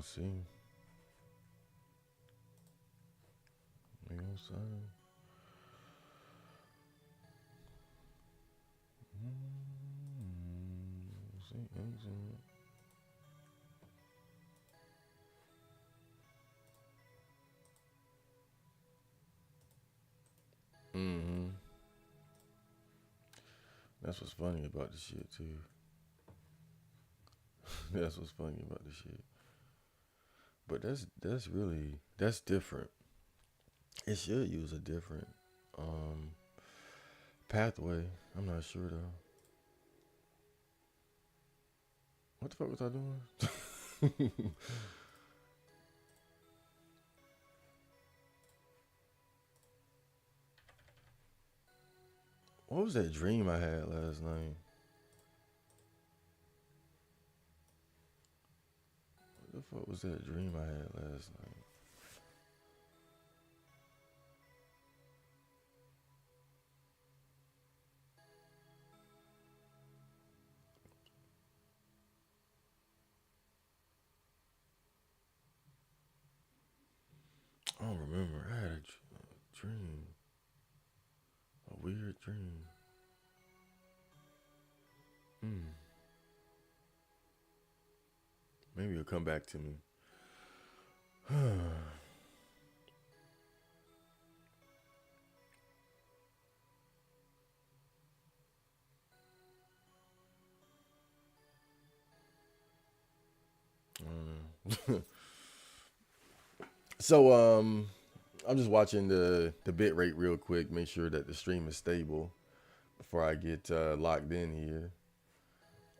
gonna see. We gonna see. Mm-hmm. That's what's funny about the shit too. That's what's funny about the shit. But that's really that's different. It should use a different um pathway. I'm not sure though. What the fuck was I doing? What was that dream I had last night? What the fuck was that dream I had last night? I don't remember. I had a dream, a weird dream. Hmm. Maybe it'll come back to me. So I'm just watching the bit rate real quick, make sure that the stream is stable before I get locked in here.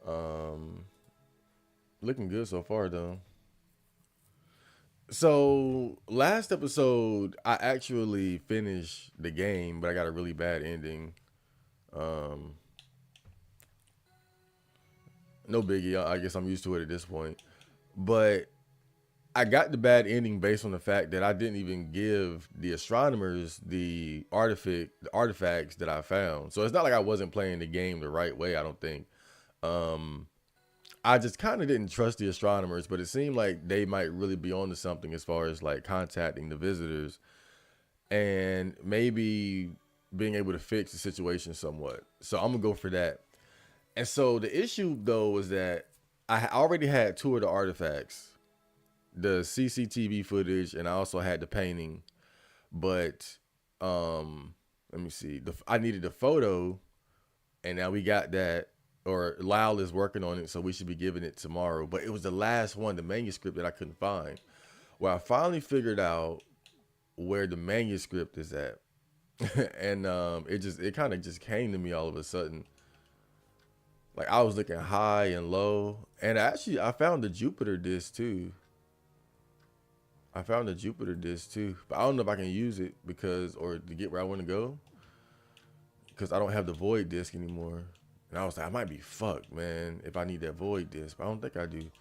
Um, Looking good so far though. So last episode, I actually finished the game, but I got a really bad ending. Um, no biggie. I guess I'm used to it at this point. But I got the bad ending based on the fact that I didn't even give the astronomers the artifacts that I found. So it's not like I wasn't playing the game the right way. I don't think. Um, I just kind of didn't trust the astronomers, but it seemed like they might really be onto something as far as like contacting the visitors and maybe being able to fix the situation somewhat. So I'm gonna go for that. And so the issue though was that I already had two of the artifacts, the CCTV footage, and I also had the painting. But let me see. I needed the photo, and now we got that. Or Lyle is working on it, so we should be giving it tomorrow. But it was the last one, the manuscript that I couldn't find. Well, I finally figured out where the manuscript is at, and it kind of just came to me all of a sudden. Like I was looking high and low, and actually I found the Jupiter disc too. I found the Jupiter disc too, but I don't know if I can use it because or to get where I want to go because I don't have the void disc anymore. And I was like, I might be fucked, man, if I need that void disc, but I don't think I do.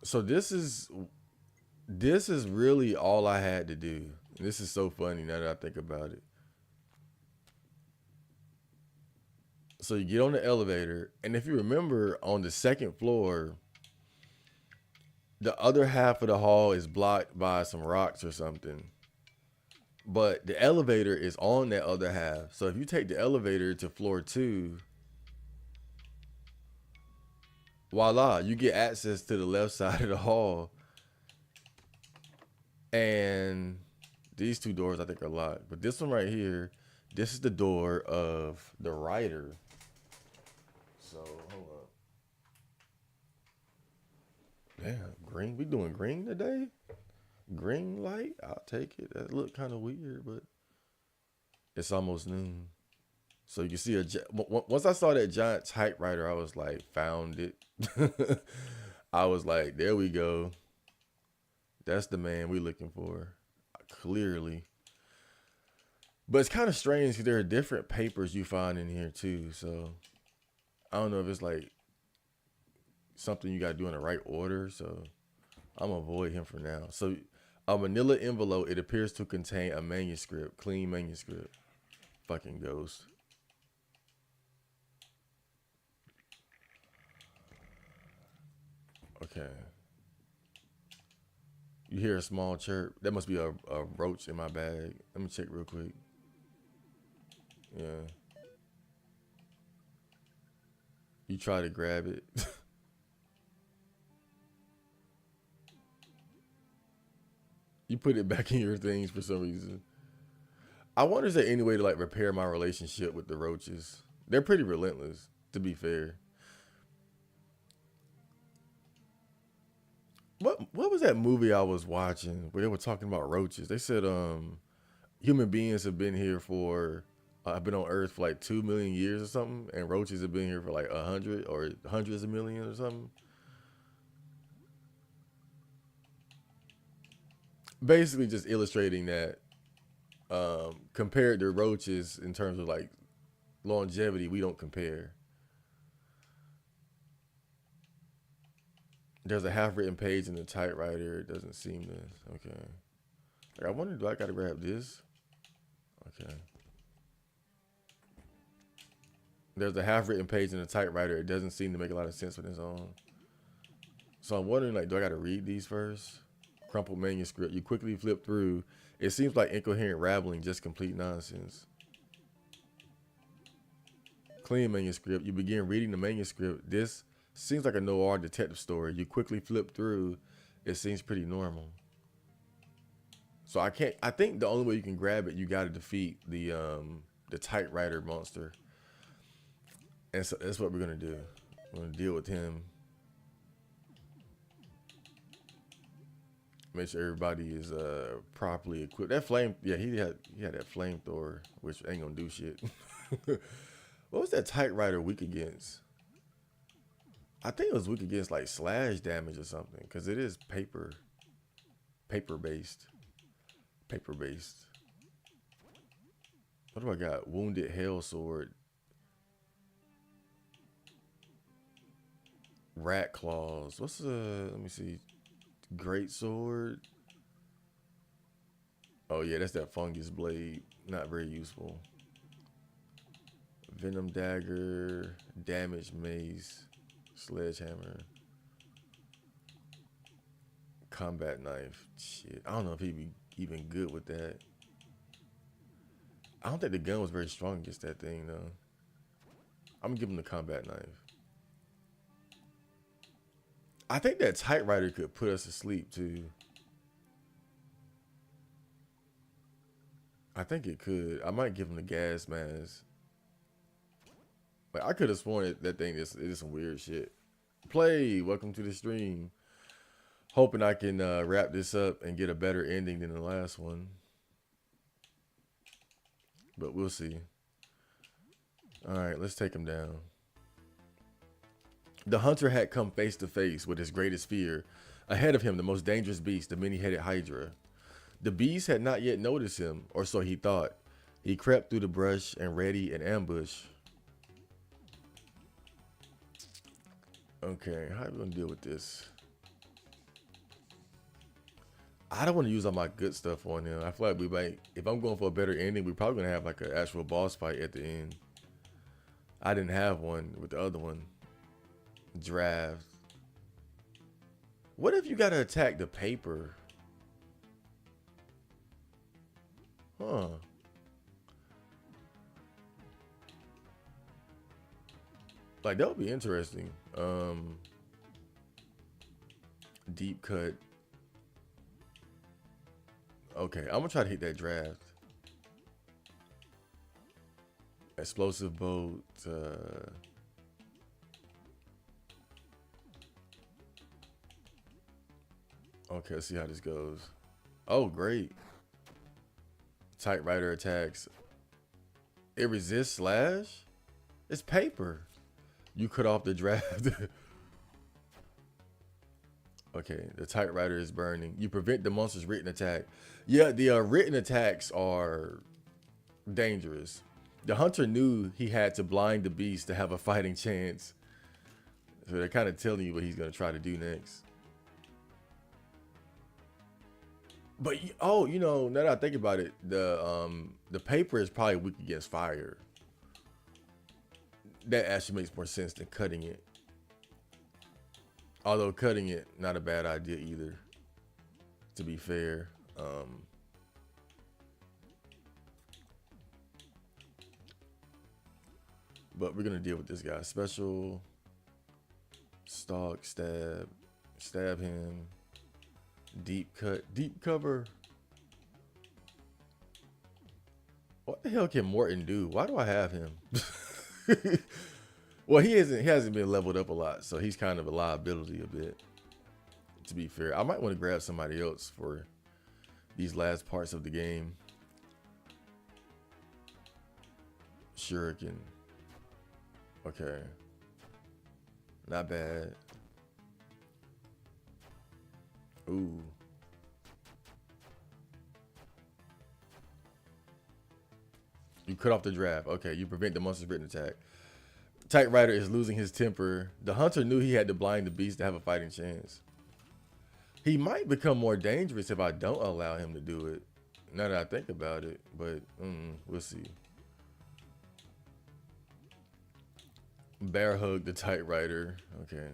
So this is really all I had to do. This is so funny now that I think about it. So you get on the elevator, and if you remember, on the second floor, the other half of the hall is blocked by some rocks or something. But the elevator is on that other half. So if you take the elevator to floor two, voila, you get access to the left side of the hall. And these two doors I think are locked. But this one right here, this is the door of the writer. So hold up. Damn, green. We doing green today? Green light? I'll take it. That looked kind of weird, but it's almost noon. So you can see once I saw that giant typewriter, I was like, found it. I was like, there we go. That's the man we looking for. Clearly. But it's kind of strange because there are different papers you find in here too. So I don't know if it's like something you got to do in the right order. So I'm gonna avoid him for now. So a manila envelope, it appears to contain a manuscript, clean manuscript. Fucking ghost. Okay. You hear a small chirp. That must be a roach in my bag. Let me check real quick. Yeah. You try to grab it. You put it back in your things for some reason. I wonder is there any way to like repair my relationship with the roaches? They're pretty relentless, to be fair. What was that movie I was watching where they were talking about roaches? They said human beings have been here for have been on Earth for like 2 million years or something, and roaches have been here for like 100 or hundreds of millions or something. Basically, just illustrating that compared to roaches in terms of like longevity, we don't compare. There's a half-written page in the typewriter. It doesn't seem to. Okay. Like, I wonder, do I gotta grab this? Okay. There's a half-written page in the typewriter. It doesn't seem to make a lot of sense on its own. So I'm wondering, like, do I gotta read these first? Crumpled manuscript. You quickly flip through. It seems like incoherent rabbling, just complete nonsense. Clean manuscript. You begin reading the manuscript. This seems like a noir detective story. You quickly flip through. It seems pretty normal. So I can't. I think the only way you can grab it, you got to defeat the typewriter monster, and so that's what we're gonna do. We're gonna deal with him. Make sure everybody is properly equipped. That flame, yeah, he had that flamethrower, which ain't gonna do shit. What was that typewriter weak against? I think it was weak against like slash damage or something, because it is paper based, paper based. What do I got? Wounded Hell Sword, Rat Claws. What's the? Let me see. Great Sword. Oh yeah, that's that fungus blade. Not very useful. Venom Dagger, Damage Mace, Sledgehammer, Combat Knife. Shit, I don't know if he'd be even good with that. I don't think the gun was very strong against that thing though. I'm gonna give him the Combat Knife. I think that typewriter could put us to sleep too. I think it could. I might give him the gas mask. Like I could have sworn that thing is some weird shit. Play. Welcome to the stream. Hoping I can wrap this up and get a better ending than the last one. But we'll see. All right, let's take him down. The hunter had come face to face with his greatest fear. Ahead of him, the most dangerous beast, the many-headed Hydra. The beast had not yet noticed him, or so he thought. He crept through the brush and ready an ambush. Okay, how are we gonna deal with this? I don't want to use all my good stuff on him. I feel like we might, if I'm going for a better ending, we're probably gonna have like an actual boss fight at the end. I didn't have one with the other one. Draft. What if you gotta attack the paper? Huh. Like that would be interesting. Deep cut. Okay, I'm gonna try to hit that draft. Explosive bolt. Okay, let's see how this goes. Oh, great. Typewriter attacks. It resists slash? It's paper. You cut off the draft. Okay, the typewriter is burning. You prevent the monster's written attack. Yeah, the written attacks are dangerous. The hunter knew he had to blind the beast to have a fighting chance. So they're kind of telling you what he's going to try to do next. But oh, you know, now that I think about it, the paper is probably weak against fire. That actually makes more sense than cutting it. Although cutting it, not a bad idea either, to be fair. Um, but we're gonna deal with this guy. Special, stalk, stab, stab him, deep cut, deep cover. What the hell can Morton do? Why do I have him? Well, he hasn't been leveled up a lot, so he's kind of a liability a bit. To be fair, I might want to grab somebody else for these last parts of the game. Shuriken. Okay. Not bad. Ooh. You cut off the draft. Okay, you prevent the monster's written attack. Typewriter is losing his temper. The hunter knew he had to blind the beast to have a fighting chance. He might become more dangerous if I don't allow him to do it. Now that I think about it, but we'll see. Bear hug the typewriter. Okay.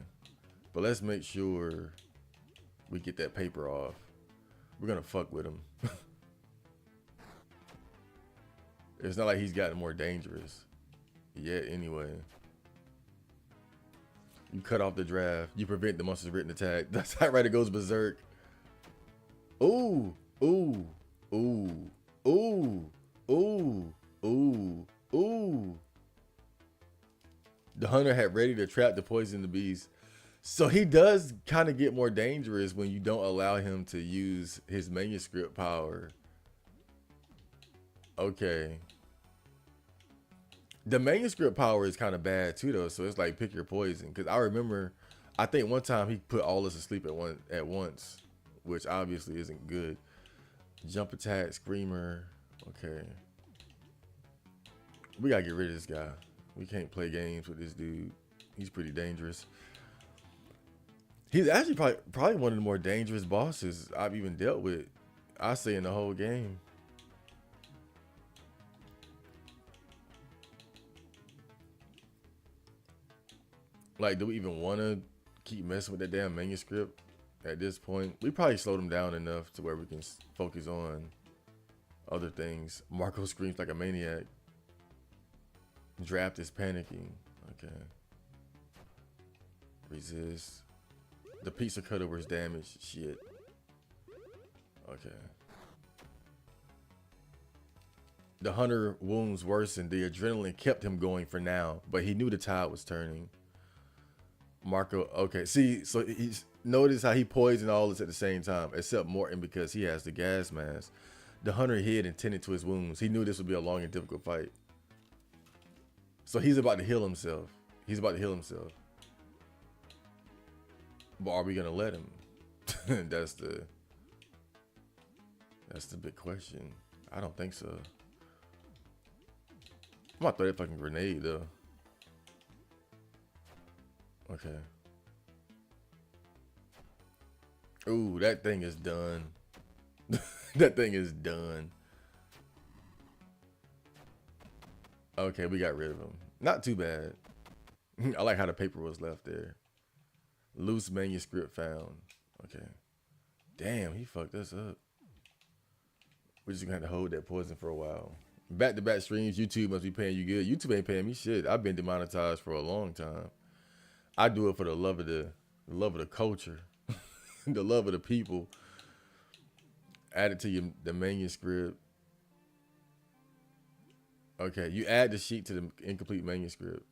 But let's make sure we get that paper off. We're gonna fuck with him. It's not like he's gotten more dangerous yet anyway. You cut off the draft. You prevent the monster's written attack. The typewriter goes berserk. Ooh, ooh, ooh, ooh, ooh, ooh, ooh. The hunter had ready to trap the poison the beast. So he does kind of get more dangerous when you don't allow him to use his manuscript power. Okay. The manuscript power is kind of bad too, though. So it's like pick your poison. Because I remember, I think one time he put all us to sleep at once, which obviously isn't good. Jump attack, screamer. Okay. We gotta get rid of this guy. We can't play games with this dude. He's pretty dangerous. He's actually probably one of the more dangerous bosses I've even dealt with. I say in the whole game. Like, do we even want to keep messing with that damn manuscript at this point? We probably slowed him down enough to where we can focus on other things. Marco screams like a maniac. Draft is panicking. Okay. Resist. The pizza cutter was damaged. Shit. Okay. The hunter wounds worsened. The adrenaline kept him going for now, but he knew the tide was turning. Marco, okay. See, so he's notice how he poisoned all this at the same time, except Morton because he has the gas mask. The hunter hid and tended to his wounds. He knew this would be a long and difficult fight. So he's about to heal himself. He's about to heal himself. But are we gonna let him? That's the big question. I don't think so. I'm about to throw that fucking grenade though. Okay. Ooh, that thing is done. That thing is done. Okay, we got rid of him. Not too bad. I like how the paper was left there. Loose manuscript found. Okay. Damn, he fucked us up. We're just gonna have to hold that poison for a while. Back-to-back streams, YouTube must be paying you good. YouTube ain't paying me shit. I've been demonetized for a long time. I do it for the love of the culture, the love of the people. Add it to the manuscript. Okay, you add the sheet to the incomplete manuscript.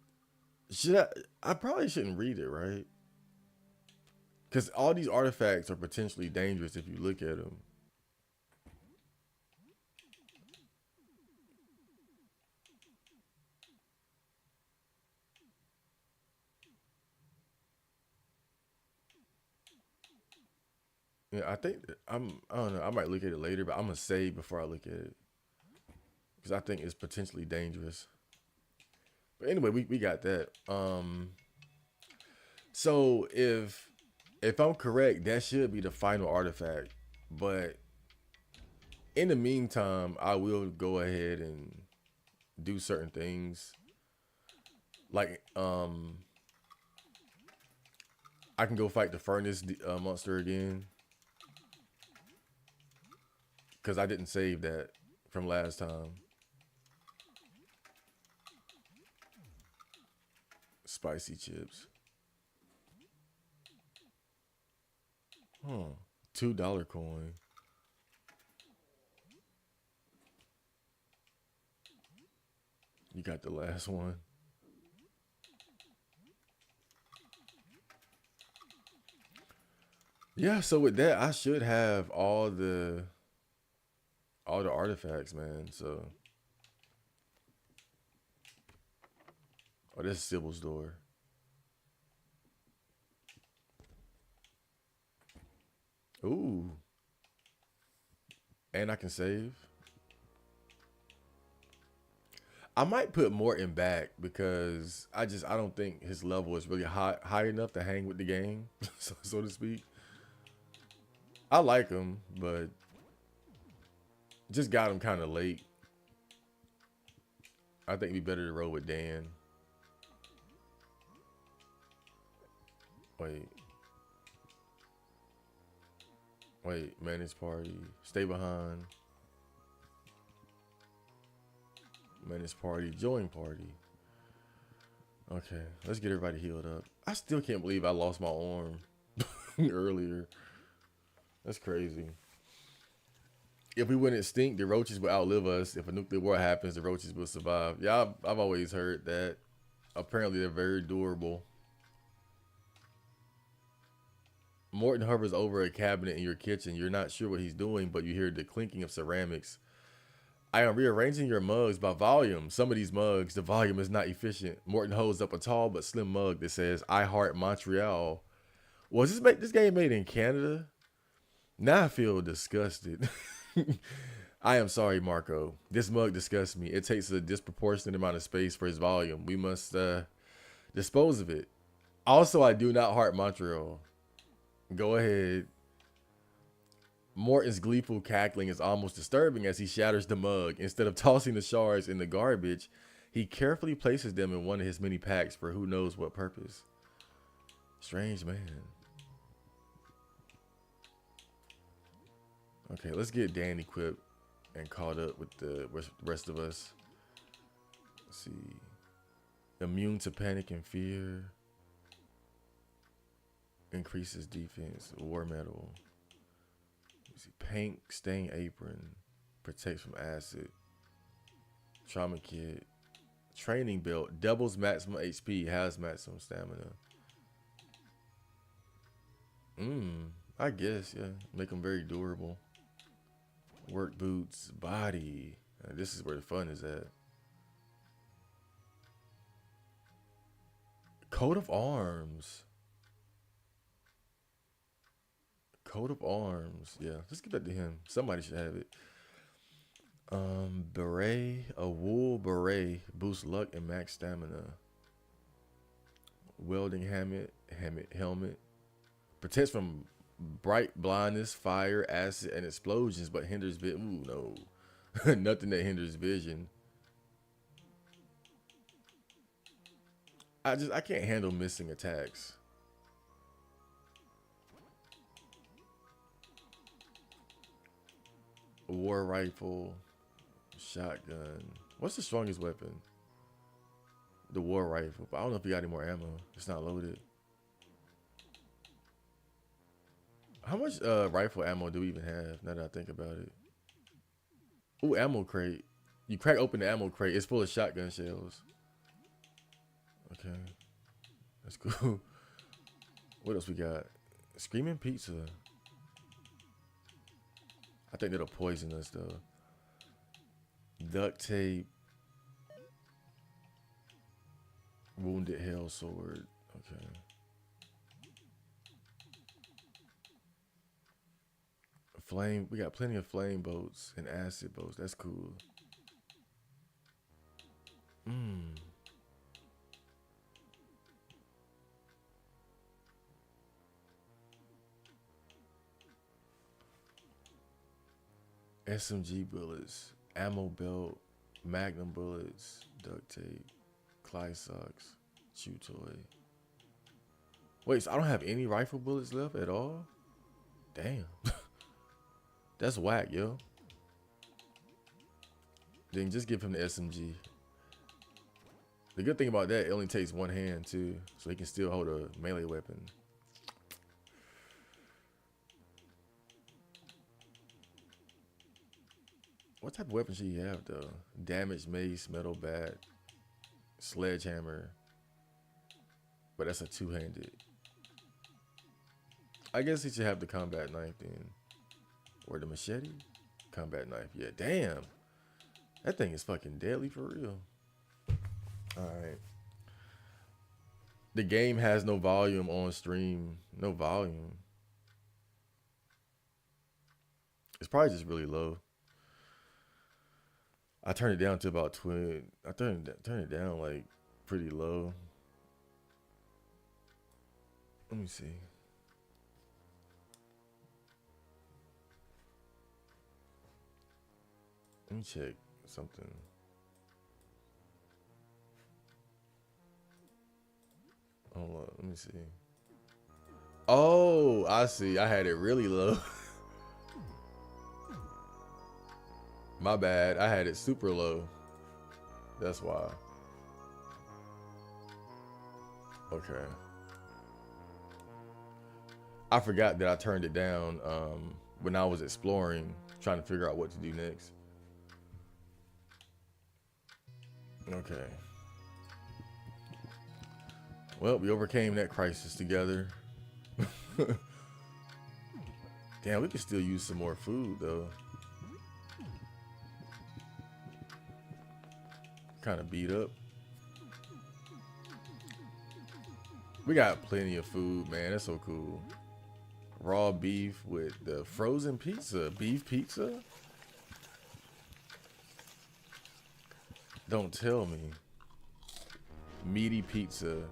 I probably shouldn't read it, right? Because all these artifacts are potentially dangerous if you look at them. Yeah, I don't know. I might look at it later, but I'm gonna save before I look at it because I think it's potentially dangerous. But anyway, we got that. So if I'm correct, that should be the final artifact. But in the meantime, I will go ahead and do certain things. Like I can go fight the furnace monster again because I didn't save that from last time. Spicy chips. Huh. $2 coin. You got the last one. Yeah, so with that, I should have all the artifacts, man. So, oh, this is Sybil's door. Ooh, and I can save. I might put Morton back because I don't think his level is really high enough to hang with the game, so to speak. I like him, but just got him kind of late. I think it'd be better to roll with Dan. Wait, wait, manage party, stay behind, manage party, join party. Okay, let's get everybody healed up. I still can't believe I lost my arm earlier. That's crazy. If we went extinct, the roaches would outlive us. If a nuclear war happens, the roaches will survive. Yeah, I've always heard that. Apparently, they're very durable. Morton hovers over a cabinet in your kitchen. You're not sure what he's doing, but you hear the clinking of ceramics. I am rearranging your mugs by volume. Some of these mugs, the volume is not efficient. Morton holds up a tall but slim mug that says, I heart Montreal. Was this game made in Canada? Now I feel disgusted. I am sorry, Marco. This mug disgusts me. It takes a disproportionate amount of space for its volume. We must dispose of it. Also, I do not heart Montreal. Go ahead. Morton's gleeful cackling is almost disturbing as he shatters the mug. Instead of tossing the shards in the garbage, he carefully places them in one of his many packs for who knows what purpose. Strange man. Okay, let's get Dan equipped and caught up with the rest of us. Let's see. Immune to panic and fear. Increases defense. War metal. Let's see. Paint stain apron. Protects from acid. Trauma kit. Training belt. Doubles maximum HP. Has maximum stamina. I guess, yeah. Make them very durable. Work boots. Body. This is where the fun is at. Coat of arms. Coat of arms. Yeah, let's give that to him. Somebody should have it. Beret. A wool beret boosts luck and max stamina. Welding helmet. Protects from bright blindness, fire, acid, and explosions, but hinders vision. Ooh, no. Nothing that hinders vision. I can't handle missing attacks. War rifle, shotgun. What's the strongest weapon? The war rifle. But I don't know if you got any more ammo. It's not loaded. How much rifle ammo do we even have now that I think about it? Ooh, ammo crate. You crack open the ammo crate. It's full of shotgun shells. Okay. That's cool. What else we got? Screaming pizza. I think that'll poison us though. Duct tape. Wounded hell sword. Okay. Flame. We got plenty of flame boats and acid boats. That's cool. SMG bullets, ammo belt, magnum bullets, duct tape, Clysocks, chew toy. Wait, so I don't have any rifle bullets left at all? Damn. That's whack, yo. Then just give him the SMG. The good thing about that, it only takes one hand too, so he can still hold a melee weapon. What type of weapon should he have though? Damage, mace, metal bat, sledgehammer. But that's a two-handed. I guess he should have the combat knife then. Or the machete? Combat knife. Yeah, damn. That thing is fucking deadly for real. Alright. The game has no volume on stream. No volume. It's probably just really low. I turned it down to about 20. I turned it down like pretty low. Let me see. Let me check something. Hold on, let me see. Oh, I see. I had it really low. My bad. I had it super low. That's why. Okay. I forgot that I turned it down when I was exploring, trying to figure out what to do next. Okay. Well, we overcame that crisis together. Damn, we could still use some more food though. Kind of beat up. We got plenty of food, man. That's so cool. Raw beef with the frozen pizza. Beef pizza? Don't tell me. Meaty pizza.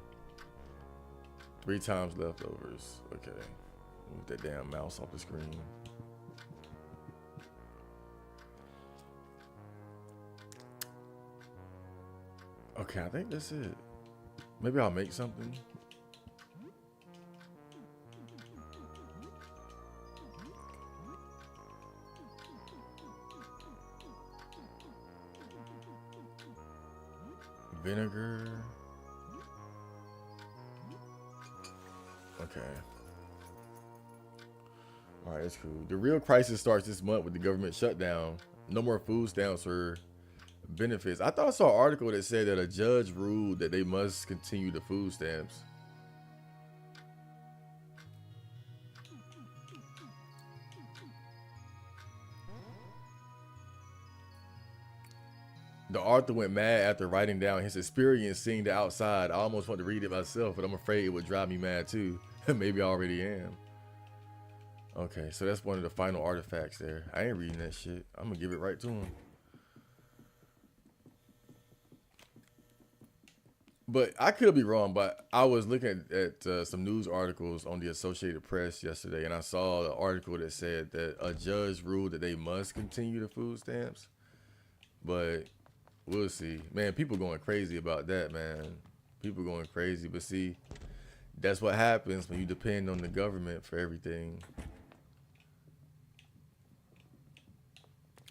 3 times leftovers. Okay. Move that damn mouse off the screen. Okay, I think that's it. Maybe I'll make something. Vinegar. Okay. All right, that's cool. The real crisis starts this month with the government shutdown. No more food stamps or benefits. I thought I saw an article that said that a judge ruled that they must continue the food stamps. The author went mad after writing down his experience seeing the outside. I almost want to read it myself, but I'm afraid it would drive me mad too. Maybe I already am. Okay, so that's one of the final artifacts there. I ain't reading that shit. I'm gonna give it right to him. But I could be wrong, but I was looking at some news articles on the Associated Press yesterday, and I saw an article that said that a judge ruled that they must continue the food stamps. But we'll see. Man, people going crazy about that, man. People going crazy. But see, that's what happens when you depend on the government for everything.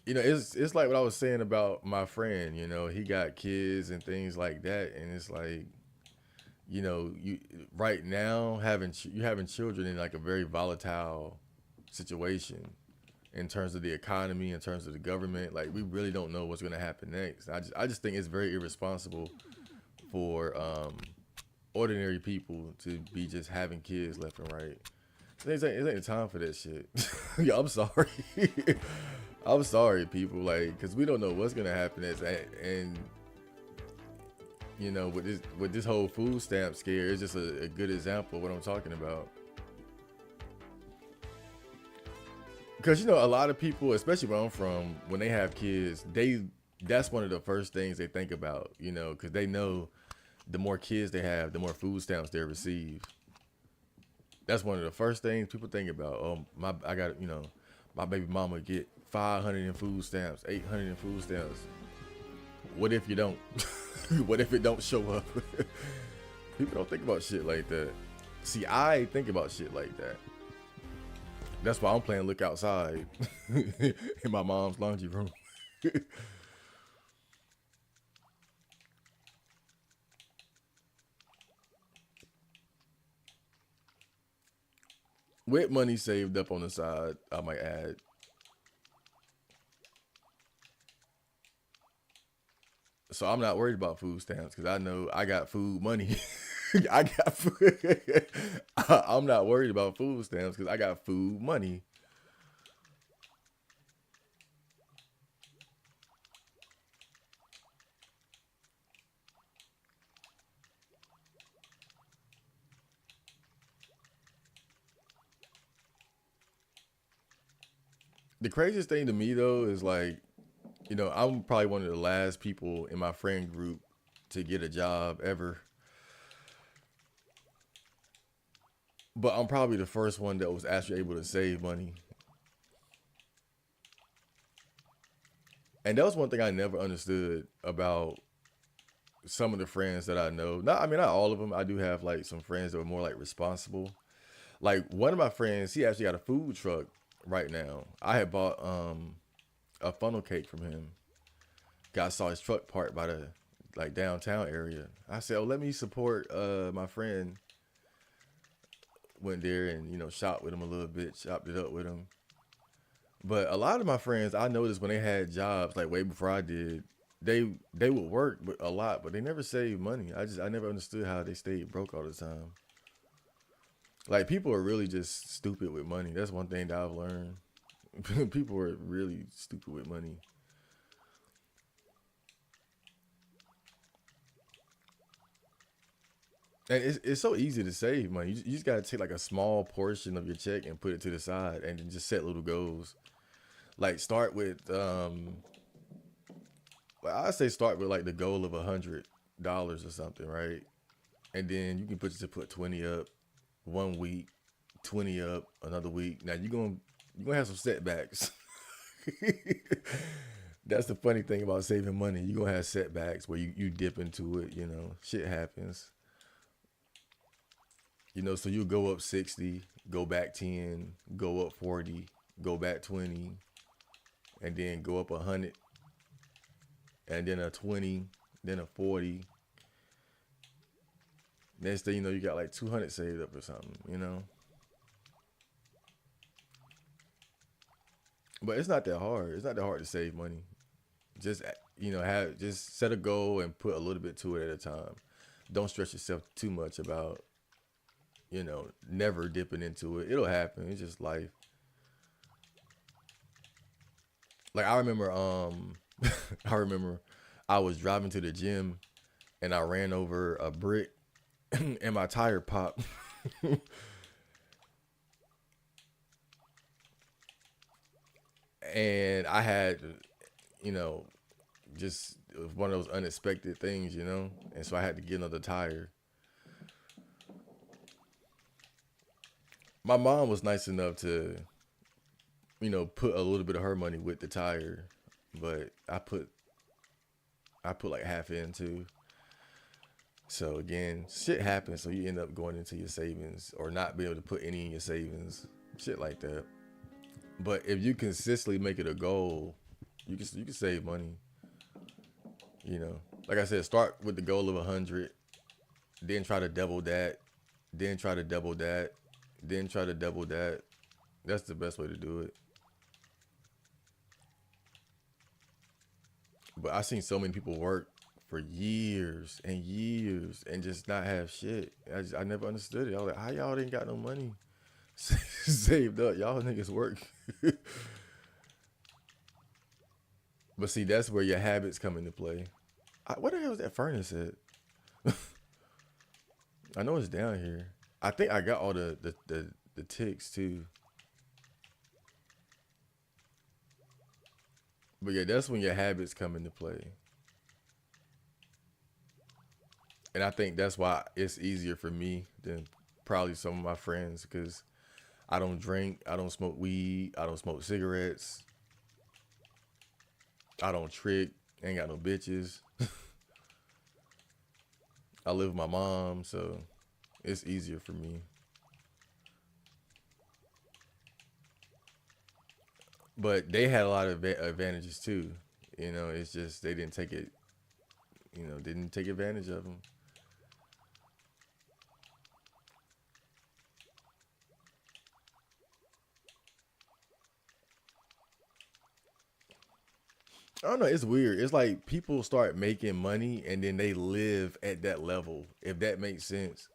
You know, it's like what I was saying about my friend. You know, he got kids and things like that, and it's like, you know, you right now having children in like a very volatile situation in terms of the economy, in terms of the government. Like, we really don't know what's going to happen next. I just think it's very irresponsible for ordinary people to be just having kids left and right. It ain't the time for that shit. Yeah, I'm sorry. I'm sorry, people, like, because we don't know what's gonna happen and you know, with this whole food stamp scare, it's just a good example of what I'm talking about. Because, you know, a lot of people, especially where I'm from, when they have kids, that's one of the first things they think about, you know, because they know the more kids they have, the more food stamps they receive. That's one of the first things people think about. Oh, I got, you know, my baby mama get 500 in food stamps, 800 in food stamps. What if you don't? What if it don't show up? People don't think about shit like that. See, I think about shit like that. That's why I'm playing look outside in my mom's laundry room. With money saved up on the side, I might add. So I'm not worried about food stamps because I know I got food money. I got food. I'm not worried about food stamps because I got food money. The craziest thing to me though is like, I'm probably one of the last people in my friend group to get a job ever, but I'm probably the first one that was actually able to save money. And that was one thing I never understood about some of the friends that I know. Not, I mean, not all of them. I do have like some friends that are more like responsible. Like one of my friends, he actually got a food truck right now. I had bought a funnel cake from him. Got saw his truck parked by the like downtown area. I said, "Oh, let me support my friend." Went there and shopped with him a little bit, chopped it up with him. But a lot of my friends, I noticed when they had jobs like way before I did, they would work a lot, but they never saved money. I never understood how they stayed broke all the time. Like people are really just stupid with money. That's one thing that I've learned. People are really stupid with money. And it's so easy to save money. You just gotta take like a small portion of your check and put it to the side, and then just set little goals. Like start with well, I say start with like the goal of $100 or something, right? And then you can put 20 up 1 week, 20 up another week. Now you're gonna have some setbacks. That's the funny thing about saving money. You're gonna have setbacks where you dip into it, shit happens. So you go up 60, go back 10, go up 40, go back 20, and then go up 100, and then a 20, then a 40. Next thing you know, you got like 200 saved up or something. But it's not that hard. It's not that hard to save money. Just have just set a goal and put a little bit to it at a time. Don't stress yourself too much about never dipping into it. It'll happen. It's just life. Like I remember, I remember I was driving to the gym and I ran over a brick and my tire popped. And I had, you know, just it was one of those unexpected things. And so I had to get another tire. My mom was nice enough to, put a little bit of her money with the tire, but I put like half in too. So again, shit happens. So you end up going into your savings or not being able to put any in your savings, shit like that. But if you consistently make it a goal, you can save money. Like I said, start with the goal of 100, then try to double that, then try to double that, then try to double that. That's the best way to do it. But I've seen so many people work for years and years and just not have shit. I never understood it. I was like, how y'all didn't got no money saved up? Y'all niggas work. But see, that's where your habits come into play. What the hell is that furnace at? I know it's down here. I think I got all the ticks too. But yeah, that's when your habits come into play. And I think that's why it's easier for me than probably some of my friends because I don't drink, I don't smoke weed, I don't smoke cigarettes, I don't trick, ain't got no bitches. I live with my mom, so it's easier for me. But they had a lot of advantages too. You know, it's just they didn't take it. You know, didn't take advantage of them. I don't know. It's weird. It's like people start making money and then they live at that level. If that makes sense.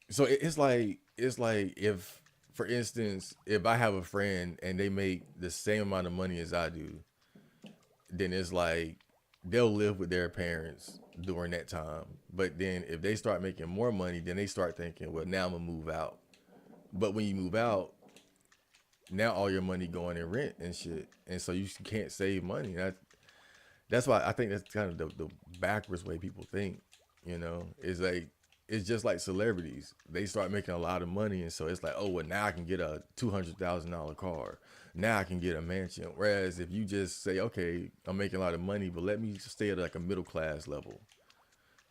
So it's like if, for instance, if I have a friend and they make the same amount of money as I do, then it's like they'll live with their parents during that time. But then if they start making more money, then they start thinking, well, now I'm gonna move out. But when you move out, now all your money going in rent and shit, and so you can't save money. That's why I think that's kind of the backwards way people think. You know, is like it's just like celebrities. They start making a lot of money, and so it's like, oh well, now I can get a $200,000 car. Now I can get a mansion. Whereas if you just say, okay, I'm making a lot of money, but let me stay at like a middle class level,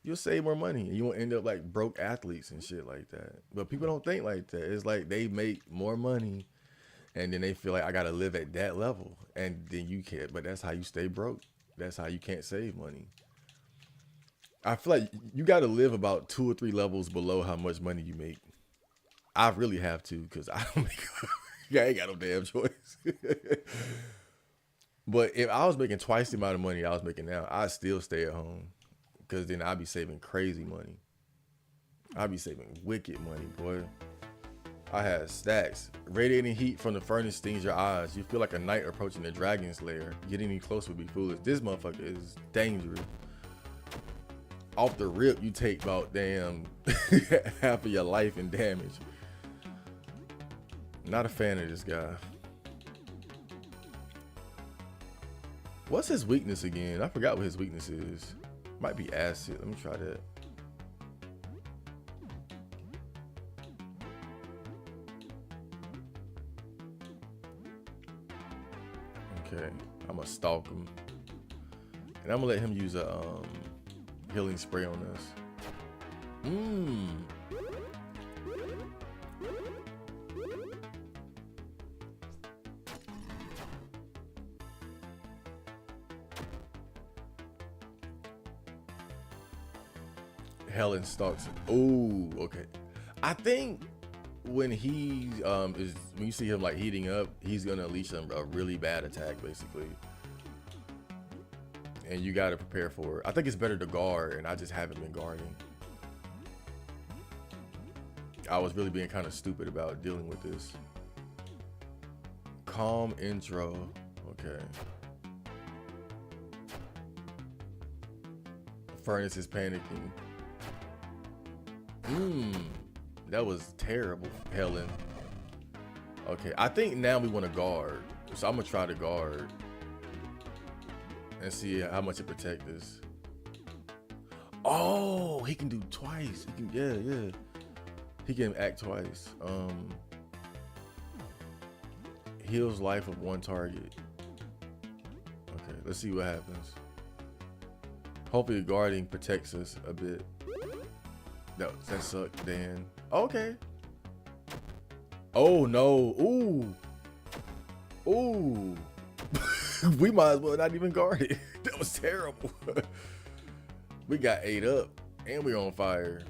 you'll save more money, and you won't end up like broke athletes and shit like that. But people don't think like that. It's like they make more money and then they feel like I gotta live at that level, and then you can't. But that's how you stay broke. That's how you can't save money. I feel like you gotta live about 2 or 3 levels below how much money you make. I really have to because I don't make. I ain't got no damn choice. But if I was making twice the amount of money I was making now, I'd still stay at home because then I'd be saving crazy money. I'd be saving wicked money, boy. I had stacks. Radiating heat from the furnace stings your eyes. You feel like a knight approaching the dragon's lair. Getting any closer would be foolish. This motherfucker is dangerous. Off the rip, you take about damn half of your life in damage. Not a fan of this guy. What's his weakness again? I forgot what his weakness is. Might be acid. Let me try that. Okay, I'm gonna stalk him, and I'm gonna let him use a healing spray on us. Mmm. Helen stalks him. Oh, okay. I think when he is when you see him like heating up, he's gonna unleash a really bad attack basically, and you gotta prepare for it. I think it's better to guard, and I just haven't been guarding. I was really being kind of stupid about dealing with this. Calm intro. Okay. Furnace is panicking. That was terrible, Helen. Okay, I think now we want to guard. So I'm gonna try to guard and see how much it protects us. Oh, he can do twice. He can, yeah. He can act twice. Heals life of one target. Okay, let's see what happens. Hopefully the guarding protects us a bit. That sucked, Dan. Okay. Oh no. Ooh. Ooh. We might as well not even guard it. That was terrible. We got ate up and we're on fire.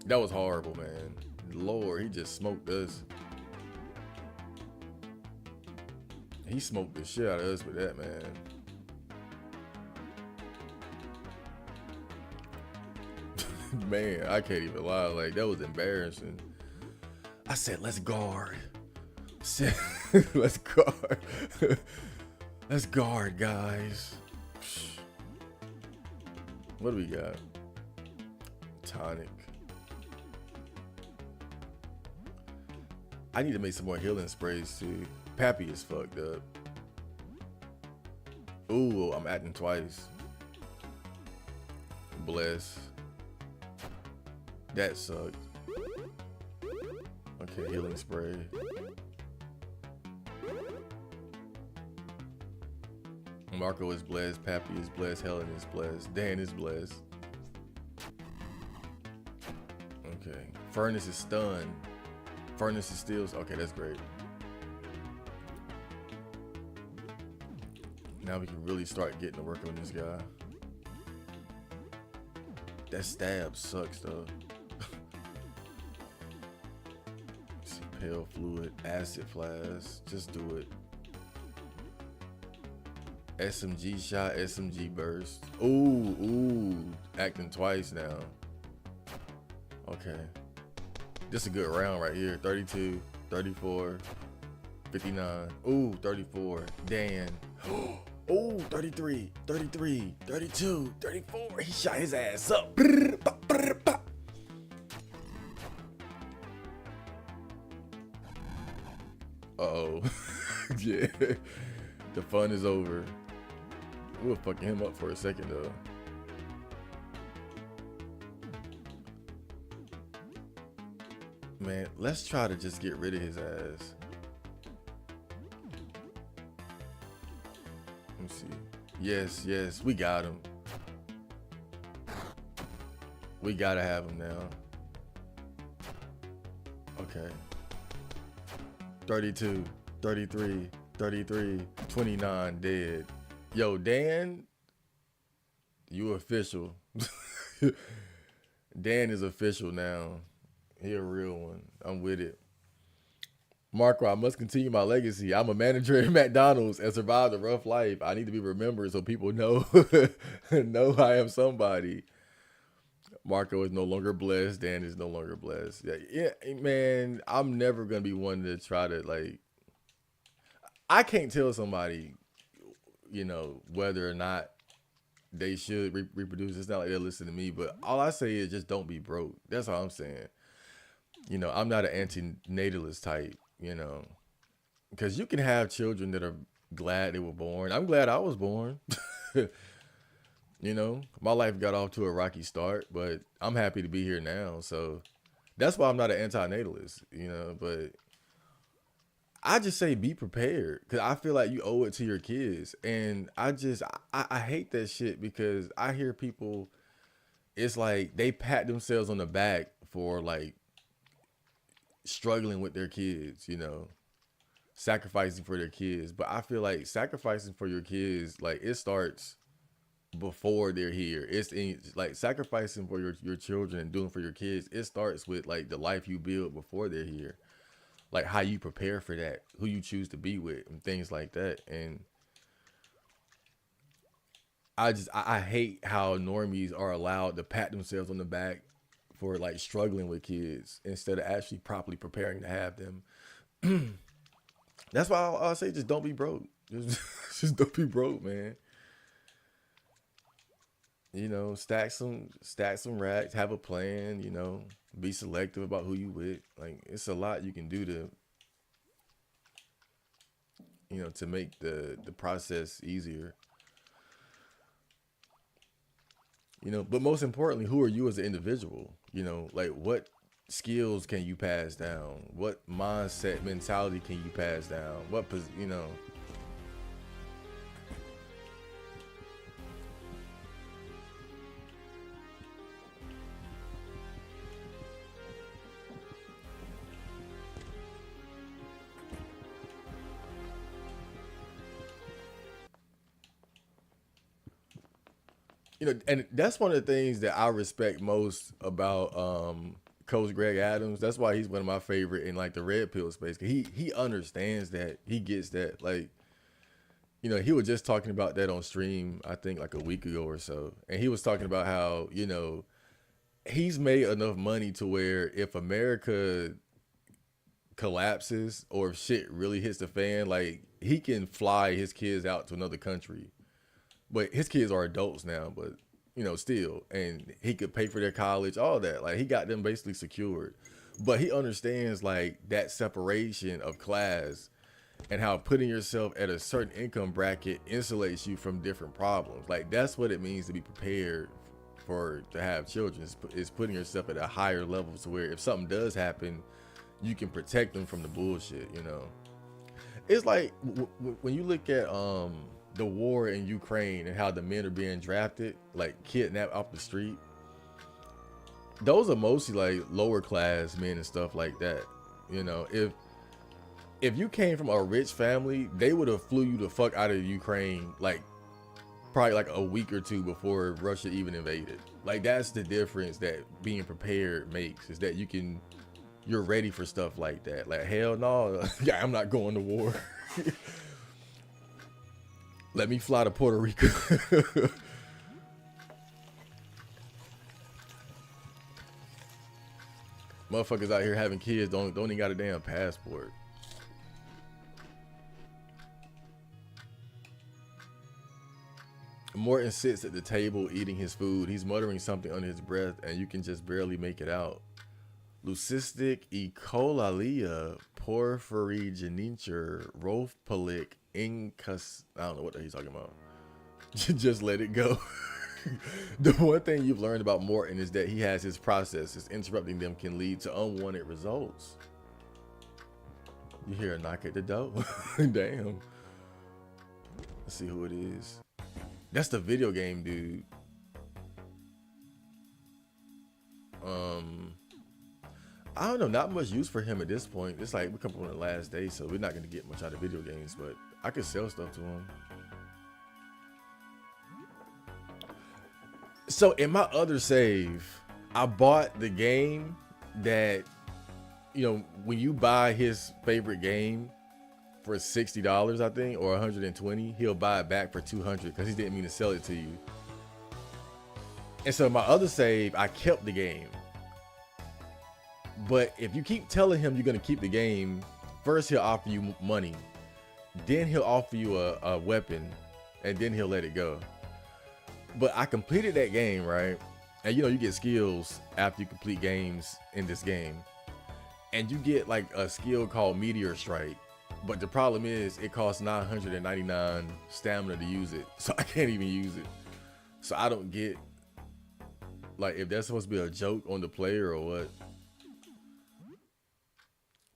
That was horrible, man. Lord, he just smoked us. He smoked the shit out of us with that, man. Man, I can't even lie. Like, that was embarrassing. I said, let's guard. Let's guard. Let's guard, guys. What do we got? Tonic. I need to make some more healing sprays too. Pappy is fucked up. Ooh, I'm acting twice. Bless. That sucked. Okay, healing spray. Marco is blessed. Pappy is blessed. Helen is blessed. Dan is blessed. Okay. Furnace is stunned. Furnace is still okay. That's great. Now we can really start getting to work on this guy. That stab sucks though. See, pale fluid, acid flash. Just do it. SMG shot, SMG burst. Ooh. Acting twice now. Okay. This is a good round right here. 32, 34, 59. Ooh, 34. Dan. Oh, 33, 33, 32, 34. He shot his ass up. Uh-oh. Yeah. The fun is over. We were fucking him up for a second, though. Man, let's try to just get rid of his ass. Let me see. Yes, we got him. We gotta have him now. Okay. 32, 33, 33, 29, dead. Yo, Dan, you official. Dan is official now. He a real one. I'm with it. Marco, I must continue my legacy. I'm a manager at McDonald's and survived a rough life. I need to be remembered so people know know I am somebody. Marco is no longer blessed. Dan is no longer blessed. Yeah, man, I'm never gonna be one to try to like. I can't tell somebody, whether or not they should reproduce. It's not like they listen to me, but all I say is just don't be broke. That's all I'm saying. I'm not an anti-natalist type, because you can have children that are glad they were born. I'm glad I was born. My life got off to a rocky start, but I'm happy to be here now. So that's why I'm not an anti-natalist, but I just say be prepared because I feel like you owe it to your kids. And I hate that shit because I hear people, it's like they pat themselves on the back for like struggling with their kids, sacrificing for their kids. But I feel like sacrificing for your kids, like it starts before they're here. Like sacrificing for your children and doing for your kids. It starts with like the life you build before they're here. Like how you prepare for that, who you choose to be with and things like that. And I hate how normies are allowed to pat themselves on the back for like struggling with kids instead of actually properly preparing to have them. That's why I'll say just don't be broke. Just don't be broke, man. Stack some racks, have a plan, be selective about who you with. Like it's a lot you can do to make the process easier. But most importantly, who are you as an individual? Like what skills can you pass down? What mindset, mentality can you pass down? And that's one of the things that I respect most about Coach Greg Adams. That's why he's one of my favorite in like the red pill space. Cause he understands that, he gets that. Like, he was just talking about that on stream, I think like a week ago or so, and he was talking about how he's made enough money to where if America collapses or if shit really hits the fan, like he can fly his kids out to another country. But his kids are adults now, but still, and he could pay for their college, all that. Like he got them basically secured. But he understands like that separation of class and how putting yourself at a certain income bracket insulates you from different problems. Like that's what it means to be prepared to have children. Is putting yourself at a higher level to where if something does happen, you can protect them from the bullshit. It's like when you look at the war in Ukraine and how the men are being drafted, like kidnapped off the street. those are mostly like lower class men and stuff like that. You know, if you came from a rich family, they would have flew you the fuck out of Ukraine like probably like a week or two before Russia even invaded. Like that's the difference that being prepared makes, is that you're ready for stuff like that. Like hell no, yeah, I'm not going to war. Let me fly to Puerto Rico. Motherfuckers out here having kids don't even got a damn passport. Morton sits at the table eating his food. He's muttering something under his breath, and you can just barely make it out. Leucistic echolalia porphyrogeneture ropholic incus. I don't know what he's talking about. Just let it go. The one thing you've learned about Morton is that he has his processes. Interrupting them can lead to unwanted results. You hear a knock at the door. Damn. Let's see who it is. That's the video game dude. I don't know, not much use for him at this point. It's like we're coming on the last day, so we're not gonna get much out of video games, but I could sell stuff to him. So in my other save, I bought the game that, you know, when you buy his favorite game for $60, I think, or $120, he'll buy it back for $200 because he didn't mean to sell it to you. And so my other save, I kept the game. But if you keep telling him you're gonna keep the game, first he'll offer you money, then he'll offer you a weapon, and then he'll let it go. But I completed that game, right? And you know, you get skills after you complete games in this game. And you get like a skill called Meteor Strike. But the problem is it costs 999 stamina to use it. So I can't even use it. So I don't get, like, if that's supposed to be a joke on the player or what.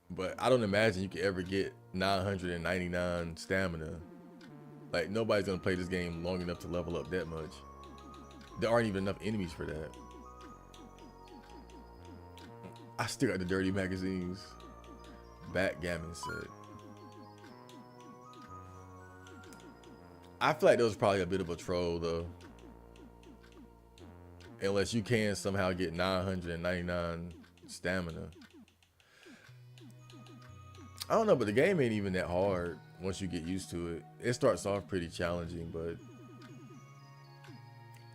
But I don't imagine you could ever get 999 stamina. Like, nobody's gonna play this game long enough to level up that much. There aren't even enough enemies for that. I still got the dirty magazines. Backgammon set. I feel like that was probably a bit of a troll though. Unless you can somehow get 999 stamina. I don't know, but the game ain't even that hard once you get used to it. It starts off pretty challenging, but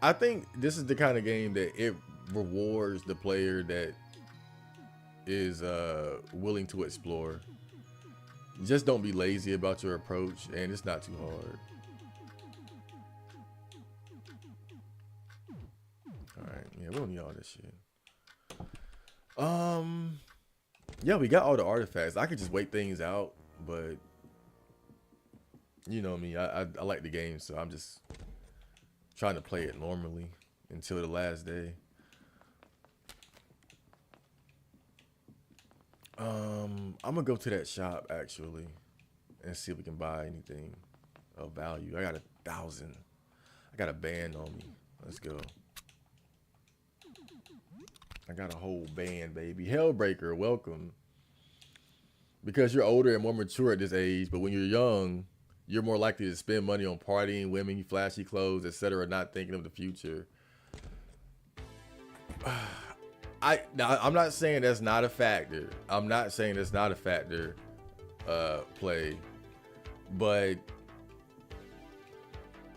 I think this is the kind of game that it rewards the player that is willing to explore. Just don't be lazy about your approach, and it's not too hard. Alright, yeah, we don't need all this shit. Yeah, we got all the artifacts. I could just wait things out, but you know me, I like the game, so I'm just trying to play it normally until the last day. I'm gonna go to that shop actually and see if we can buy anything of value. I got 1,000. I got a band on me. Let's go. I got a whole band, baby. Hellbreaker, welcome. Because you're older and more mature at this age, but when you're young, you're more likely to spend money on partying, women, flashy clothes, etc., not thinking of the future. Now, I'm not saying that's not a factor. I'm not saying that's not a factor, play. But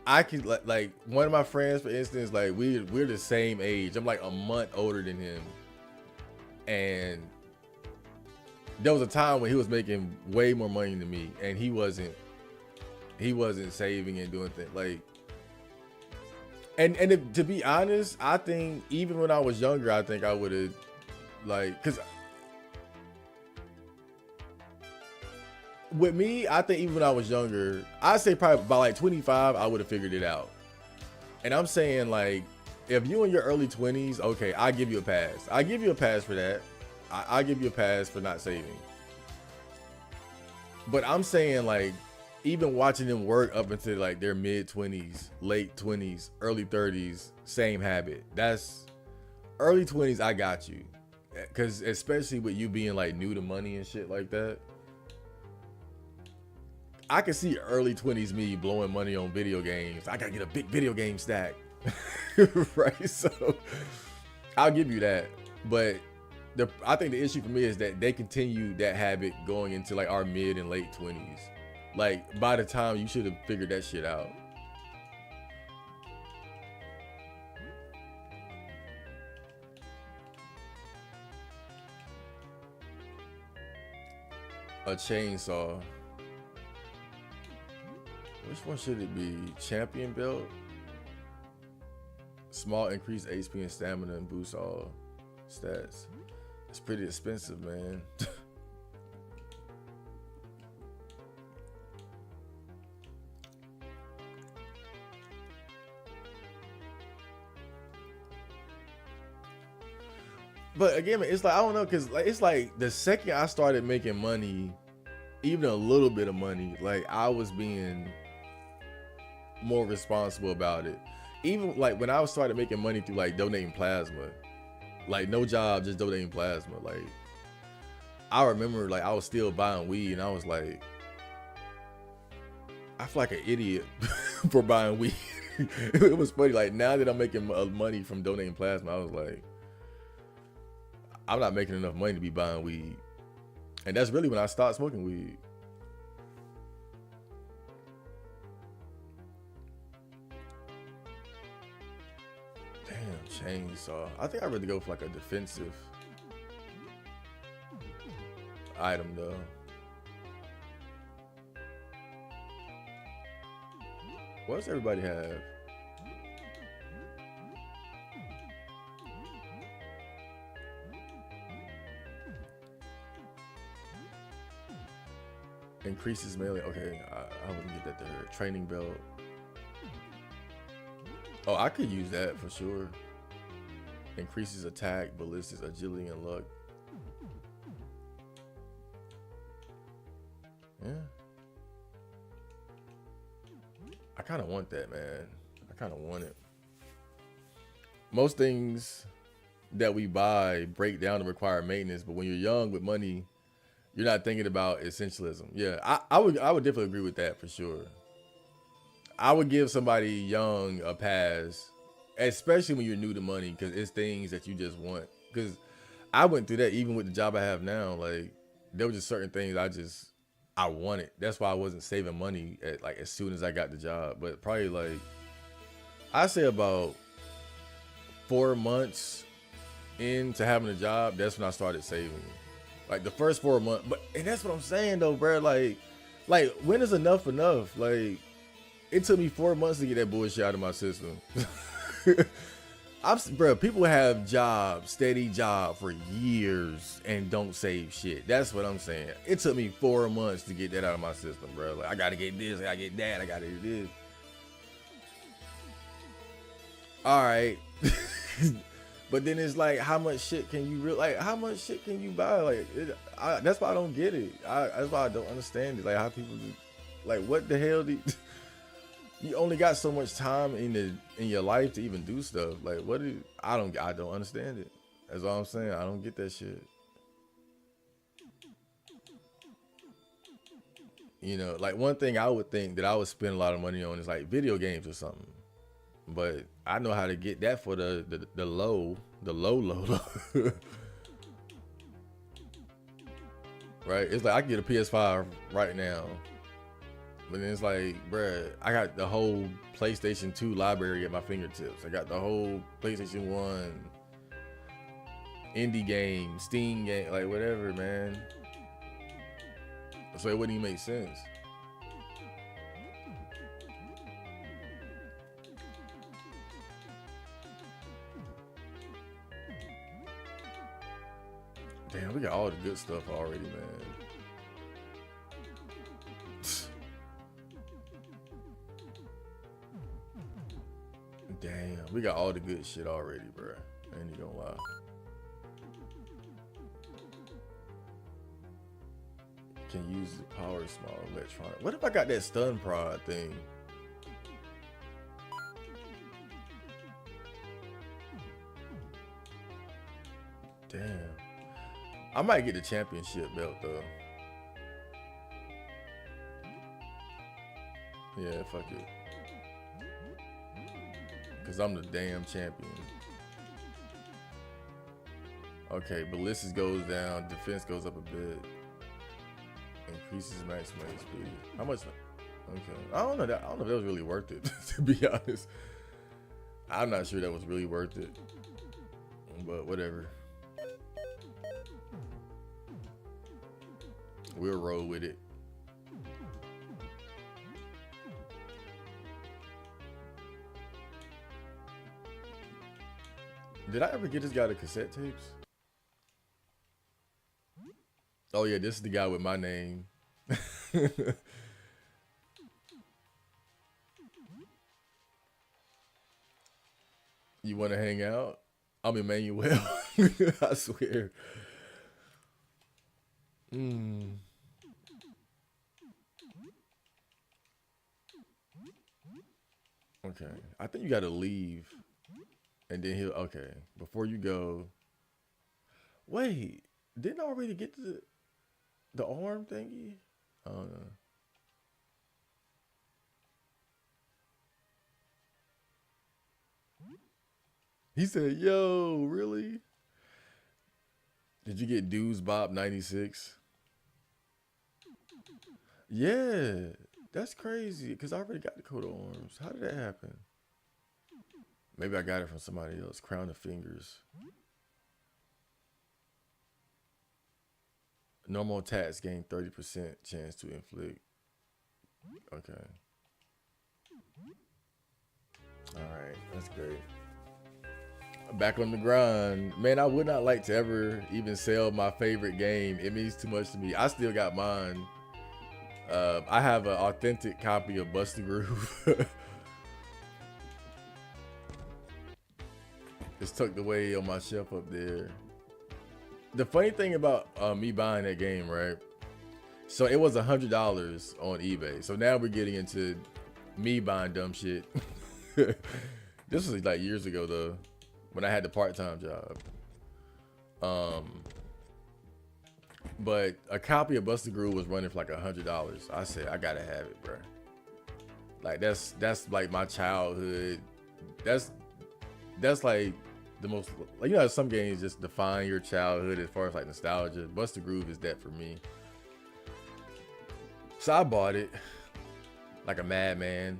I can, like one of my friends, for instance, like we're the same age. I'm like a month older than him. And there was a time when he was making way more money than me, and he wasn't saving and doing things like. And to be honest, I think even when I was younger, I think I would have, like, cause with me, I think even when I was younger, I'd say probably by like 25, I would have figured it out. And I'm saying, like, if you in your early 20s, okay, I give you a pass. I give you a pass for that. I give you a pass for not saving. But I'm saying, like, even watching them work up into like their mid 20s, late 20s, early 30s, same habit. That's early 20s, I got you. Cause especially with you being like new to money and shit like that, I can see early 20s me blowing money on video games. I gotta get a big video game stack. Right? So I'll give you that. But I think the issue for me is that they continue that habit going into like our mid and late 20s. Like by the time you should have figured that shit out. A chainsaw. Which one should it be? Champion belt? Small increased HP and stamina and boost all stats. It's pretty expensive, man. But again, it's like, I don't know, cause like it's like the second I started making money, even a little bit of money, like I was being more responsible about it. Even like when I started making money through like donating plasma, like no job, just donating plasma. Like I remember like I was still buying weed and I was like, I feel like an idiot for buying weed. It was funny. Like now that I'm making money from donating plasma, I was like, I'm not making enough money to be buying weed. And that's really when I stopped smoking weed. Damn, chainsaw. I think I'd rather go for like a defensive item though. What does everybody have? Increases melee. Okay, I wouldn't get that there. Training belt. Oh, I could use that for sure. Increases attack, ballistics, agility, and luck. Yeah. I kind of want that, man. I kind of want it. Most things that we buy break down and require maintenance, but when you're young with money, you're not thinking about essentialism. Yeah, I would definitely agree with that for sure. I would give somebody young a pass, especially when you're new to money, because it's things that you just want. Because I went through that even with the job I have now. Like there were just certain things I wanted. That's why I wasn't saving money like as soon as I got the job. But probably like I say about 4 months into having a job, that's when I started saving. Like the first 4 months, and that's what I'm saying though, bro. Like when is enough enough? Like it took me 4 months to get that bullshit out of my system. Bro, people have steady job for years and don't save shit. That's what I'm saying. It took me 4 months to get that out of my system, bro. Like I gotta get this, I gotta get that, I gotta do this. All right. But then it's like, how much shit can you how much shit can you buy? Like, that's why I don't get it. That's why I don't understand it. Like, how people do, like, what the hell do you only got so much time in your life to even do stuff. Like, I don't understand it. That's all I'm saying. I don't get that shit. You know, like one thing I would think that I would spend a lot of money on is like video games or something. But I know how to get that for the low. Right? It's like I can get a PS5 right now. But then it's like, bruh, I got the whole PlayStation 2 library at my fingertips. I got the whole PlayStation 1 indie game, Steam game, like whatever, man. So it wouldn't even make sense. Damn, we got all the good stuff already, man. Damn, we got all the good shit already, bro. I ain't even gonna lie. Can use the power small electronic. What if I got that stun prod thing? Damn. I might get the championship belt though. Yeah, fuck it. Cause I'm the damn champion. Okay, ballistics goes down, defense goes up a bit. Increases maximum HP. How much? Okay. I don't know if that was really worth it, to be honest. I'm not sure that was really worth it. But whatever. We'll roll with it. Did I ever get this guy the cassette tapes? Oh yeah, this is the guy with my name. You want to hang out? I'm Emmanuel. I swear. Okay. I think you got to leave. And then he'll, okay. Before you go. Wait. Didn't I already get the arm thingy? I don't know. He said, yo, really? Did you get Dudes Bob 96? Yeah, that's crazy. Because I already got the coat of arms. How did that happen? Maybe I got it from somebody else. Crown of Fingers. Normal attacks gain 30% chance to inflict. Okay. Alright, that's great. Back on the grind. Man, I would not like to ever even sell my favorite game. It means too much to me. I still got mine. I have an authentic copy of Bust the Groove. It's tucked away on my shelf up there. The funny thing about me buying that game, right? So it was $100 on eBay. So now we're getting into me buying dumb shit. This was like years ago though, when I had the part-time job. But a copy of Bust the Groove was running for like $100. I said, I gotta have it, bro. Like that's like my childhood. That's like the most, like, you know, some games just define your childhood as far as like nostalgia. Bust the Groove is that for me. So I bought it like a madman,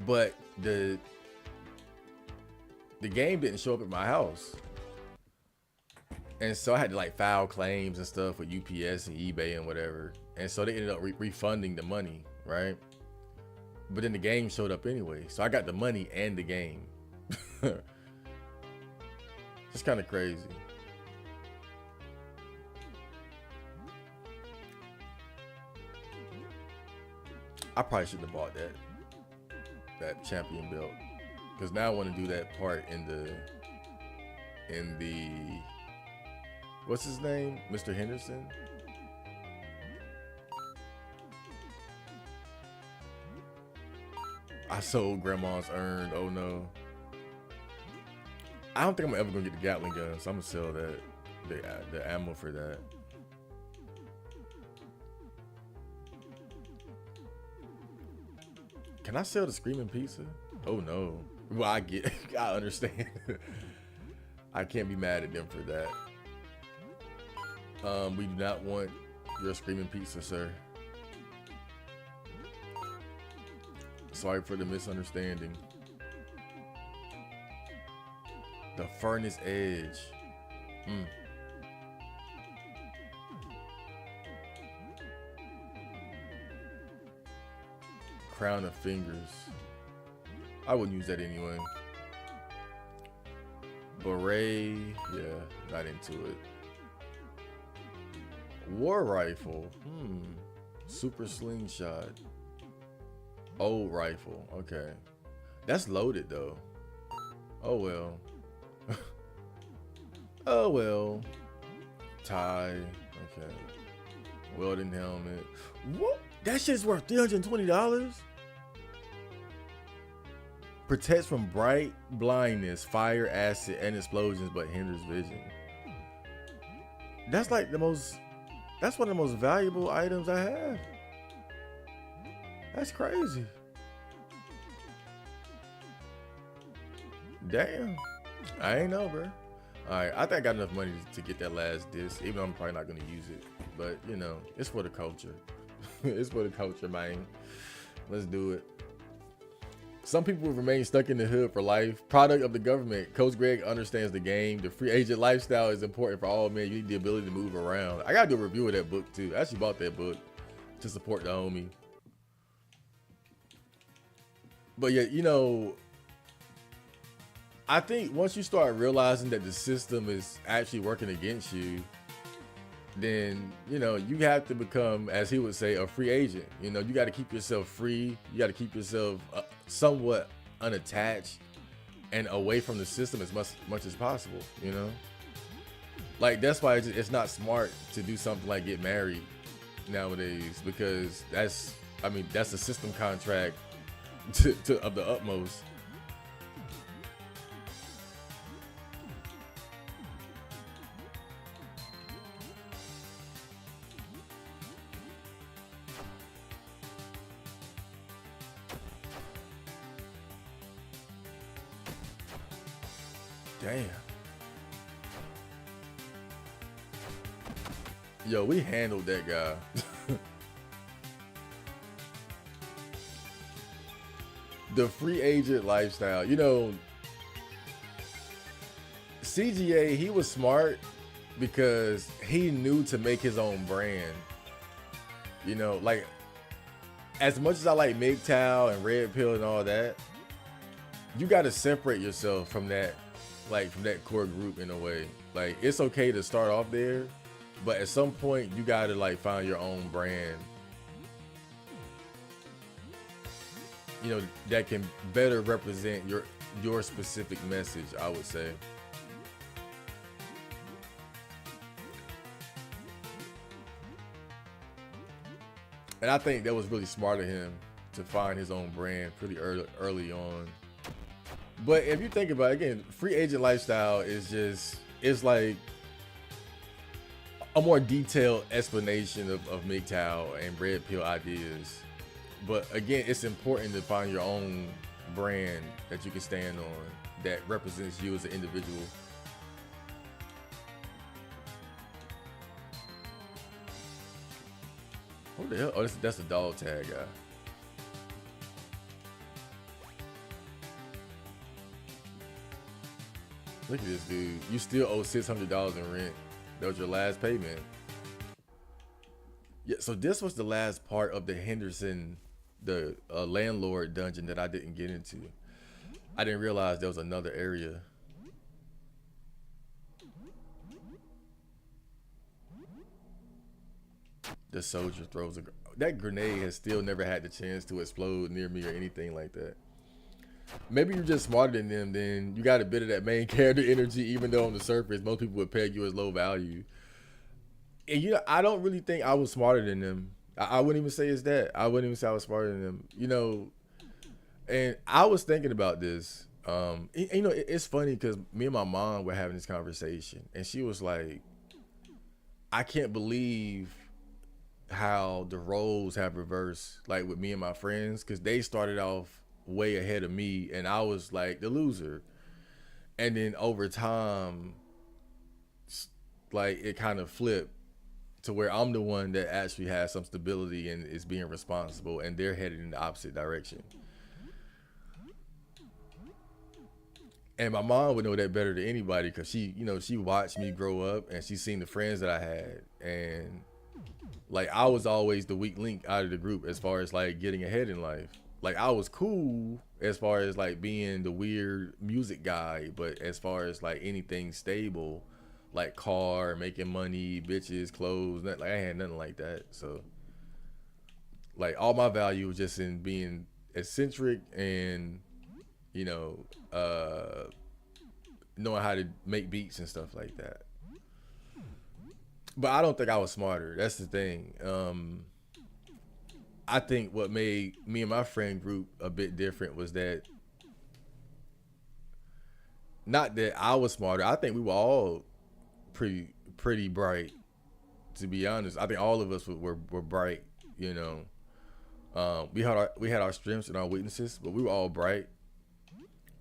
but the game didn't show up at my house. And so I had to like file claims and stuff with UPS and eBay and whatever. And so they ended up refunding the money, right? But then the game showed up anyway. So I got the money and the game. It's kind of crazy. I probably shouldn't have bought that champion belt, because now I want to do that part in the what's his name, Mr. Henderson. I sold Grandma's urn. Oh no. I don't think I'm ever gonna get the Gatling gun, so I'm gonna sell that, the ammo for that. Can I sell the Screaming Pizza? Oh no. Well, I understand. I can't be mad at them for that. We do not want your Screaming Pizza, sir. Sorry for the misunderstanding. The Furnace Edge. Crown of Fingers. I wouldn't use that anyway. Beret. Yeah, not into it. War Rifle. Super Slingshot. Old Rifle. Okay. That's loaded though. Oh well. Oh well. Tie. Okay. Welding helmet. What? That shit's worth $320? Protects from bright blindness, fire, acid, and explosions, but hinders vision. That's like the most. That's one of the most valuable items I have. That's crazy. Damn. I ain't know, bro. All right, I think I got enough money to get that last disc, even though I'm probably not gonna use it. But you know, it's for the culture. It's for the culture, man. Let's do it. Some people will remain stuck in the hood for life. Product of the government. Coach Greg understands the game. The free agent lifestyle is important for all men. You need the ability to move around. I gotta do a review of that book too. I actually bought that book to support the homie. But yeah, you know, I think once you start realizing that the system is actually working against you, then you know you have to become, as he would say, a free agent. You know, you got to keep yourself free. You got to keep yourself somewhat unattached and away from the system as much as possible. You know, like that's why it's not smart to do something like get married nowadays, because that's a system contract to of the utmost. Damn. Yo, we handled that guy. The free agent lifestyle. You know, CGA, he was smart because he knew to make his own brand. You know, like as much as I like MGTOW and Red Pill and all that, you got to separate yourself from that, like from that core group in a way. Like it's okay to start off there, but at some point you got to like find your own brand, you know, that can better represent your specific message, I would say. And I think that was really smart of him to find his own brand pretty early on. But if you think about it, again, free agent lifestyle is just, it's like a more detailed explanation of MGTOW and Red Pill ideas. But again, it's important to find your own brand that you can stand on that represents you as an individual. What the hell? Oh, that's a dog tag guy. Look at this dude. You still owe $600 in rent. That was your last payment. Yeah, so this was the last part of the Henderson, the landlord dungeon that I didn't get into. I didn't realize there was another area. The soldier throws that grenade has still never had the chance to explode near me or anything like that. Maybe you're just smarter than them, then you got a bit of that main character energy, even though on the surface most people would peg you as low value. And you know, I don't really think I was smarter than them. I wouldn't even say it's that. I wouldn't even say I was smarter than them. You know, and I was thinking about this. You know, it's funny because me and my mom were having this conversation, and she was like, "I can't believe how the roles have reversed, like with me and my friends, because they started off way ahead of me, and I was like the loser, and then over time, like it kind of flipped to where I'm the one that actually has some stability and is being responsible, and they're headed in the opposite direction." And my mom would know that better than anybody because she, you know, she watched me grow up and she's seen the friends that I had. And like, I was always the weak link out of the group as far as like getting ahead in life. Like, I was cool as far as like being the weird music guy, but as far as like anything stable, like car, making money, bitches, clothes, like I had nothing like that. So like all my value was just in being eccentric and, you know, knowing how to make beats and stuff like that. But I don't think I was smarter. That's the thing. I think what made me and my friend group a bit different was that, not that I was smarter. I think we were all pretty bright. To be honest, I think all of us were bright. You know, we had our strengths and our weaknesses, but we were all bright.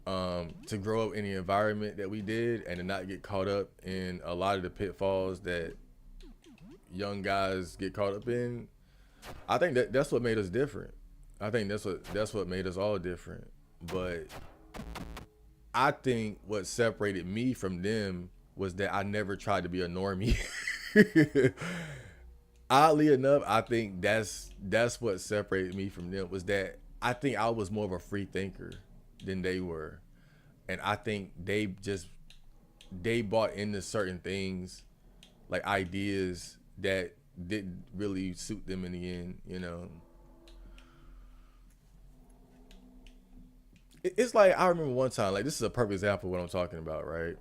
To grow up in the environment that we did and to not get caught up in a lot of the pitfalls that young guys get caught up in, I think that's what made us different. I think that's what made us all different. But I think what separated me from them was that I never tried to be a normie. Oddly enough, I think that's what separated me from them, was that I think I was more of a free thinker than they were. And I think they bought into certain things, like ideas that didn't really suit them in the end, you know. It's like, I remember one time, like, this is a perfect example of what I'm talking about, right?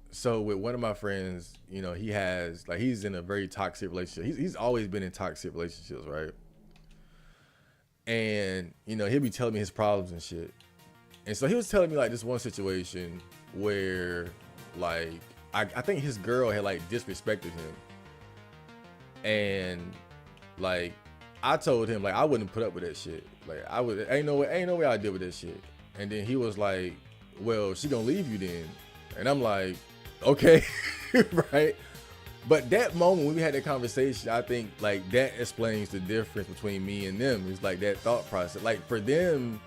So with one of my friends, you know, he's in a very toxic relationship. He's always been in toxic relationships, right? And, you know, he'll be telling me his problems and shit. And so he was telling me, like, this one situation where, like, I think his girl had, like, disrespected him. And, like, I told him, like, I wouldn't put up with that shit. Like, ain't no way I deal with that shit. And then he was like, well, she gonna leave you then. And I'm like, okay, right? But that moment when we had that conversation, I think, like, that explains the difference between me and them. It's like that thought process. Like, for them,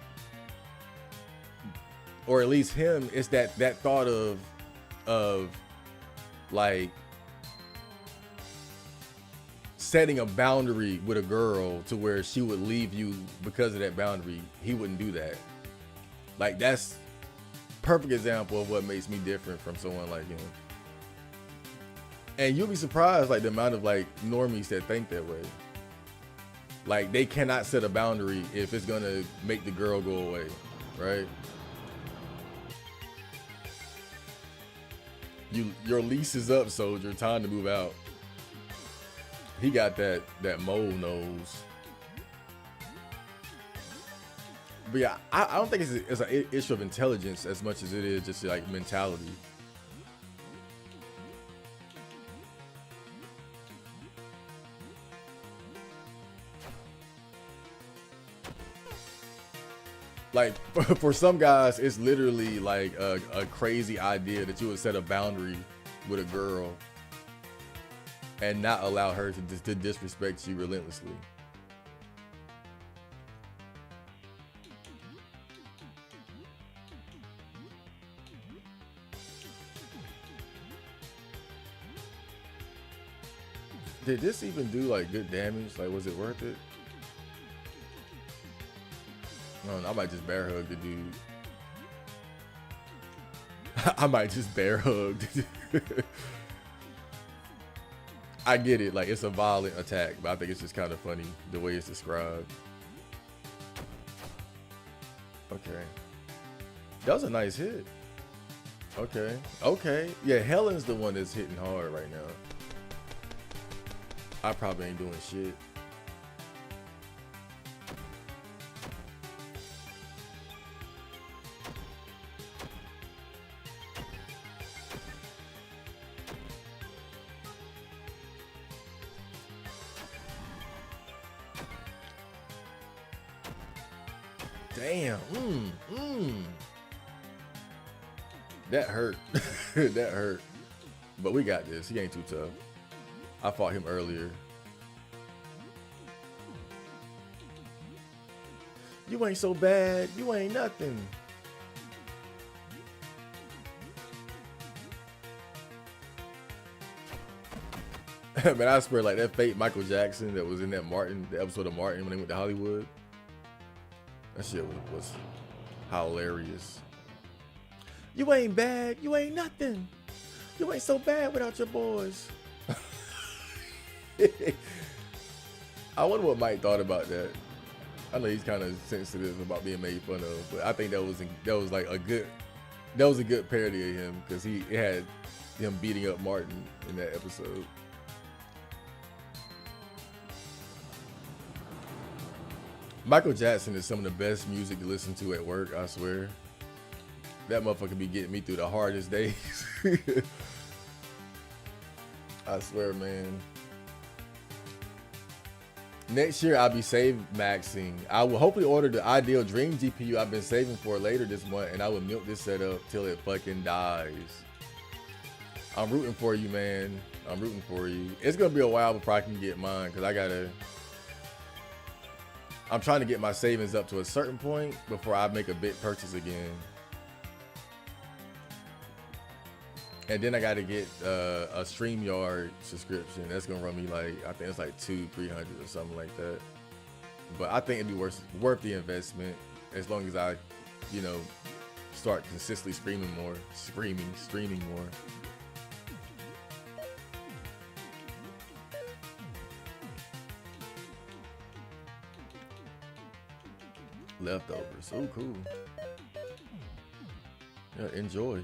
or at least him, it's that thought of like setting a boundary with a girl to where she would leave you because of that boundary. He wouldn't do that. Like, that's perfect example of what makes me different from someone like him. And you'll be surprised, like, the amount of, like, normies that think that way. Like, they cannot set a boundary if it's gonna make the girl go away, right? Your lease is up, soldier. Time to move out. He got that mole nose. But yeah, I don't think it's an issue of intelligence as much as it is just, like, mentality. Like, for some guys, it's literally like a crazy idea that you would set a boundary with a girl and not allow her to disrespect you relentlessly. Did this even do, like, good damage? Like, was it worth it? No, I might just bear hug the dude. I might just bear hug the dude. I get it, like, it's a violent attack, but I think it's just kind of funny the way it's described. Okay. That was a nice hit. Okay. Okay. Yeah, Helen's the one that's hitting hard right now. I probably ain't doing shit. Damn. That hurt. That hurt. But we got this. He ain't too tough. I fought him earlier. You ain't so bad. You ain't nothing. Man, I swear, like, that fake Michael Jackson that was in that the episode of Martin when they went to Hollywood. That shit was hilarious. You ain't bad. You ain't nothing. You ain't so bad without your boys. I wonder what Mike thought about that. I know he's kind of sensitive about being made fun of, but I think that was like a good parody of him, because it had him beating up Martin in that episode. Michael Jackson is some of the best music to listen to at work, I swear. That motherfucker be getting me through the hardest days. I swear, man. Next year I'll be save maxing. I will hopefully order the Ideal Dream GPU I've been saving for later this month, and I will milk this setup till it fucking dies. I'm rooting for you, man. I'm rooting for you. It's gonna be a while before I can get mine because I'm trying to get my savings up to a certain point before I make a big purchase again. And then I got to get a StreamYard subscription. That's gonna run me like, I think it's like $200-300 or something like that. But I think it'd be worth the investment as long as I, start consistently streaming more. Leftovers. Oh, cool. Yeah, enjoy.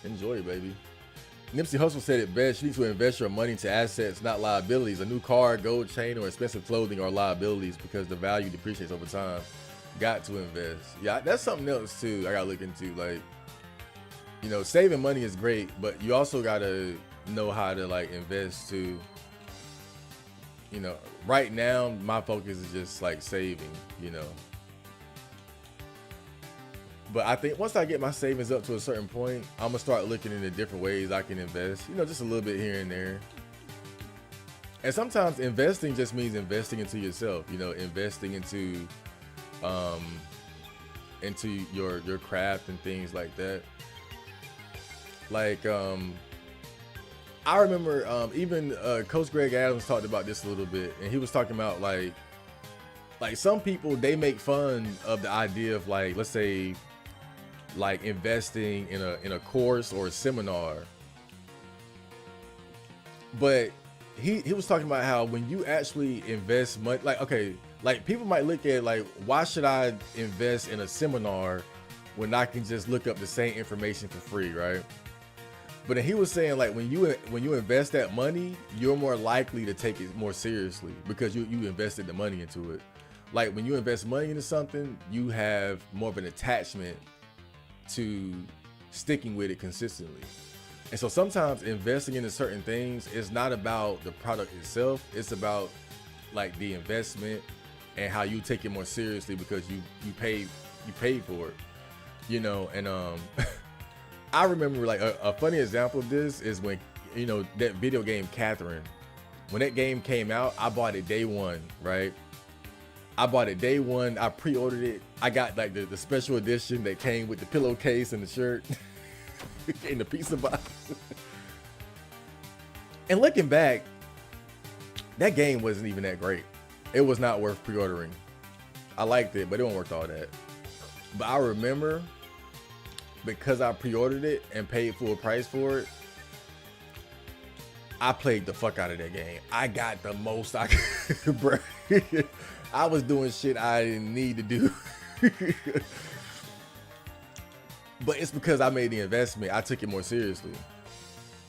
Enjoy, baby. Nipsey Hussle said it best. You need to invest your money into assets, not liabilities. A new car, gold chain, or expensive clothing are liabilities because the value depreciates over time. Got to invest. Yeah, that's something else too I gotta look into. Like, saving money is great, but you also gotta know how to like invest too. Right now my focus is just like saving, But I think once I get my savings up to a certain point, I'm gonna start looking into different ways I can invest, just a little bit here and there. And sometimes investing just means investing into yourself, investing into your craft and things like that. Like I remember even Coach Greg Adams talked about this a little bit, and he was talking about like some people, they make fun of the idea of like, let's say, like investing in a course or a seminar. But he was talking about how when you actually invest money, like, okay, like people might look at like, why should I invest in a seminar when I can just look up the same information for free, right? But then he was saying like when you invest that money, you're more likely to take it more seriously because you invested the money into it. Like when you invest money into something, you have more of an attachment to sticking with it consistently. And so sometimes investing into certain things is not about the product itself. It's about like the investment and how you take it more seriously because you paid for it, and I remember like a funny example of this is when, that video game Catherine, when that game came out, I bought it day one, right? I bought it day one. I pre-ordered it. I got like the special edition that came with the pillowcase and the shirt in the pizza box. And looking back, that game wasn't even that great. It was not worth pre-ordering. I liked it, but it wasn't worth all that. But I remember because I pre-ordered it and paid full price for it, I played the fuck out of that game. I got the most I could, bro. I was doing shit I didn't need to do. But it's because I made the investment. I took it more seriously.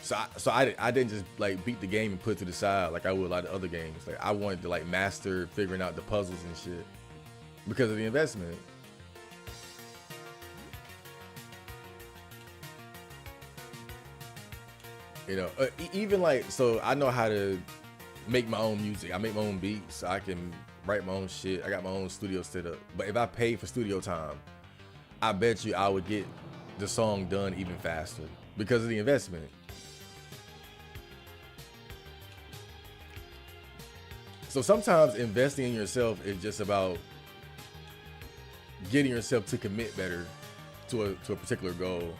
So I didn't just like beat the game and put it to the side like I would a lot of other games. Like I wanted to like master figuring out the puzzles and shit because of the investment. Even like, so I know how to make my own music. I make my own beats. I can write my own shit. I got my own studio set up. But if I paid for studio time, I bet you I would get the song done even faster because of the investment. So sometimes investing in yourself is just about getting yourself to commit better to a particular goal.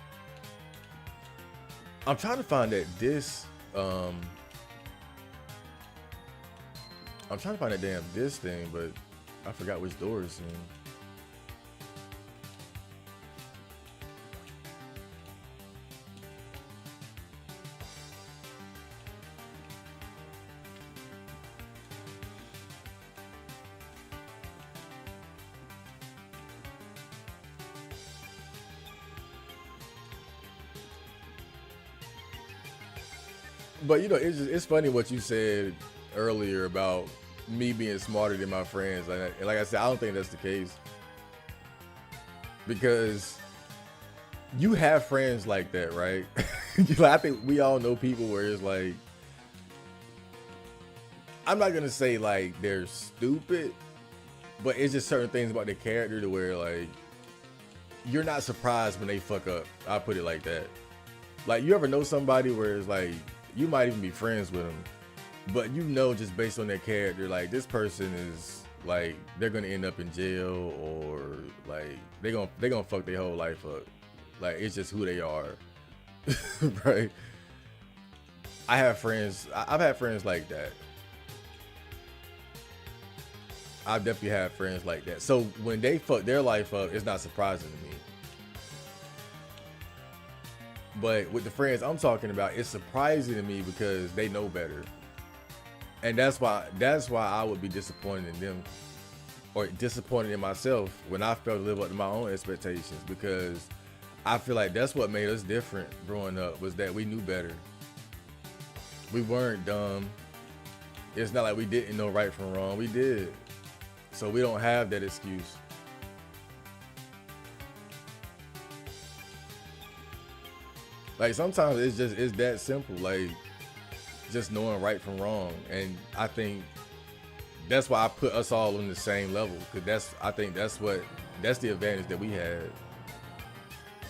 I'm trying to find that I'm trying to find that damn disc thing, but I forgot which door it's in. But it's funny what you said earlier about me being smarter than my friends. And like I said, I don't think that's the case. Because you have friends like that, right? I think we all know people where it's like I'm not gonna say like they're stupid, but it's just certain things about their character to where like you're not surprised when they fuck up. I put it like that. Like you ever know somebody where it's like you might even be friends with them, but you know just based on their character, like this person is like they're gonna end up in jail or like they gonna fuck their whole life up. Like it's just who they are, right? I have friends. I've had friends like that. I've definitely had friends like that. So when they fuck their life up, it's not surprising to me. But with the friends I'm talking about, it's surprising to me because they know better. And that's why I would be disappointed in them or disappointed in myself when I failed to live up to my own expectations, because I feel like that's what made us different growing up, was that we knew better. We weren't dumb. It's not like we didn't know right from wrong. We did. So we don't have that excuse. Like sometimes it's that simple, like just knowing right from wrong. And I think that's why I put us all on the same level, because I think that's the advantage that we had.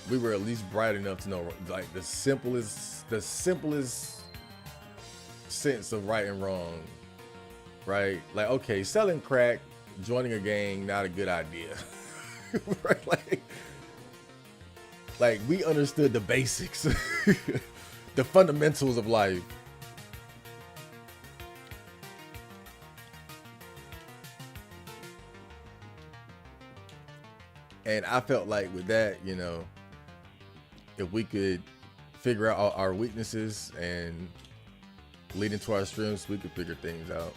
We were at least bright enough to know like the simplest sense of right and wrong, right? Like, okay, selling crack, joining a gang, not a good idea. Right? Like we understood the basics, the fundamentals of life. And I felt like with that, you know, if we could figure out our weaknesses and lead into our strengths, we could figure things out.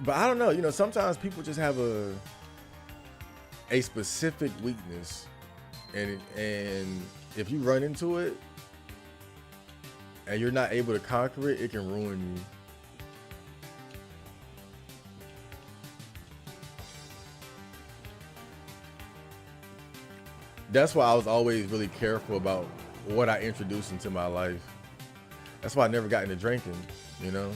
But I don't know, you know, sometimes people just have a specific weakness, and if you run into it and you're not able to conquer it, it can ruin you. That's why I was always really careful about what I introduced into my life. That's why I never got into drinking, you know?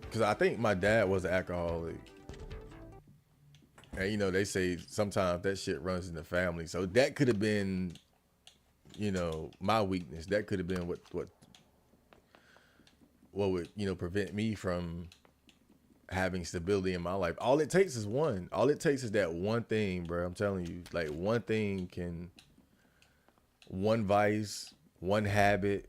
Because I think my dad was an alcoholic. And, you know, they say sometimes that shit runs in the family. So that could have been, you know, my weakness. That could have been what would, you know, prevent me from having stability in my life. All it takes is one. All it takes is that one thing, bro. I'm telling you, like one vice, one habit,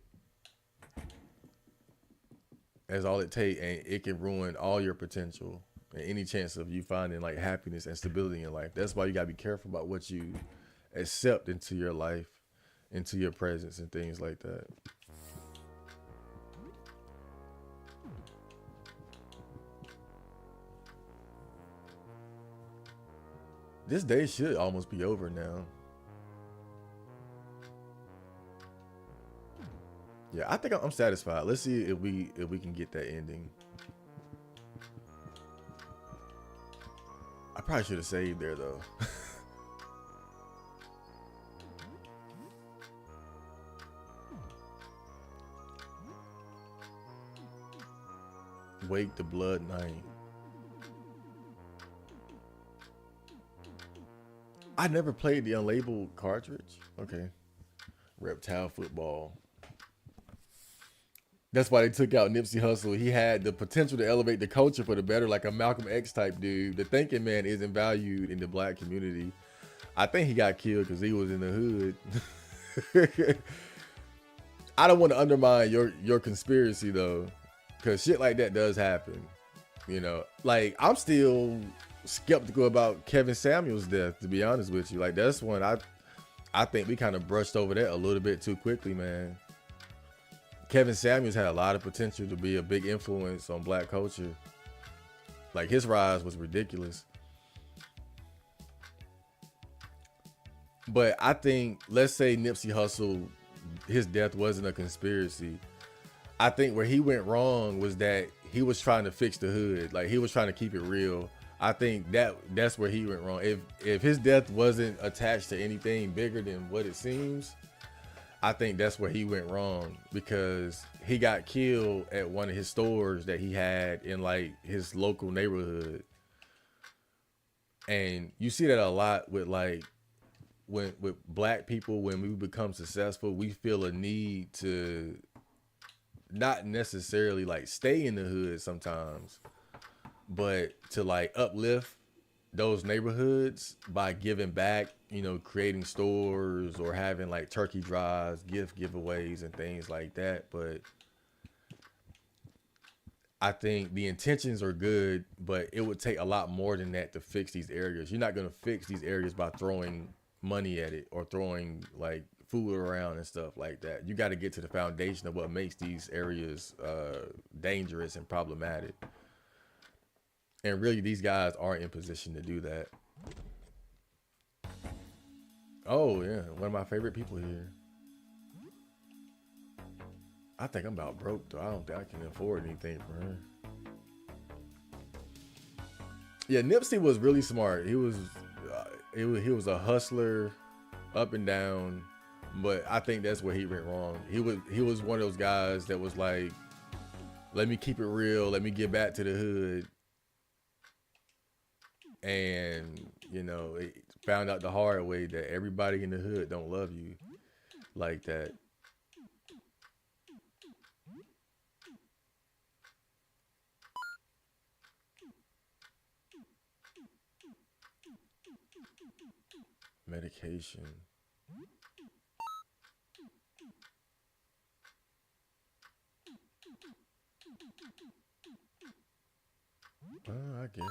that's all it takes, and it can ruin all your potential and any chance of you finding like happiness and stability in life. That's why you gotta be careful about what you accept into your life, into your presence, and things like that. This day should almost be over now. Yeah, I think I'm satisfied. Let's see if we can get that ending. I probably should have saved there though. Wake the Blood Knight. I never played the unlabeled cartridge. Okay. Reptile Football. That's why they took out Nipsey Hussle. He had the potential to elevate the culture for the better, like a Malcolm X type dude. The thinking man isn't valued in the black community. I think he got killed because he was in the hood. I don't want to undermine your conspiracy though, because shit like that does happen. You know, like I'm still skeptical about Kevin Samuel's death, to be honest with you. Like that's one I think we kind of brushed over that a little bit too quickly, man. Kevin Samuels had a lot of potential to be a big influence on black culture. Like his rise was ridiculous. But I think, let's say Nipsey Hussle, his death wasn't a conspiracy. I think where he went wrong was that he was trying to fix the hood. Like he was trying to keep it real. I think that's where he went wrong. If his death wasn't attached to anything bigger than what it seems, I think that's where he went wrong, because he got killed at one of his stores that he had in like his local neighborhood. And you see that a lot with like when with black people, when we become successful, we feel a need to not necessarily like stay in the hood sometimes, but to like uplift those neighborhoods by giving back, creating stores or having like turkey drives, gift giveaways and things like that. But I think the intentions are good, but it would take a lot more than that to fix these areas. You're not going to fix these areas by throwing money at it or throwing like food around and stuff like that. You got to get to the foundation of what makes these areas dangerous and problematic. And really, these guys aren't in position to do that. Oh, yeah. One of my favorite people here. I think I'm about broke, though. I don't think I can afford anything for her. Yeah, Nipsey was really smart. He was a hustler, up and down, but I think that's where he went wrong. He was one of those guys that was like, let me keep it real, let me get back to the hood, and it found out the hard way that everybody in the hood don't love you like that. Medication. I guess.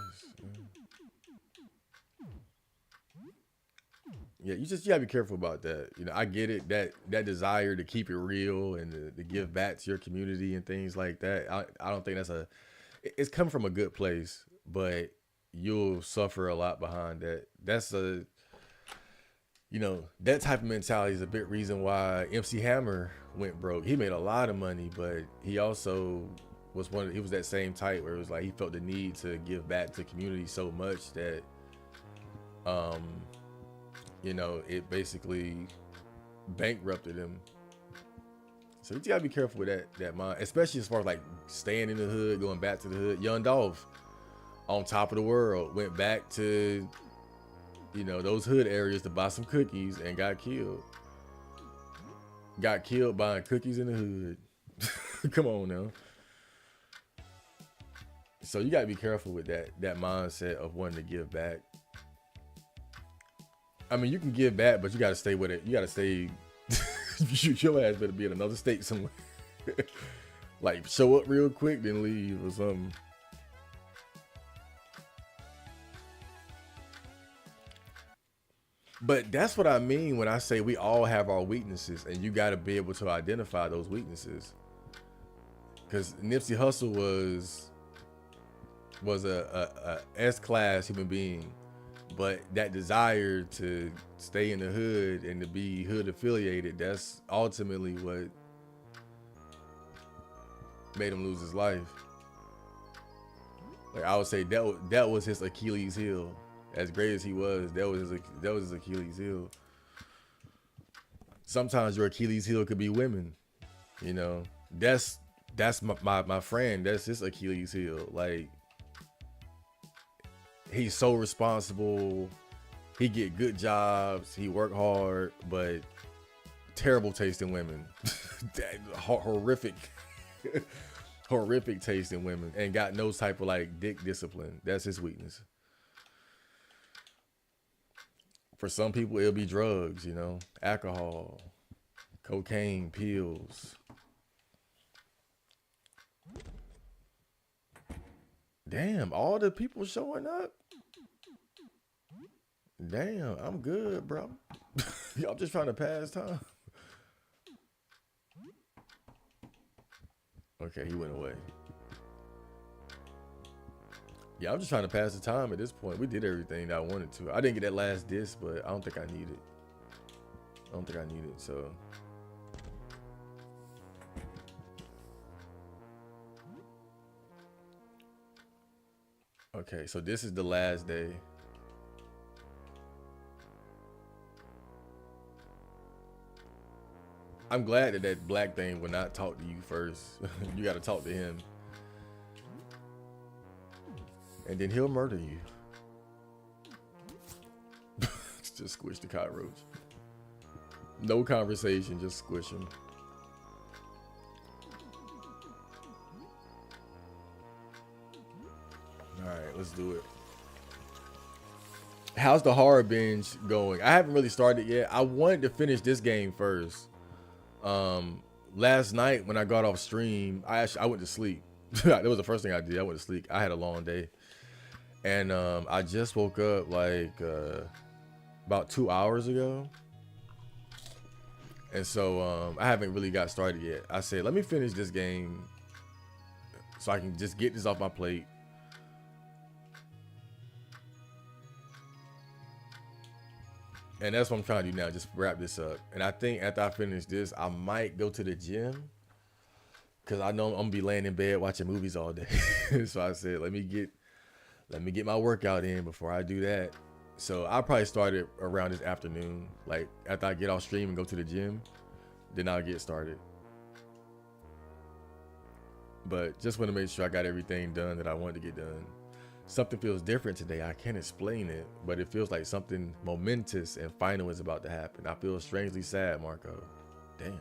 Yeah, you gotta be careful about that. I get it, that desire to keep it real and to give back to your community and things like that. I don't think it's come from a good place, but you'll suffer a lot behind that. That type of mentality is a big reason why MC Hammer went broke. He made a lot of money, but he also he was that same type where it was like he felt the need to give back to community so much that um it basically bankrupted him. So you gotta be careful with that mind, especially as far as like staying in the hood, going back to the hood. Young Dolph, on top of the world, went back to those hood areas to buy some cookies and got killed. Got killed buying cookies in the hood. Come on now. So you gotta be careful with that mindset of wanting to give back. I mean, you can give back, but you gotta stay with it. You gotta stay. Your ass better be in another state somewhere. Like show up real quick, then leave or something. But that's what I mean when I say we all have our weaknesses, and you got to be able to identify those weaknesses. Because Nipsey Hussle was a S-class human being, but that desire to stay in the hood and to be hood affiliated, that's ultimately what made him lose his life. Like I would say that was his Achilles heel. As great as he was, that was his Achilles heel. Sometimes your Achilles heel could be women. That's my friend. That's his Achilles heel. Like he's so responsible. He get good jobs. He work hard, but terrible taste in women. Horrific, horrific taste in women, and got no type of like dick discipline. That's his weakness. For some people, it'll be drugs, alcohol, cocaine, pills. Damn, all the people showing up. Damn, I'm good, bro. I'm just trying to pass time. Okay, he went away. Yeah, I'm just trying to pass the time at this point. We did everything that I wanted to. I didn't get that last disc, but I don't think I need it. So Okay, so this is the last day. I'm glad that that black thing will not talk to you first. You got to talk to him. And then he'll murder you. Just squish the cockroach. No conversation, just squish him. All right, let's do it. How's the horror binge going? I haven't really started yet. I wanted to finish this game first. Last night when I got off stream, I went to sleep. That was the first thing I did. I went to sleep. I had a long day, and I just woke up like about 2 hours ago, and so I haven't really got started yet. I said, let me finish this game so I can just get this off my plate. And that's what I'm trying to do now, just wrap this up. And I think after I finish this, I might go to the gym, because I know I'm gonna be laying in bed watching movies all day. So I said, let me get my workout in before I do that. So I'll probably start it around this afternoon. Like after I get off stream and go to the gym, then I'll get started. But just want to make sure I got everything done that I wanted to get done. Something feels different today. I can't explain it, but it feels like something momentous and final is about to happen. I feel strangely sad, Marco. Damn.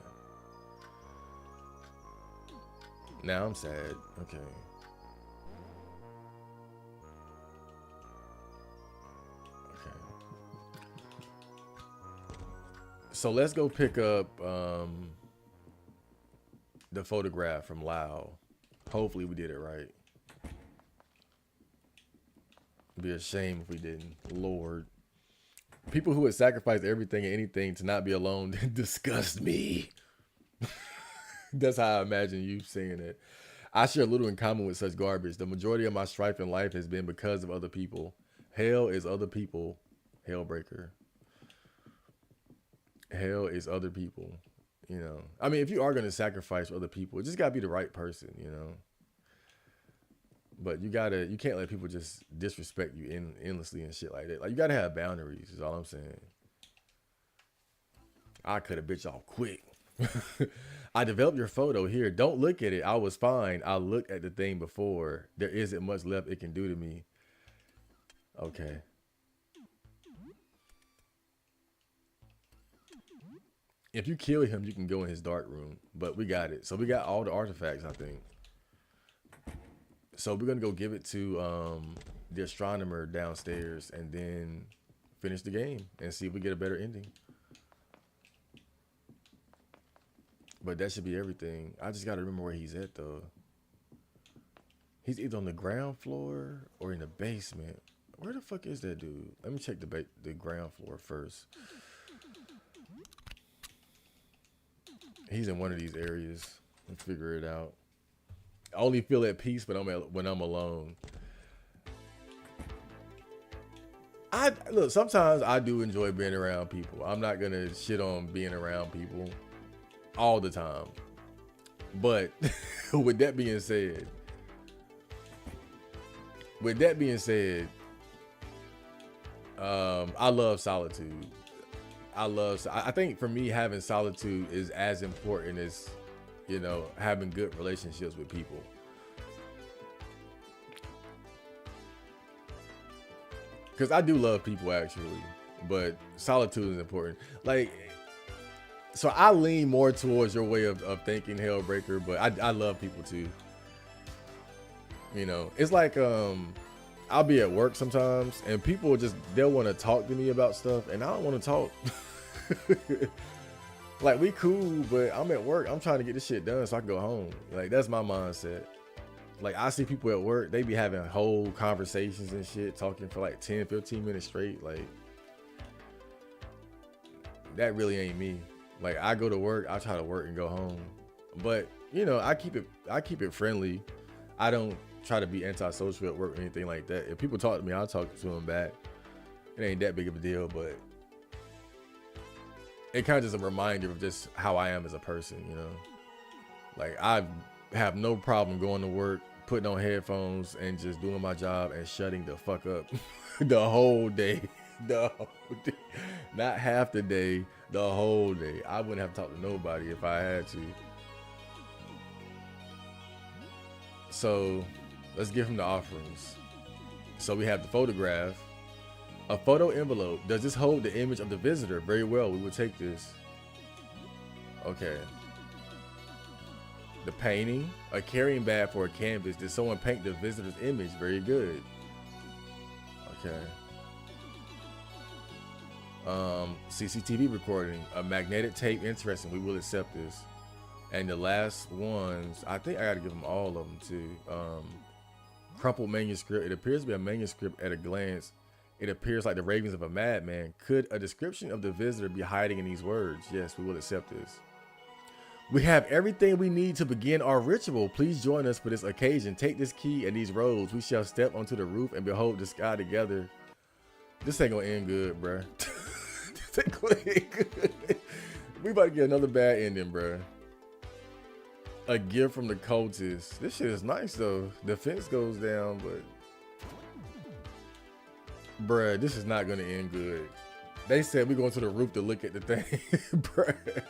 Now I'm sad. Okay. Okay. So let's go pick up the photograph from Lao. Hopefully we did it right. It'd be a shame if we didn't. Lord. People who would sacrifice everything and anything to not be alone disgust me. That's how I imagine you saying it. I share little in common with such garbage. The majority of my strife in life has been because of other people. Hell is other people. Hellbreaker. Hell is other people. You know. I mean, if you are going to sacrifice for other people, it just got to be the right person, you know. But you can't let people just disrespect you endlessly and shit like that. Like, you gotta have boundaries, is all I'm saying. I cut a bitch off quick. I developed your photo here. Don't look at it. I was fine. I looked at the thing before. There isn't much left it can do to me. Okay. If you kill him, you can go in his dark room. But we got it. So we got all the artifacts, I think. So we're gonna go give it to the astronomer downstairs and then finish the game and see if we get a better ending. But that should be everything. I just gotta remember where he's at though. He's either on the ground floor or in the basement. Where the fuck is that dude? Let me check the ground floor first. He's in one of these areas. Let's figure it out. I only feel at peace when I'm alone. Look, sometimes I do enjoy being around people. I'm not gonna shit on being around people all the time. But with that being said, I love solitude. I think for me, having solitude is as important as, you know, having good relationships with people. Because I do love people actually, but solitude is important. Like, so I lean more towards your way of thinking, Hellbreaker, but I love people too. You know, it's like I'll be at work sometimes and people they'll want to talk to me about stuff and I don't want to talk. Like, we cool, but I'm at work. I'm trying to get this shit done so I can go home. Like, that's my mindset. Like, I see people at work, they be having whole conversations and shit, talking for like 10, 15 minutes straight. Like, that really ain't me. Like, I go to work, I try to work and go home. But, you know, I keep it friendly. I don't try to be antisocial at work or anything like that. If people talk to me, I'll talk to them back. It ain't that big of a deal, but it kind of just a reminder of just how I am as a person, you know. Like, I have no problem going to work, putting on headphones and just doing my job and shutting the fuck up the whole day. The whole day. Not half the day, the whole day. I wouldn't have talked to nobody if I had to. So let's give him the offerings. So we have the photograph, a photo envelope. Does this hold the image of the visitor? Very well, we will take this. Okay. The painting, a carrying bag for a canvas. Did someone paint the visitor's image? Very good. Okay. CCTV recording, a magnetic tape. Interesting. We will accept this. And the last ones, I think I got to give them all of them too. Crumpled manuscript. It appears to be a manuscript at a glance. It appears like the ravings of a madman. Could a description of the visitor be hiding in these words? Yes, we will accept this. We have everything we need to begin our ritual. Please join us for this occasion. Take this key and these robes. We shall step onto the roof and behold the sky together. This ain't gonna end good, bruh. This ain't gonna end good. We about to get another bad ending, bruh. A gift from the cultists. This shit is nice though. The fence goes down, but bruh, this is not gonna end good. They said we're going to the roof to look at the thing, bruh.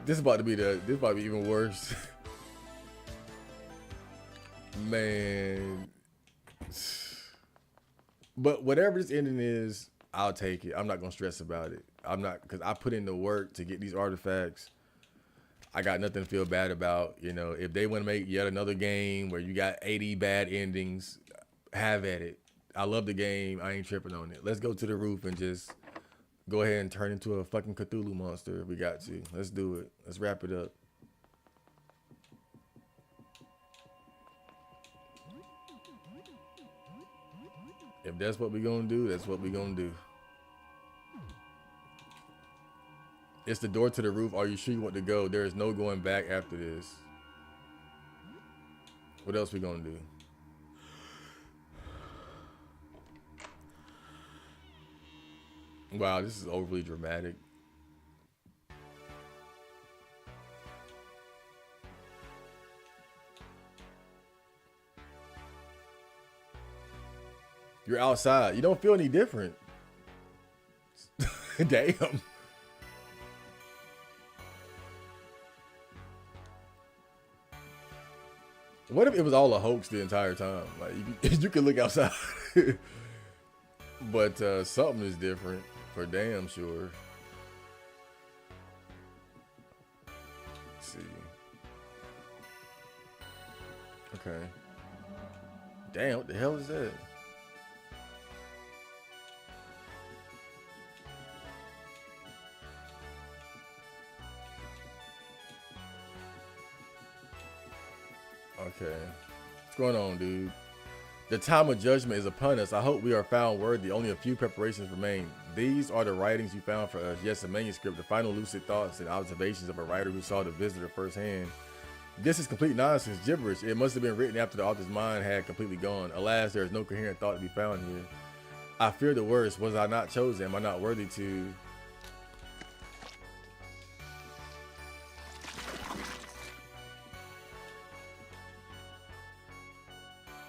This about to be even worse. Man. But whatever this ending is, I'll take it. I'm not gonna stress about it. I'm not, because I put in the work to get these artifacts. I got nothing to feel bad about. You know, if they want to make yet another game where you got 80 bad endings, have at it. I love the game. I ain't tripping on it. Let's go to the roof and just go ahead and turn into a fucking Cthulhu monster. We got to. Let's do it. Let's wrap it up. If that's what we're going to do, that's what we're going to do. It's the door to the roof. Are you sure you want to go? There is no going back after this. What else we going to do? Wow, this is overly dramatic. You're outside. You don't feel any different. Damn. What if it was all a hoax the entire time? Like you could look outside. But something is different for damn sure. Let's see. Okay. Damn, what the hell is that? Okay. What's going on, dude? The time of judgment is upon us. I hope we are found worthy. Only a few preparations remain. These are the writings you found for us. Yes, a manuscript, the final lucid thoughts and observations of a writer who saw the visitor firsthand. This is complete nonsense, gibberish. It must have been written after the author's mind had completely gone. Alas, there is no coherent thought to be found here. I fear the worst. Was I not chosen? Am I not worthy to...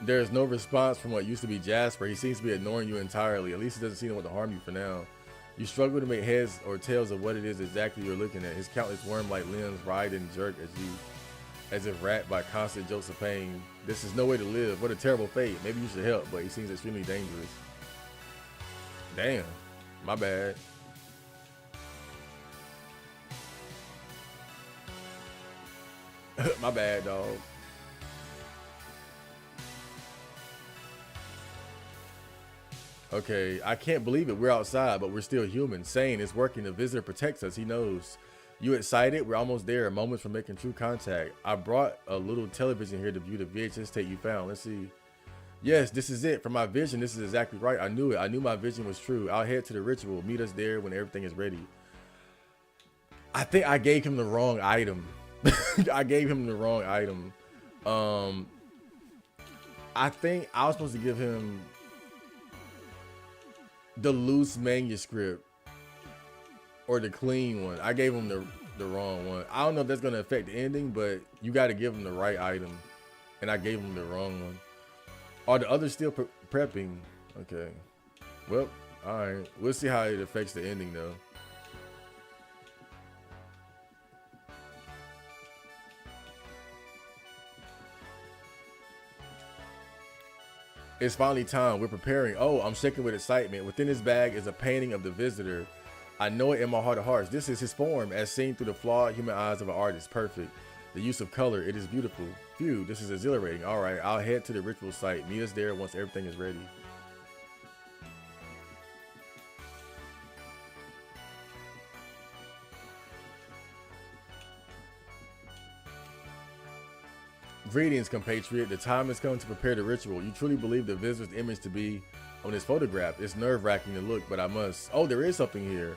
There is no response from what used to be Jasper. He seems to be ignoring you entirely. At least he doesn't seem to want to harm you for now. You struggle to make heads or tails of what it is exactly you're looking at. His countless worm-like limbs writhe and jerk as if racked by constant jolts of pain. This is no way to live. What a terrible fate. Maybe you should help, but he seems extremely dangerous. Damn. My bad. My bad, dog. Okay, I can't believe it. We're outside, but we're still human. Sane, it's working. The visitor protects us. He knows. You excited? We're almost there. Moments from making true contact. I brought a little television here to view the VHS tape you found. Let's see. Yes, this is it. For my vision, this is exactly right. I knew it. I knew my vision was true. I'll head to the ritual. Meet us there when everything is ready. I think I gave him the wrong item. I gave him the wrong item. I think I was supposed to give him the loose manuscript or the clean one. I gave him the wrong one. I don't know if that's gonna affect the ending, but you got to give him the right item. And I gave him the wrong one. Are the others still prepping? Okay. Well, alright. We'll see how it affects the ending, though. It's finally time. We're preparing. Oh, I'm shaking with excitement. Within this bag is a painting of the visitor. I know it in my heart of hearts. This is his form as seen through the flawed human eyes of an artist. Perfect. The use of color. It is beautiful. Phew, this is exhilarating. All right, I'll head to the ritual site. Meet us there once everything is ready. Greetings, compatriot. The time has come to prepare the ritual. You truly believe the visitor's image to be on this photograph. It's nerve-wracking to look, but I must. Oh, there is something here.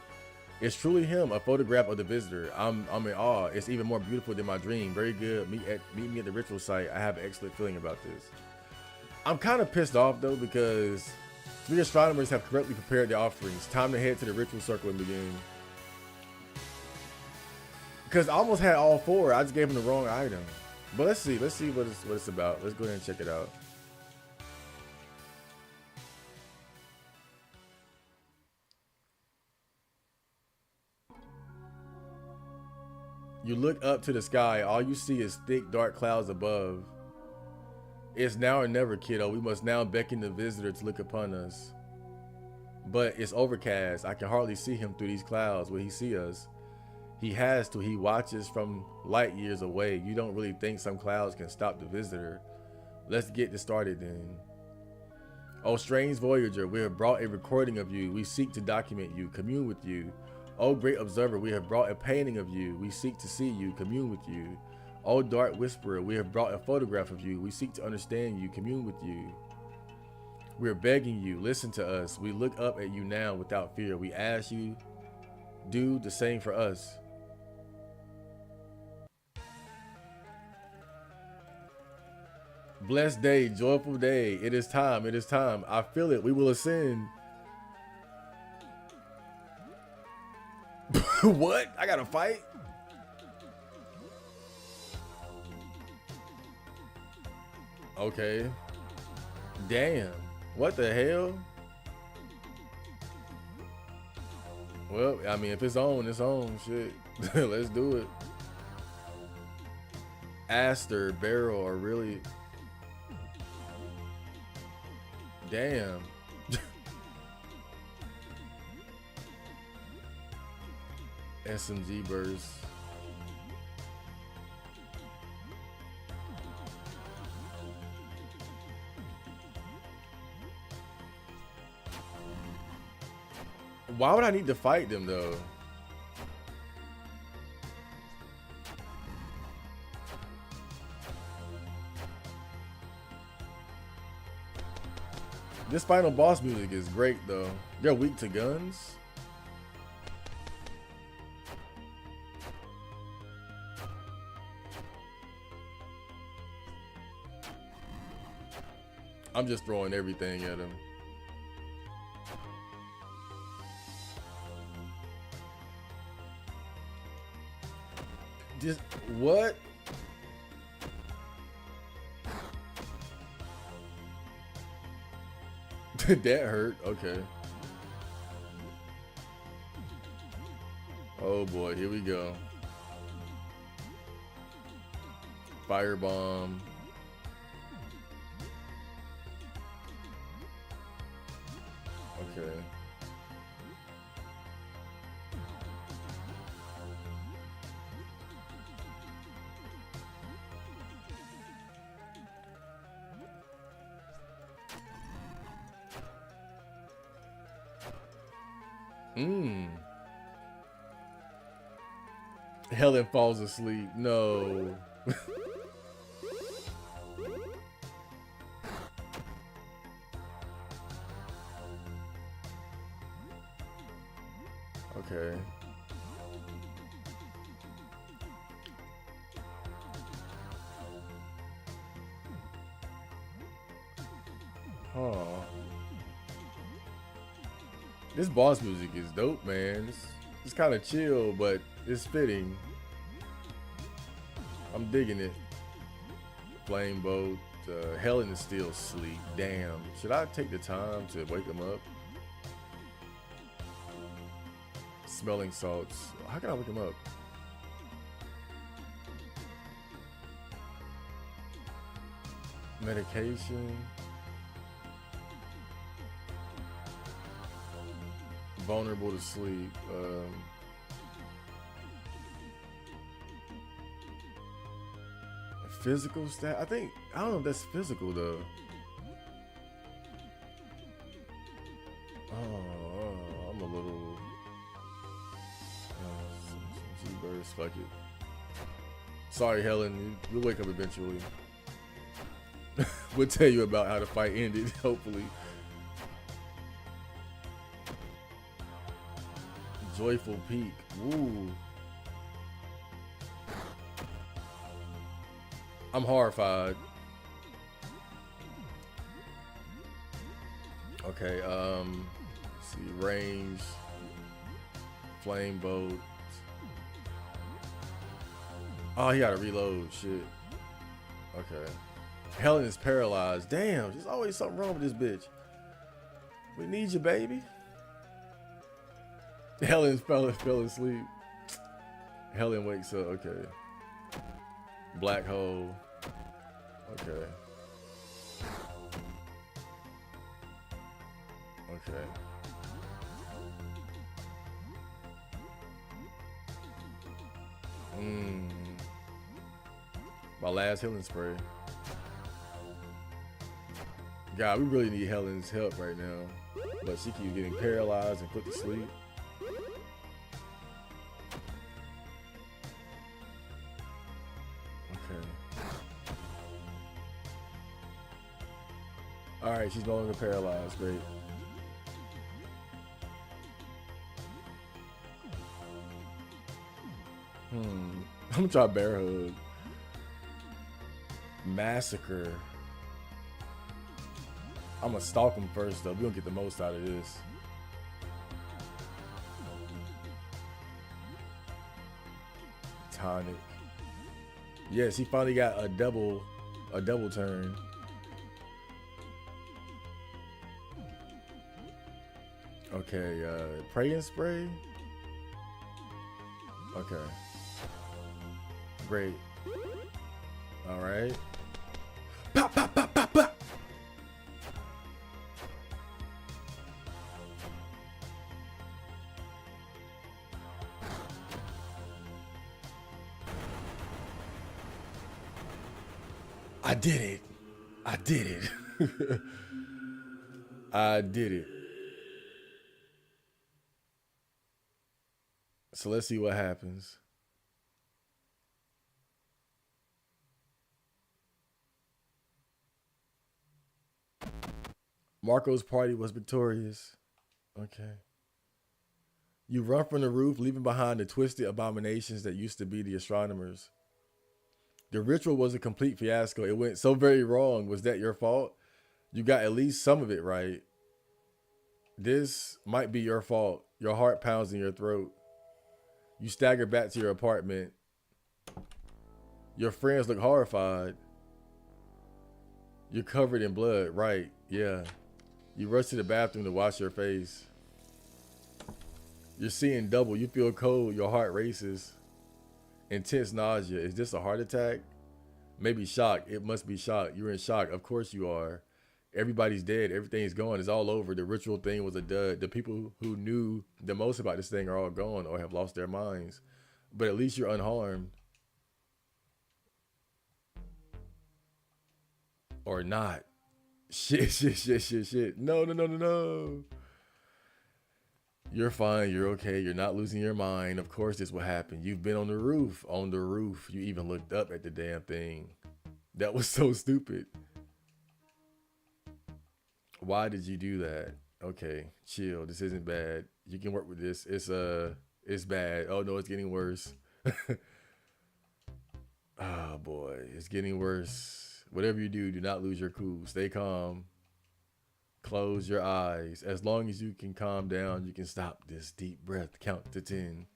It's truly him, a photograph of the visitor. I'm in awe. It's even more beautiful than my dream. Very good. Meet me at the ritual site. I have an excellent feeling about this. I'm kind of pissed off though because 3 astronomers have correctly prepared their offerings. Time to head to the ritual circle and begin. Because I almost had all 4. I just gave him the wrong item. But let's see what it's about. Let's go ahead and check it out. You look up to the sky. All you see is thick, dark clouds above. It's now or never, kiddo. We must now beckon the visitor to look upon us. But it's overcast. I can hardly see him through these clouds. Will he see us? He has to. He watches from light years away. You don't really think some clouds can stop the visitor. Let's get this started then. Oh, strange voyager, we have brought a recording of you. We seek to document you, commune with you. Oh, great observer, we have brought a painting of you. We seek to see you, commune with you. Oh, dark whisperer, we have brought a photograph of you. We seek to understand you, commune with you. We are begging you, listen to us. We look up at you now without fear. We ask you, do the same for us. Blessed day, joyful day. It is time, it is time. I feel it, we will ascend. What? I gotta fight? Okay. Damn. What the hell? Well, I mean, if it's on, it's on. Shit. Let's do it. Aster, Barrel are really... Damn. SMG burst. Why would I need to fight them though? This final boss music is great though. They're weak to guns. I'm just throwing everything at him. Just what? That hurt. Okay. Oh boy, here we go. Firebomb. Okay. Helen falls asleep. No. Okay. Huh. This boss music is dope, man. It's kind of chill, but it's fitting. I'm digging it. Flame boat. Helen is still asleep. Damn. Should I take the time to wake him up? Smelling salts. How can I wake him up? Medication. Vulnerable to sleep. Physical stat. I don't know if that's physical though. I'm a little. G-Birds, fuck it. Sorry, Helen. We'll wake up eventually. We'll tell you about how the fight ended, hopefully. Joyful Peak. Woo. I'm horrified. Okay, let's see. Range. Flame boat. Oh, he gotta reload. Shit. Okay. Helen is paralyzed. Damn, there's always something wrong with this bitch. We need you, baby. Helen fell asleep. Helen wakes up. Okay. Black hole. Okay. Okay. My last healing spray. God, we really need Helen's help right now. But she keeps getting paralyzed and put to sleep. Okay. Alright, she's no longer paralyzed. Great. I'm gonna try bear hug. Massacre. I'm gonna stalk him first though. We gonna get the most out of this. Tonic. Yes, he finally got a double turn. Okay, praying spray. Okay. Great. All right. Pop, pop, pop, pop, pop. I did it. I did it. I did it. So let's see what happens. Marco's party was victorious. Okay. You run from the roof, leaving behind the twisted abominations that used to be the astronomers. The ritual was a complete fiasco. It went so very wrong. Was that your fault? You got at least some of it right. This might be your fault. Your heart pounds in your throat. You stagger back to your apartment. Your friends look horrified. You're covered in blood. Right, yeah. You rush to the bathroom to wash your face. You're seeing double. You feel cold. Your heart races. Intense nausea. Is this a heart attack? Maybe shock. It must be shock. You're in shock. Of course you are. Everybody's dead. Everything's gone. It's all over. The ritual thing was a dud. The people who knew the most about this thing are all gone or have lost their minds. But at least you're unharmed. Or not. Shit. No. You're fine. You're okay. You're not losing your mind. Of course this will happen. You've been on the roof. On the roof. You even looked up at the damn thing. That was so stupid. Why did you do that? Okay, chill. This isn't bad. You can work with this. It's bad. Oh no, it's getting worse. Oh boy, it's getting worse. Whatever you do, do not lose your cool. Stay calm. Close your eyes. As long as you can calm down, you can stop this deep breath. Count to 10.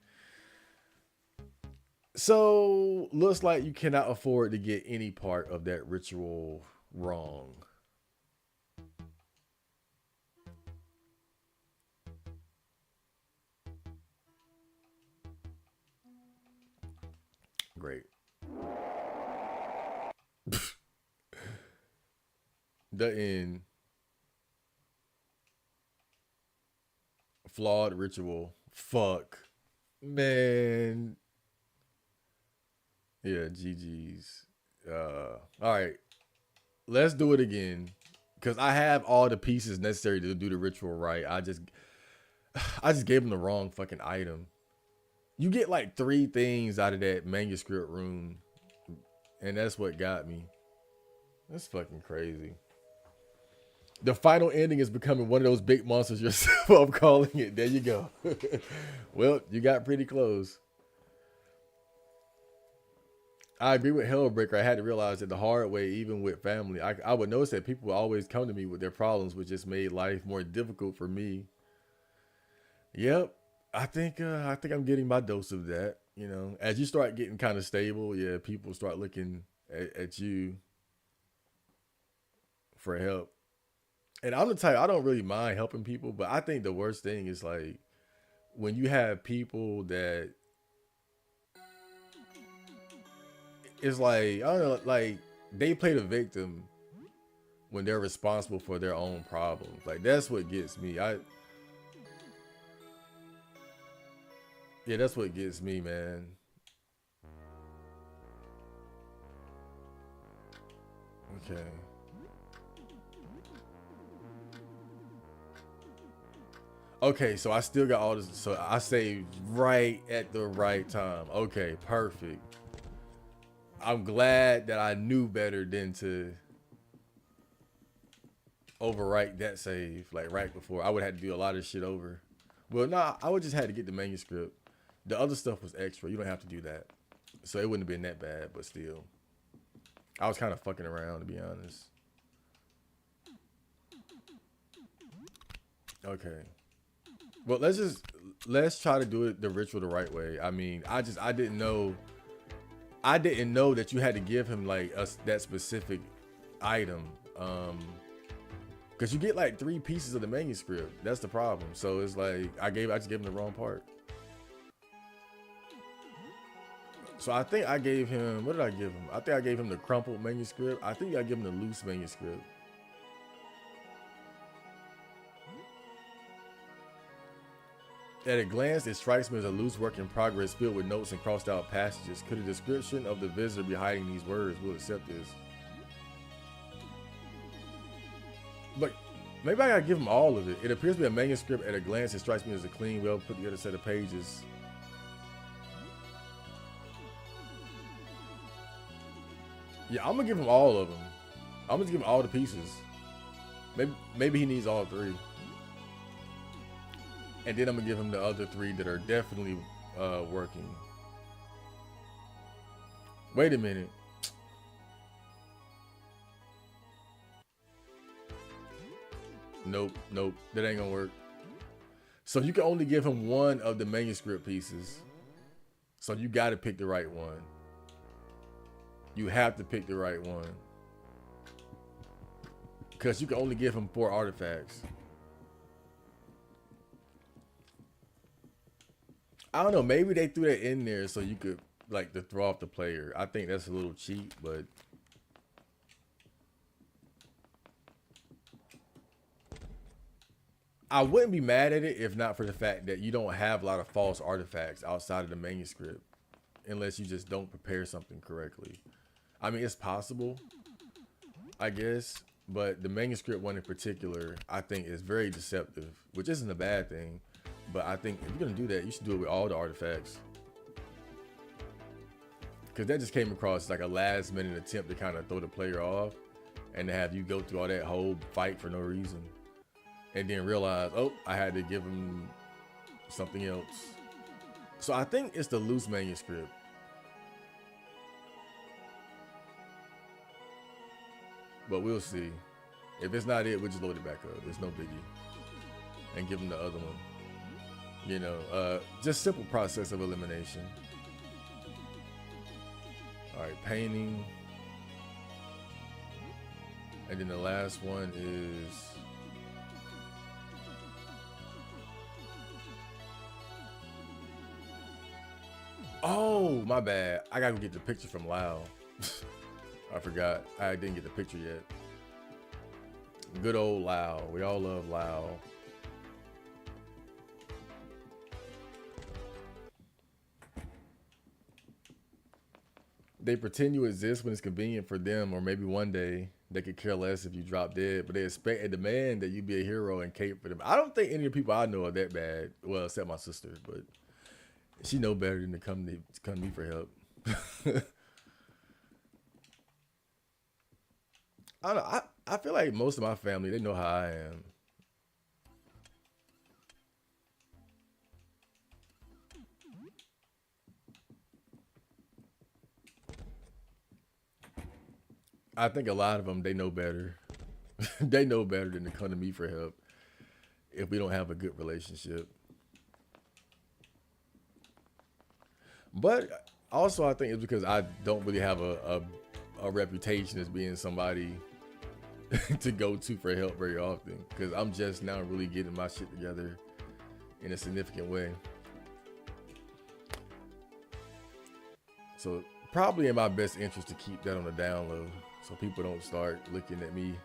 So looks like you cannot afford to get any part of that ritual wrong. Great. The end. Flawed ritual. Fuck. Man. Yeah, GG's. All right. Let's do it again. Cause I have all the pieces necessary to do the ritual right. I just gave him the wrong fucking item. You get like 3 things out of that manuscript room, and that's what got me. That's fucking crazy. The final ending is becoming one of those big monsters yourself. I'm calling it. There you go. Well, you got pretty close. I agree with Hellbreaker. I had to realize that the hard way, even with family, I would notice that people would always come to me with their problems, which just made life more difficult for me. Yep, I think I'm getting my dose of that. You know, as you start getting kind of stable, yeah, people start looking at you for help. And I'm the type, I don't really mind helping people, but I think the worst thing is like when you have people that it's like I don't know, like they play the victim when they're responsible for their own problems. Like that's what gets me. Yeah, that's what gets me, man. Okay. Okay, so I still got all this. So I saved right at the right time. Okay, perfect. I'm glad that I knew better than to overwrite that save like right before. I would have to do a lot of shit over. Well, nah, I would just had to get the manuscript. The other stuff was extra. You don't have to do that, so it wouldn't have been that bad. But still, I was kind of fucking around to be honest. Okay, well let's try to do it the ritual the right way. I mean, I didn't know that you had to give him like that specific item. Because you get like 3 pieces of the manuscript. That's the problem. So it's like I just gave him the wrong part. So I think I gave him, what did I give him? I think I gave him the crumpled manuscript. I think I gave him the loose manuscript. At a glance, it strikes me as a loose work in progress filled with notes and crossed out passages. Could a description of the visitor be hiding these words? We'll accept this. But maybe I gotta give him all of it. It appears to be a manuscript. At a glance, it strikes me as a clean, well put together set of pages. Yeah, I'm gonna give him all of them. I'm gonna give him all the pieces. Maybe he needs all 3, and then I'm gonna give him the other 3 that are definitely working. Wait a minute. Nope, nope, that ain't gonna work. So you can only give him one of the manuscript pieces. So you got to pick the right one. You have to pick the right one because you can only give him 4 artifacts. I don't know. Maybe they threw that in there so you could like to throw off the player. I think that's a little cheap, but I wouldn't be mad at it if not for the fact that you don't have a lot of false artifacts outside of the manuscript, unless you just don't prepare something correctly. I mean, it's possible, I guess, but the manuscript one in particular, I think is very deceptive, which isn't a bad thing. But I think if you're gonna do that, you should do it with all the artifacts, because that just came across like a last minute attempt to kind of throw the player off, and to have you go through all that whole fight for no reason, and then realize, oh, I had to give him something else. So I think it's the loose manuscript. But we'll see. If it's not it, we'll just load it back up. There's no biggie. And give him the other one. You know, just simple process of elimination. All right, painting. And then the last one is oh, my bad. I gotta go get the picture from Lao. I forgot. I didn't get the picture yet. Good old Lao. We all love Lao. They pretend you exist when it's convenient for them, or maybe one day they could care less if you drop dead, but they expect and demand that you be a hero and cape for them. I don't think any of the people I know are that bad. Well, except my sister, but she know better than to come to me for help. I don't know. I feel like most of my family, they know how I am. I think a lot of them, they know better. They know better than to come to me for help if we don't have a good relationship. But also, I think it's because I don't really have a reputation as being somebody to go to for help very often. Because I'm just now really getting my shit together in a significant way. So probably in my best interest to keep that on the down low, so people don't start looking at me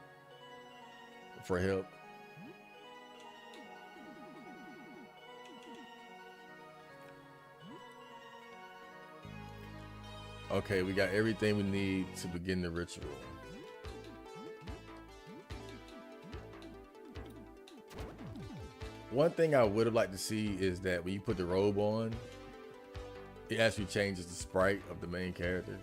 for help. Okay, we got everything we need to begin the ritual. One thing I would have liked to see is that when you put the robe on, it actually changes the sprite of the main character.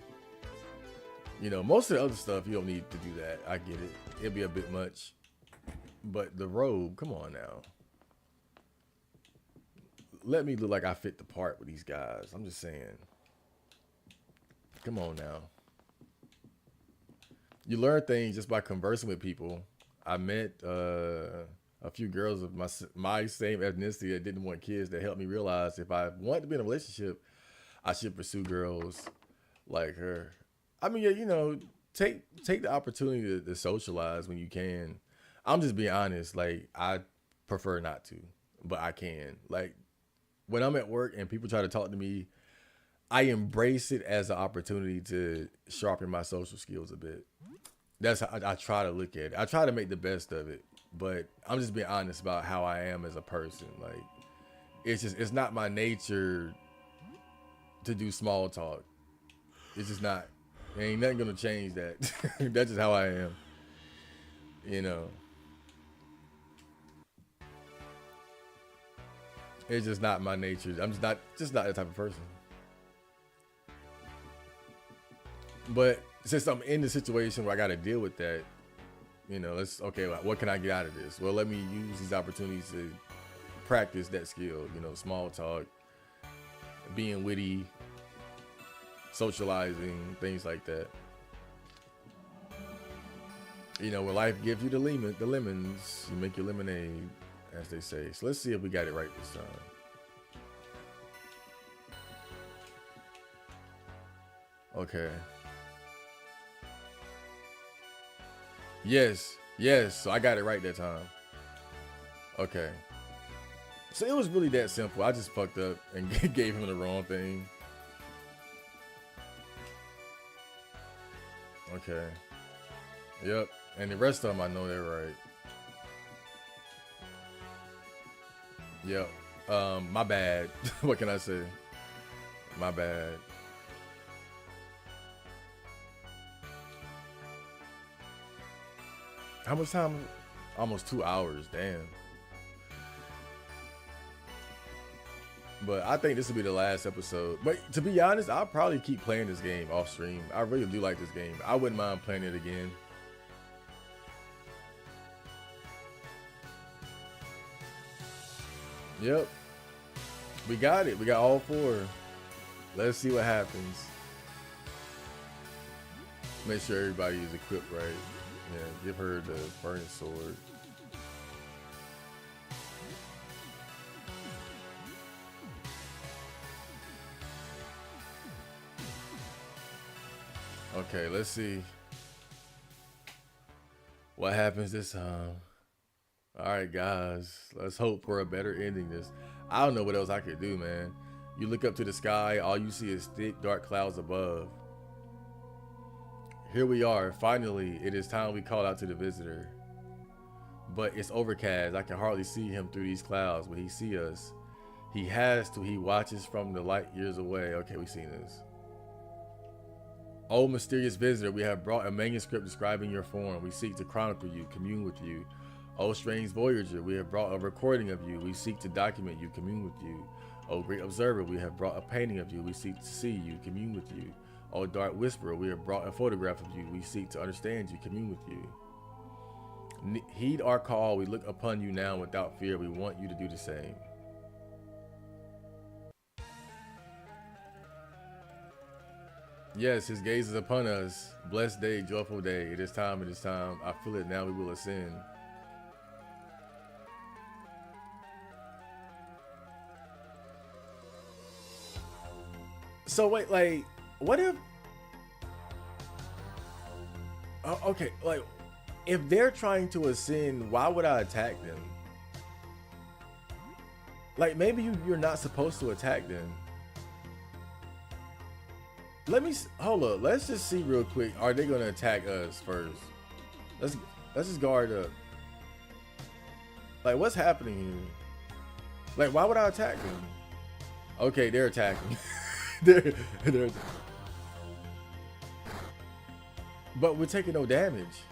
You know, most of the other stuff, you don't need to do that. I get it. It'd be a bit much. But the robe, come on now. Let me look like I fit the part with these guys. I'm just saying. Come on now. You learn things just by conversing with people. I met a few girls of my same ethnicity that didn't want kids that helped me realize if I want to be in a relationship, I should pursue girls like her. I mean, yeah, you know, take the opportunity to socialize when you can. I'm just being honest. Like, I prefer not to, but I can. Like, when I'm at work and people try to talk to me, I embrace it as an opportunity to sharpen my social skills a bit. That's how I try to look at it. I try to make the best of it, but I'm just being honest about how I am as a person. Like, it's not my nature to do small talk. It's just not. Ain't nothing gonna change that. That's just how I am. You know, it's just not my nature. I'm just not that type of person. But since I'm in the situation where I got to deal with that, you know, let's okay. What can I get out of this? Well, let me use these opportunities to practice that skill. You know, small talk, being witty, socializing, things like that. You know, when life gives you the lemons, you make your lemonade, as they say. So let's see if we got it right this time. Okay. Yes, yes. So I got it right that time. Okay. So it was really that simple. I just fucked up and gave him the wrong thing. Okay. Yep. And the rest of them, I know they're right. Yep. My bad. What can I say? My bad. How much time? Almost 2 hours. Damn. But I think this will be the last episode. But to be honest, I'll probably keep playing this game off stream. I really do like this game. I wouldn't mind playing it again. Yep. We got it. We got all four. Let's see what happens. Make sure everybody is equipped right. Yeah, give her the burning sword. Okay, let's see what happens this time. All right, guys, let's hope for a better ending. This, I don't know what else I could do, man. You look up to the sky, all you see is thick, dark clouds above. Here we are. Finally, it is time we call out to the visitor. But it's overcast. I can hardly see him through these clouds, but he see us. He has to. He watches from the light years away. Okay, we seen this. O mysterious visitor, we have brought a manuscript describing your form. We seek to chronicle you, commune with you. O strange voyager, we have brought a recording of you. We seek to document you, commune with you. O great observer, we have brought a painting of you. We seek to see you, commune with you. O dark whisperer, we have brought a photograph of you. We seek to understand you, commune with you. Heed our call. We look upon you now without fear. We want you to do the same. Yes, his gaze is upon us. Blessed day, joyful day. It is time, it is time. I feel it now, we will ascend. So wait, like, what if, okay, like, if they're trying to ascend, why would I attack them? Like, maybe you're not supposed to attack them. Let me hold up. Let's just see real quick. Are they gonna attack us first? Let's just guard up. Like, what's happening here? Like, why would I attack them? Okay, they're attacking. they're but we're taking no damage.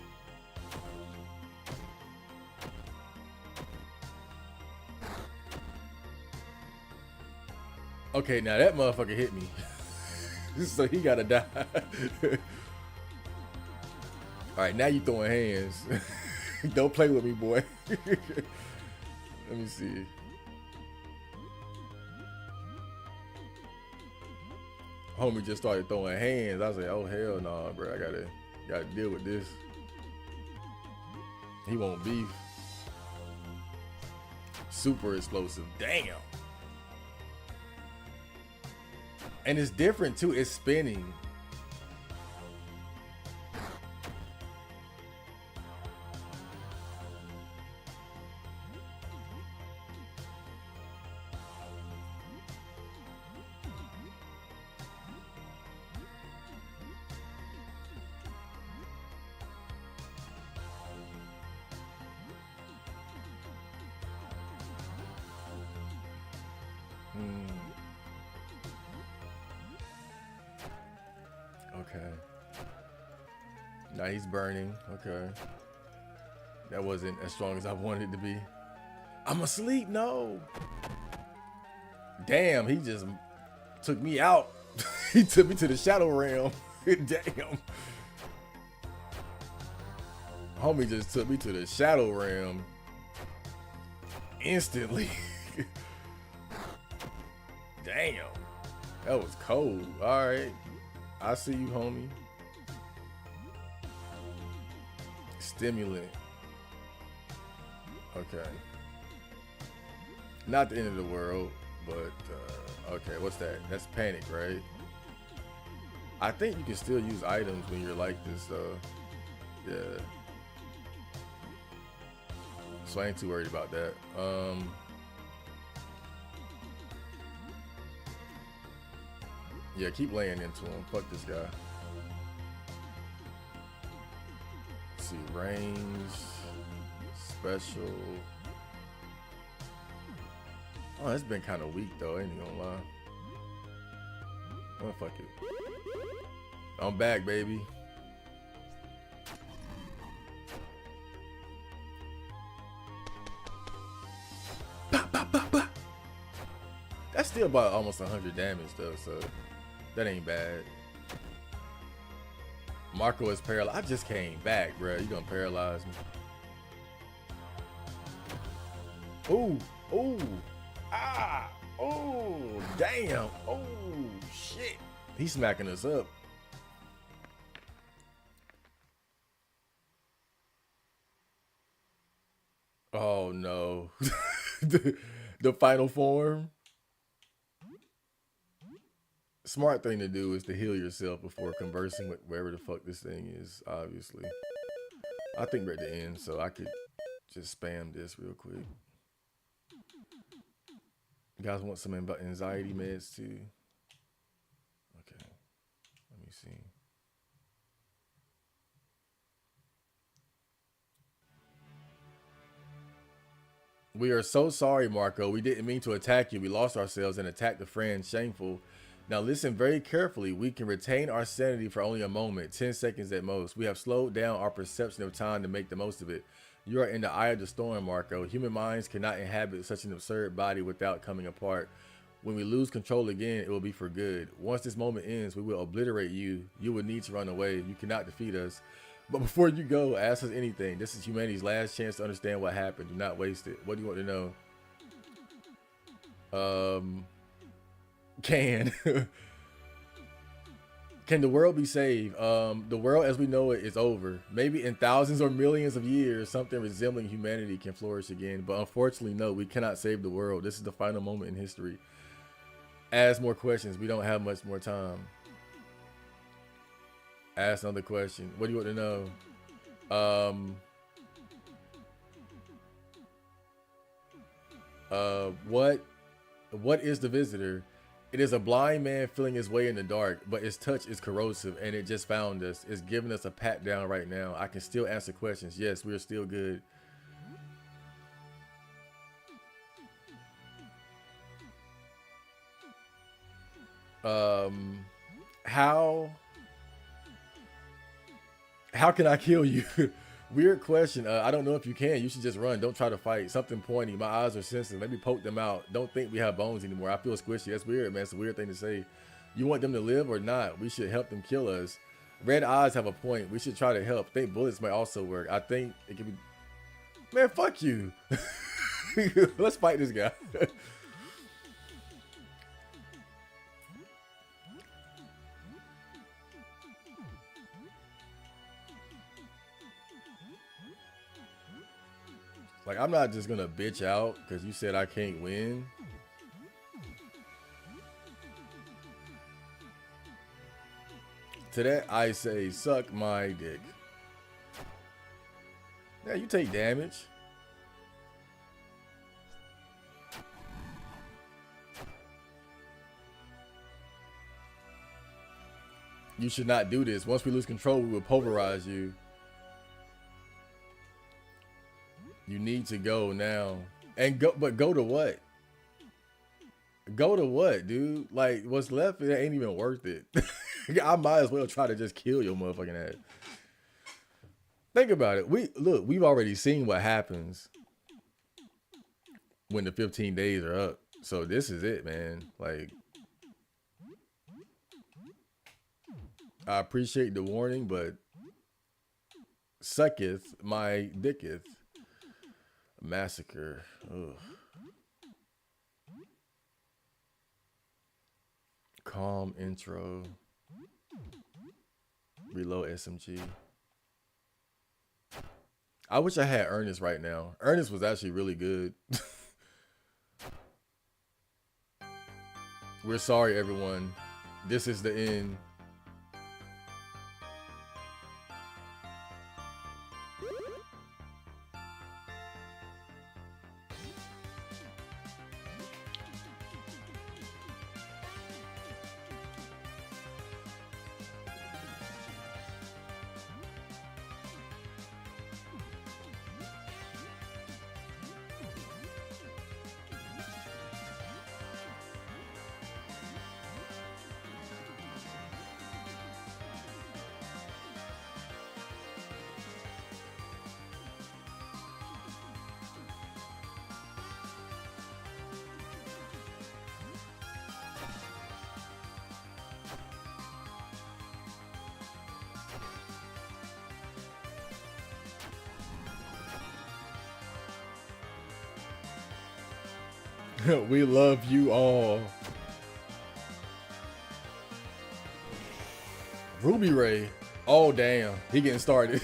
Okay, now that motherfucker hit me. So he gotta die. Alright, now you throwing hands. Don't play with me, boy. Let me see. Homie just started throwing hands. I was like, oh hell no, nah, bro. I gotta deal with this. He won't beef. Super explosive. Damn. And it's different too. It's spinning. Okay. Now he's burning. Okay. That wasn't as strong as I wanted it to be. I'm asleep. No. Damn, he just took me out. He took me to the shadow realm. Damn. Homie just took me to the shadow realm instantly. Damn. That was cold. All right. I see you, homie. Stimulant. Okay. Not the end of the world, but okay, what's that? That's panic, right? I think you can still use items when you're like this, though. Yeah. So I ain't too worried about that. Yeah, keep laying into him. Fuck this guy. Let's see, range, special. Oh, it's been kind of weak though, ain't gonna lie. Oh, fuck it. I'm back, baby. That's still about almost 100 damage though, so that ain't bad. Marco is paralyzed. I just came back, bro. You gonna paralyze me? Ooh, ooh, ah, ooh, damn, oh shit. He's smacking us up. Oh no. the final form. Smart thing to do is to heal yourself before conversing with wherever the fuck this thing is, obviously. I think we're at the end, so I could just spam this real quick. You guys want some anxiety meds too? Okay, let me see. We are so sorry, Marco. We didn't mean to attack you. We lost ourselves and attacked a friend. Shameful. Now listen very carefully. We can retain our sanity for only a moment, 10 seconds at most. We have slowed down our perception of time to make the most of it. You are in the eye of the storm, Marco. Human minds cannot inhabit such an absurd body without coming apart. When we lose control again, it will be for good. Once this moment ends, we will obliterate you. You will need to run away. You cannot defeat us. But before you go, ask us anything. This is humanity's last chance to understand what happened. Do not waste it. What do you want to know? Can can the world be saved? The world as we know it is over. Maybe in thousands or millions of years, something resembling humanity can flourish again. But unfortunately, no, we cannot save the world. This is the final moment in history. Ask more questions. We don't have much more time. Ask another question. What do you want to know? What is the visitor? It is a blind man feeling his way in the dark, but its touch is corrosive and it just found us. It's giving us a pat down right now. I can still answer questions. Yes, we're still good. How can I kill you? Weird question. I don't know if you can. You should just run. Don't try to fight. Something pointy. My eyes are sensitive. Maybe poke them out. Don't think we have bones anymore. I feel squishy. That's weird, man. It's a weird thing to say. You want them to live or not? We should help them kill us. Red eyes have a point. We should try to help. Think bullets might also work. I think it could be. Man, fuck you. Let's fight this guy. Like, I'm not just gonna bitch out because you said I can't win. To that, I say, suck my dick. Yeah, you take damage. You should not do this. Once we lose control, we will pulverize you. You need to go now. And go, but go to what? Go to what, dude? Like, what's left, it ain't even worth it. I might as well try to just kill your motherfucking ass. Think about it. We've already seen what happens when the 15 days are up. So this is it, man. Like, I appreciate the warning, but sucketh my dicketh. Massacre. Ugh. Calm intro. Reload SMG. I wish I had Ernest right now. Ernest was actually really good. We're sorry, everyone. This is the end. We love you all. Ruby Ray. Oh damn. He getting started.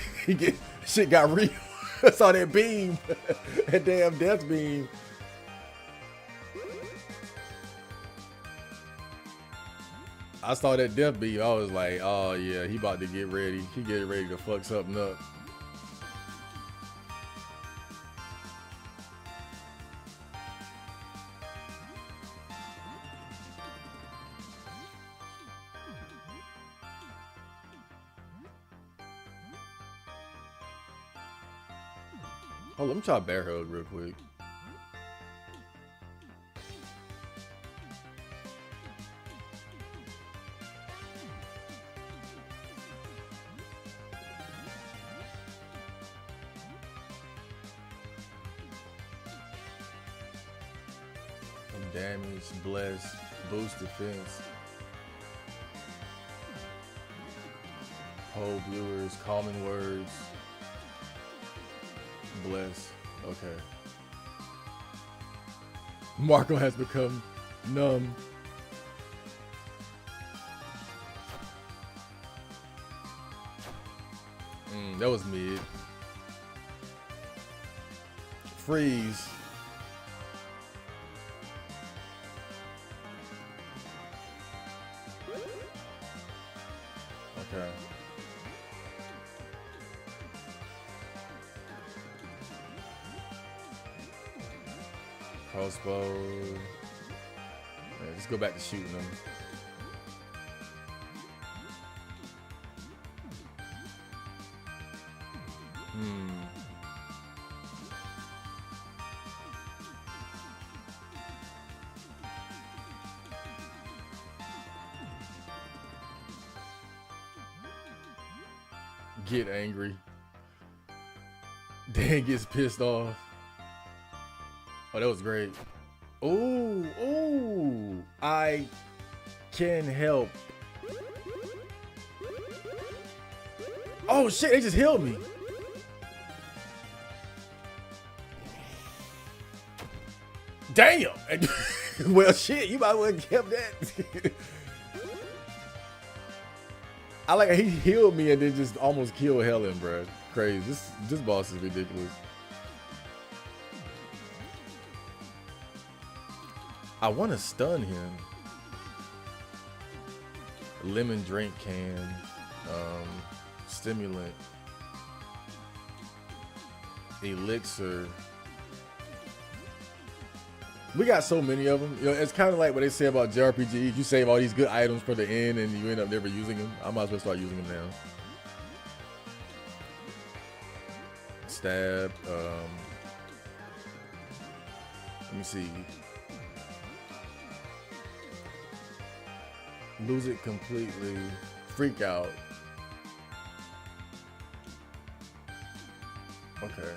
Shit got real. I saw that beam. That damn death beam. I saw that death beam. I was like, oh yeah, he about to get ready. He getting ready to fuck something up. Oh, let me try bear hug real quick. Damage, bless, boost defense. Hold viewers, calming words. Bless. Okay. Marco has become numb. That was mid. Freeze. Okay. Crossbow. Yeah, let's go back to shooting them. Get angry. Dan gets pissed off. Oh, that was great. Oh, oh, I can help. Oh shit, they just healed me. Damn. Well, shit, you might well have kept that. I like he healed me and then just almost killed Helen, bro. Crazy. This boss is ridiculous. I want to stun him. Lemon drink can, stimulant, elixir. We got so many of them. You know, it's kind of like what they say about JRPGs. You save all these good items for the end and you end up never using them. I might as well start using them now. Stab. Let me see. Lose it completely. Freak out. Okay.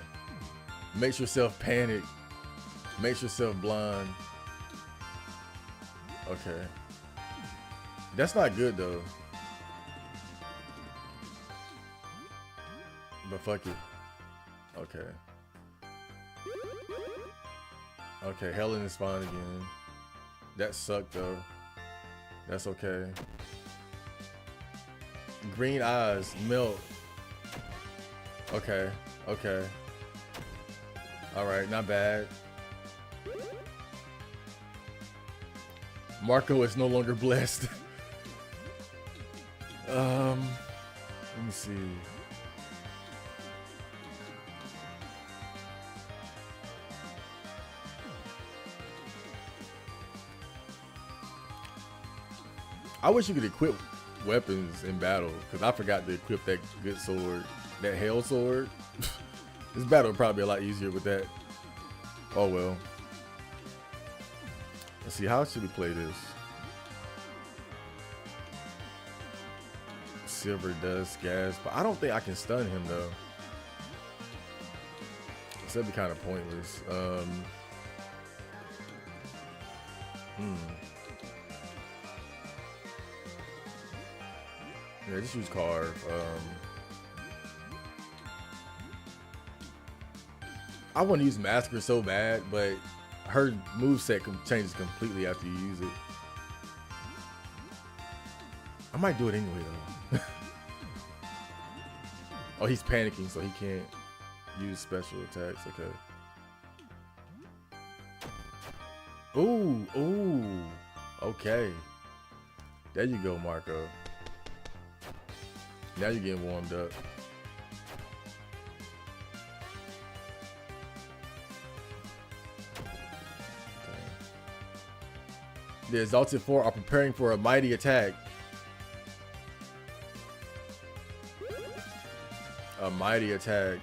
Makes yourself panic. Makes yourself blind. Okay. That's not good though. But fuck it. Okay. Okay, Helen is fine again. That sucked though. That's okay. Green eyes, melt. Okay, okay. Alright, not bad. Marco is no longer blessed. Let me see. I wish you could equip weapons in battle, because I forgot to equip that good sword, that hell sword. This battle would probably be a lot easier with that. Oh well. Let's see, how should we play this? Silver dust, gas, but I don't think I can stun him though. So that'd be kind of pointless. Yeah, just use carve. I want to use Massacre so bad, but her moveset changes completely after you use it. I might do it anyway though. Oh, he's panicking, so he can't use special attacks. Okay. Ooh, ooh. Okay. There you go, Marco. Now you're getting warmed up. Okay. The Exalted Four are preparing for a mighty attack. A mighty attack.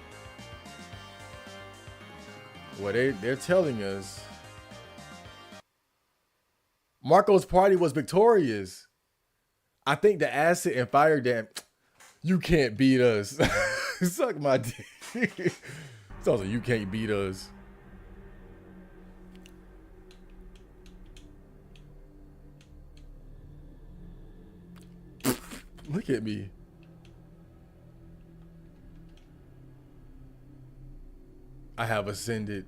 Well, they're telling us Marco's party was victorious. I think the acid and fire damn. You can't beat us. Suck my dick. Sounds like you can't beat us. Look at me. I have ascended.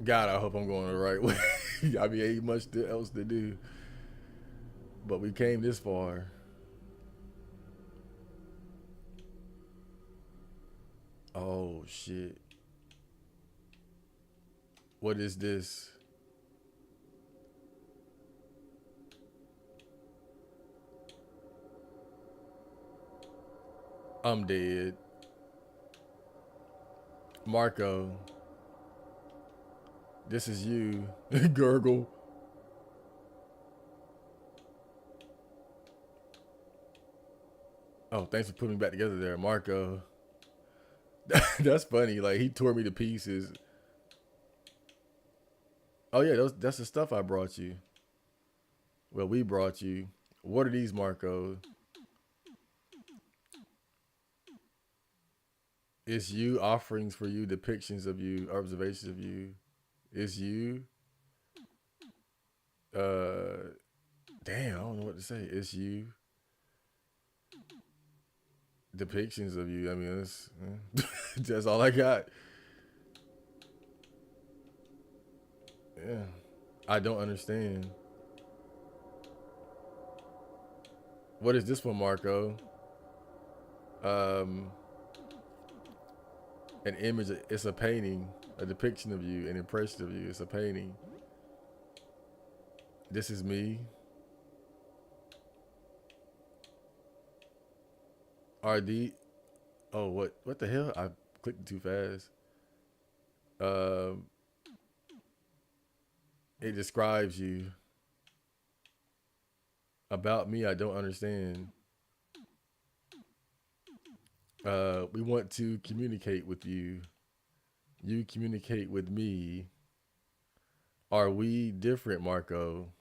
God, I hope I'm going the right way. I mean, ain't much else to do. But we came this far. Oh, shit. What is this? I'm dead. Marco. This is you. Gurgle. Oh, thanks for putting me back together there, Marco. That's funny. Like, he tore me to pieces. Oh, yeah, that's the stuff I brought you. Well, we brought you. What are these, Marco? It's you, offerings for you, depictions of you, observations of you. It's you. Damn, I don't know what to say. It's you. Depictions of you. I mean, that's all I got. Yeah. I don't understand. What is this one, Marco? An image. It's a painting, a depiction of you, an impression of you. It's a painting. This is me. RD. Oh, what the hell? I clicked too fast. Um, it describes you. About me, I don't understand. We want to communicate with you. You communicate with me. Are we different, Marco?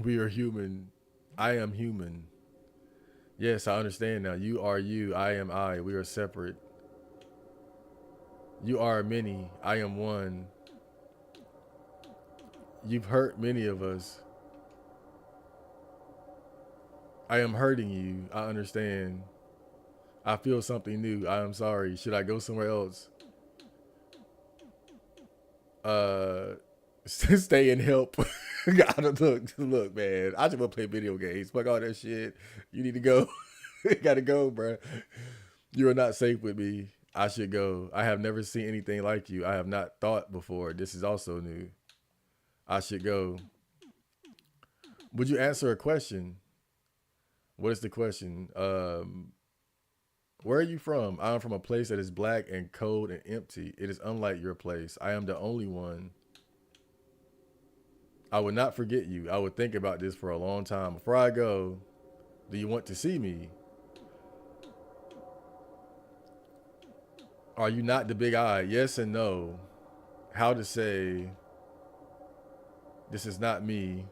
We are human. I am human. Yes, I understand now. You are you. I am I. We are separate. You are many. I am one. You've hurt many of us. I am hurting you. I understand. I feel something new. I am sorry. Should I go somewhere else? Stay and help. Look, man. I just want to play video games. Fuck all that shit. You need to go. You gotta go, bro. You are not safe with me. I should go. I have never seen anything like you. I have not thought before. This is also new. I should go. Would you answer a question? What is the question? Where are you from? I am from a place that is black and cold and empty. It is unlike your place. I am the only one. I would not forget you. I would think about this for a long time. Before I go, do you want to see me? Are you not the big eye? Yes and no. How to say, this is not me.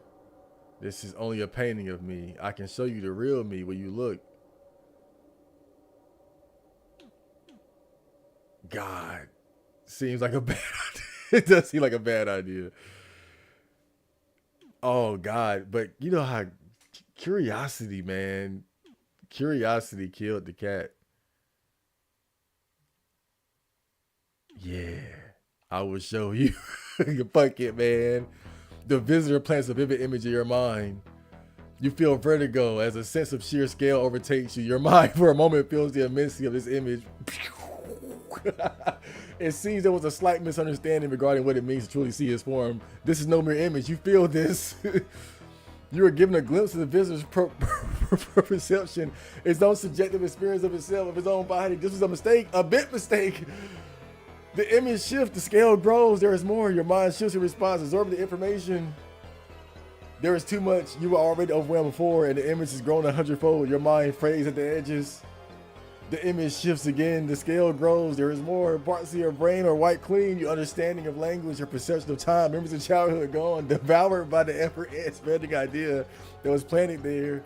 This is only a painting of me. I can show you the real me when you look. God, seems like a bad idea. It does seem like a bad idea. Oh, God. But you know how curiosity, man. Curiosity killed the cat. Yeah. I will show you. Fuck it, man. The visitor plants a vivid image in your mind. You feel vertigo as a sense of sheer scale overtakes you. Your mind for a moment feels the immensity of this image. It seems there was a slight misunderstanding regarding what it means to truly see his form. This is no mere image. You feel this. You are given a glimpse of the visitor's perception, his own subjective experience of himself, of his own body. This was a mistake, a big mistake. The image shifts, the scale grows, there is more. Your mind shifts in response, absorbing the information. There is too much. You were already overwhelmed before, and the image has grown 100-fold. Your mind frays at the edges. The image shifts again. The scale grows. There is more. Parts of your brain are wiped clean. Your understanding of language, your perception of time, memories of childhood gone, devoured by the ever-expanding idea that was planted there.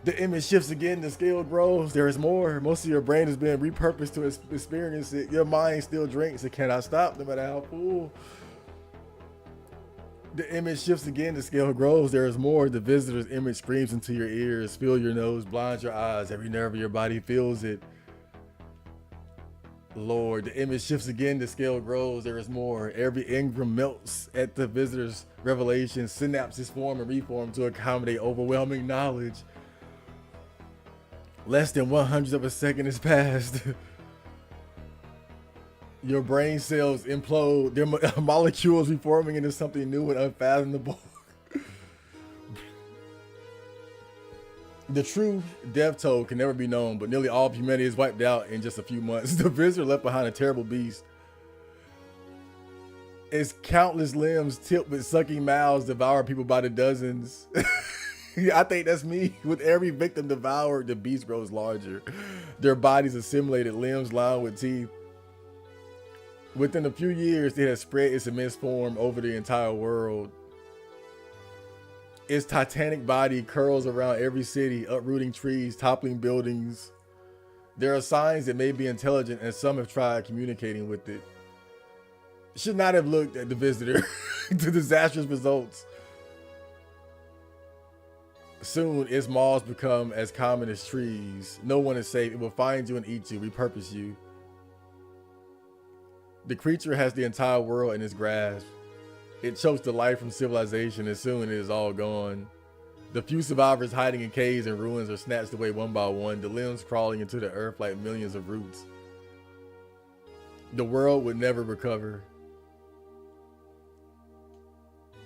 The image shifts again. The scale grows. There is more. Most of your brain has been repurposed to experience it. Your mind still drinks. It cannot stop, no matter how full. The image shifts again, the scale grows, there is more. The visitor's image screams into your ears, fill your nose, blinds your eyes, every nerve of your body feels it. Lord, the image shifts again, the scale grows, there is more. Every engram melts at the visitor's revelation, synapses form and reform to accommodate overwhelming knowledge. Less than 1/100th of a second has passed. Your brain cells implode, their molecules reforming into something new and unfathomable. The true death toll can never be known, but nearly all of humanity is wiped out in just a few months. The visitor left behind a terrible beast. Its countless limbs tipped with sucking mouths devour people by the dozens. I think that's me. With every victim devoured, the beast grows larger. Their bodies assimilated, limbs lined with teeth. Within a few years, it has spread its immense form over the entire world. Its titanic body curls around every city, uprooting trees, toppling buildings. There are signs it may be intelligent, and some have tried communicating with it. Should not have looked at the visitor. The disastrous results. Soon, its maws become as common as trees. No one is safe. It will find you and eat you, repurpose you. The creature has the entire world in its grasp. It chokes the life from civilization, and soon it is all gone. The few survivors hiding in caves and ruins are snatched away one by one, the limbs crawling into the earth like millions of roots. The world would never recover.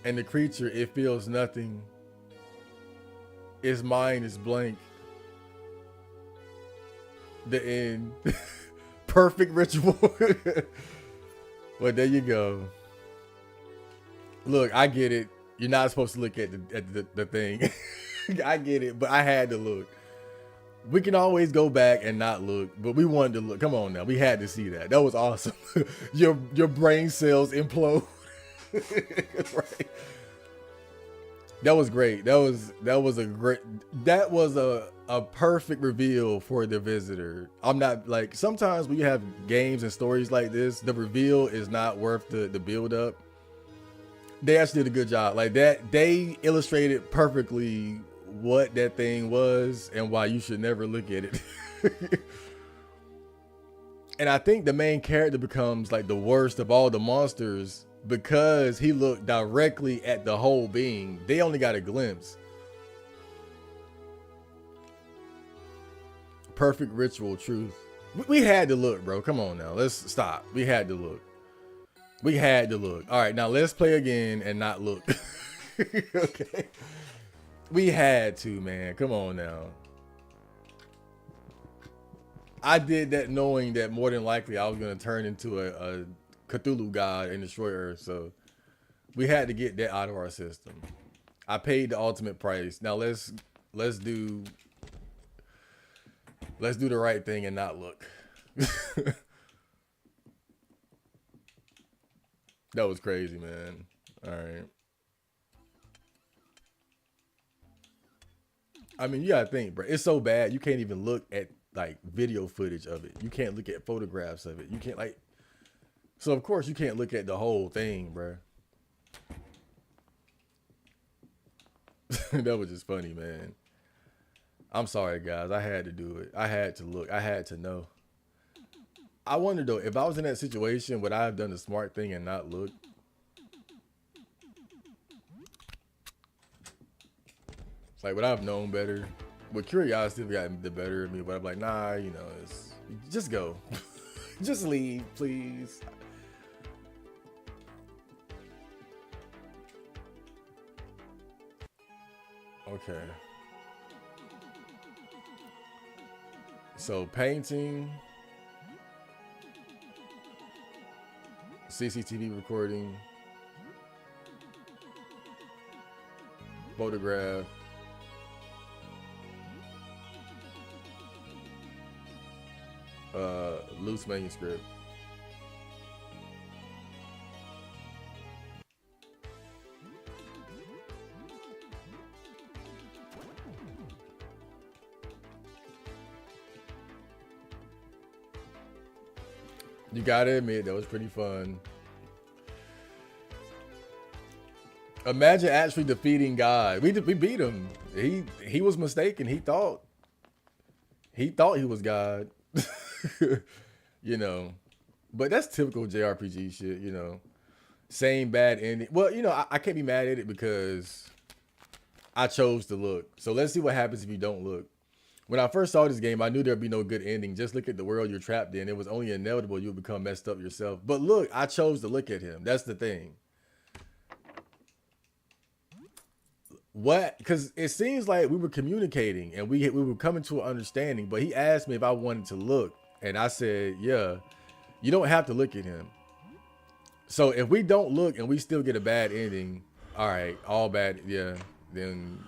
And the creature, it feels nothing. Its mind is blank. The end. Perfect ritual. Well, there you go. Look, I get it. You're not supposed to look at the thing. I get it, but I had to look. We can always go back and not look, but we wanted to look. Come on now. We had to see that. That was awesome. Your brain cells implode. Right. That was great. That was a perfect reveal for the visitor. I'm not like, sometimes when you have games and stories like this, the reveal is not worth the build up. They actually did a good job. Like that, they illustrated perfectly what that thing was and why you should never look at it. And I think the main character becomes like the worst of all the monsters because he looked directly at the whole being. They only got a glimpse. Perfect ritual truth. We had to look, bro. Come on now. Let's stop. We had to look. We had to look. All right, now let's play again and not look. Okay. We had to, man. Come on now. I did that knowing that more than likely I was going to turn into a Cthulhu god and destroy Earth. So we had to get that out of our system. I paid the ultimate price. Now let's do the right thing and not look. That was crazy, man. All right. I mean, you gotta think, bro. It's so bad you can't even look at like video footage of it. You can't look at photographs of it. You can't like. So of course you can't look at the whole thing, bro. That was just funny, man. I'm sorry, guys. I had to do it. I had to look. I had to know. I wonder though, if I was in that situation, would I have done the smart thing and not look? Like, would I have known better? With curiosity got the better of me, but I'm like, nah, it's just go. Just leave, please. Okay. So painting, CCTV recording, photograph, loose manuscript. You gotta admit that was pretty fun. Imagine actually defeating God. We beat him. He was mistaken. He thought he was God. you know, but that's typical JRPG shit. Same bad ending. Well, I can't be mad at it because I chose to look. So let's see what happens if you don't look. When I first saw this game, I knew there'd be no good ending. Just look at the world you're trapped in. It was only inevitable you would become messed up yourself. But look, I chose to look at him. That's the thing. What? Because it seems like we were communicating and we were coming to an understanding. But he asked me if I wanted to look, and I said, "Yeah." You don't have to look at him. So if we don't look and we still get a bad ending, all right, all bad, yeah, then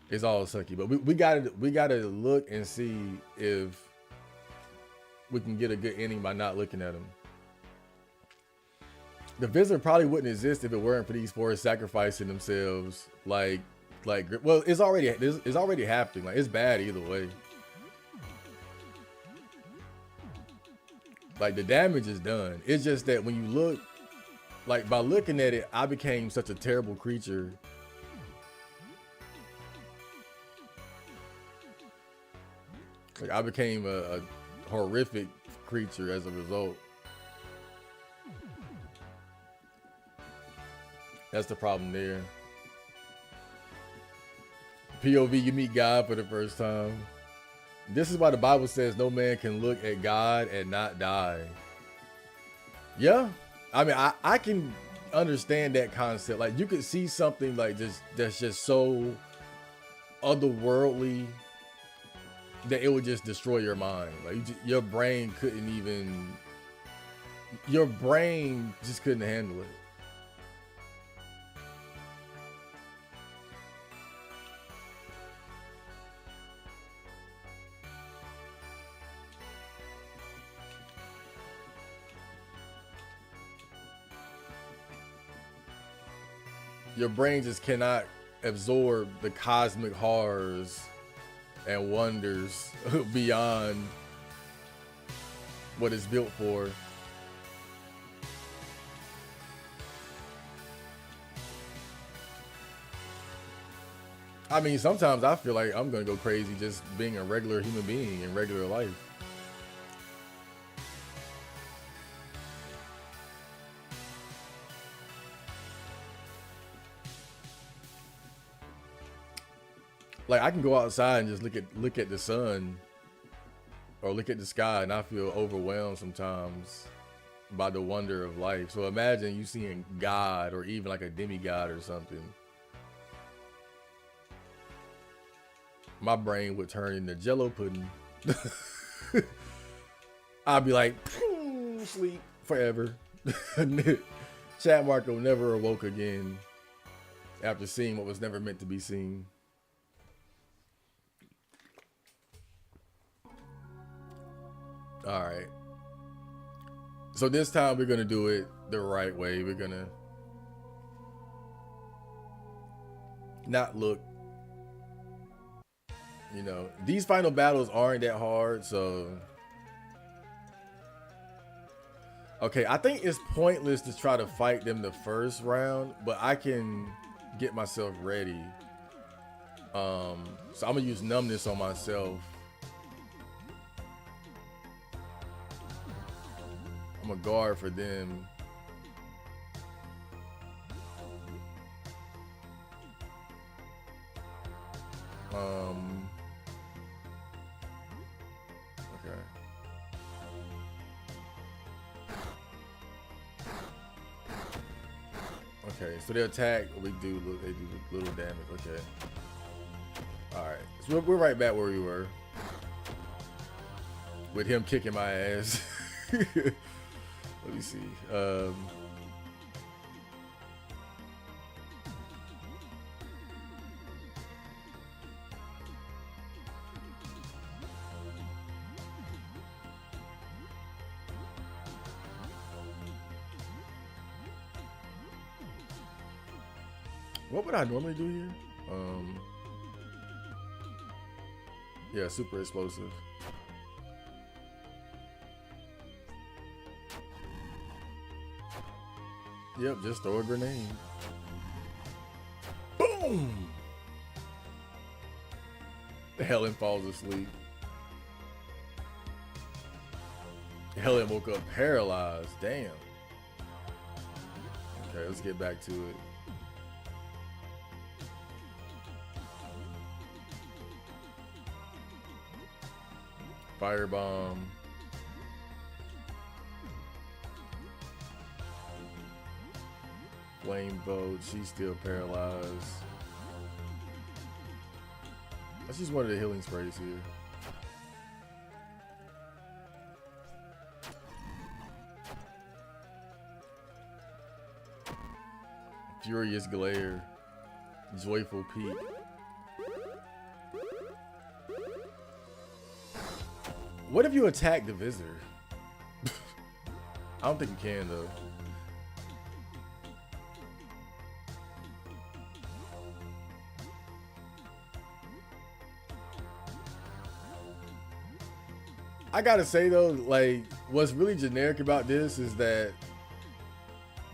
it's all sucky. But we gotta look and see if we can get a good ending by not looking at him. The visitor probably wouldn't exist if it weren't for these four sacrificing themselves. Well, it's already happening. Like, it's bad either way. Like, the damage is done. It's just that when you look, like, by looking at it, I became such a terrible creature. Like, I became a horrific creature as a result. That's the problem there. POV, you meet God for the first time. This is why the Bible says no man can look at God and not die. Yeah. I mean, I can understand that concept. Like, you could see something like that's just so otherworldly that it would just destroy your mind. Like, your brain just couldn't handle it. Your brain just cannot absorb the cosmic horrors and wonders beyond what it's built for. I mean, sometimes I feel like I'm gonna go crazy just being a regular human being in regular life. Like, I can go outside and just look at the sun or look at the sky, and I feel overwhelmed sometimes by the wonder of life. So imagine you seeing God or even like a demigod or something. My brain would turn into Jello pudding. I'd be like, sleep forever. Chat Marco never awoke again after seeing what was never meant to be seen. All right. So this time we're going to do it the right way. We're going to not look. These final battles aren't that hard, so. Okay, I think it's pointless to try to fight them the first round, but I can get myself ready. So I'm going to use numbness on myself. I'm a guard for them. Um. Okay. Okay. So they attack. They do little damage. Okay. All right. So we're right back where we were with him kicking my ass. Let me see. What would I normally do here? Yeah, super explosive. Yep, just throw a grenade. Boom! Helen falls asleep. Helen woke up paralyzed. Damn. Okay, let's get back to it. Firebomb. Flame bolt. She's still paralyzed. Let's use one of the healing sprays here. Furious glare. Joyful peak. What if you attack the visitor? I don't think you can though. I gotta say though, like, what's really generic about this is that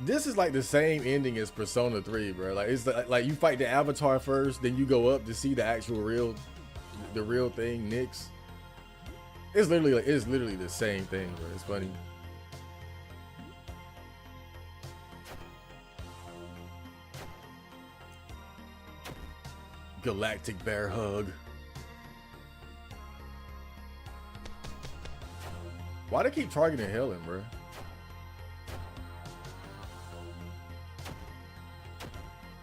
this is like the same ending as Persona 3, bro. Like, it's like you fight the avatar first, then you go up to see the actual the real thing, Nyx. It's literally the same thing, bro. It's funny. Galactic bear hug. Why they keep targeting Helen, bro?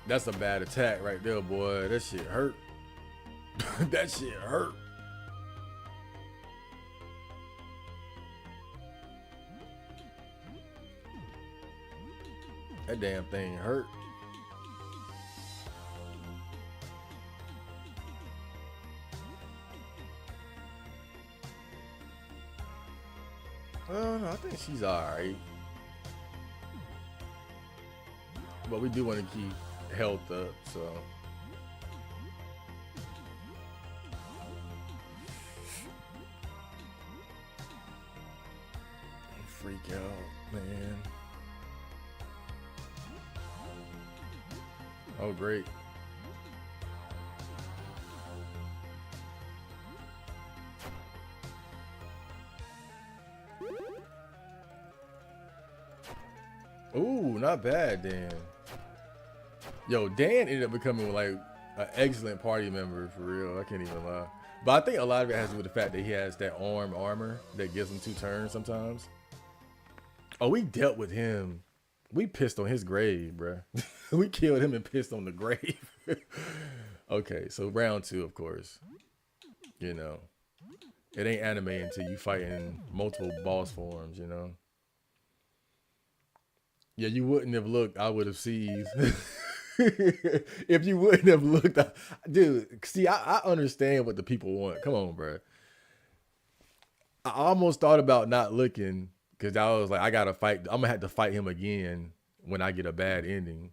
That's a bad attack right there, boy. That shit hurt. That shit hurt. That damn thing hurt. No, I think she's alright. But we do want to keep health up, so. Freak out, man. Oh, great. Ooh, not bad, Dan. Yo, Dan ended up becoming like an excellent party member for real. I can't even lie. But I think a lot of it has to do with the fact that he has that armor that gives him 2 turns sometimes. Oh, we dealt with him. We pissed on his grave, bruh. We killed him and pissed on the grave. Okay, so round 2, of course. You know, it ain't anime until you fight in multiple boss forms, you know. Yeah, you wouldn't have looked. I would have seized. If you wouldn't have looked, dude. See, I understand what the people want. Come on, bro. I almost thought about not looking because I was like, I gotta fight. I'm gonna have to fight him again when I get a bad ending.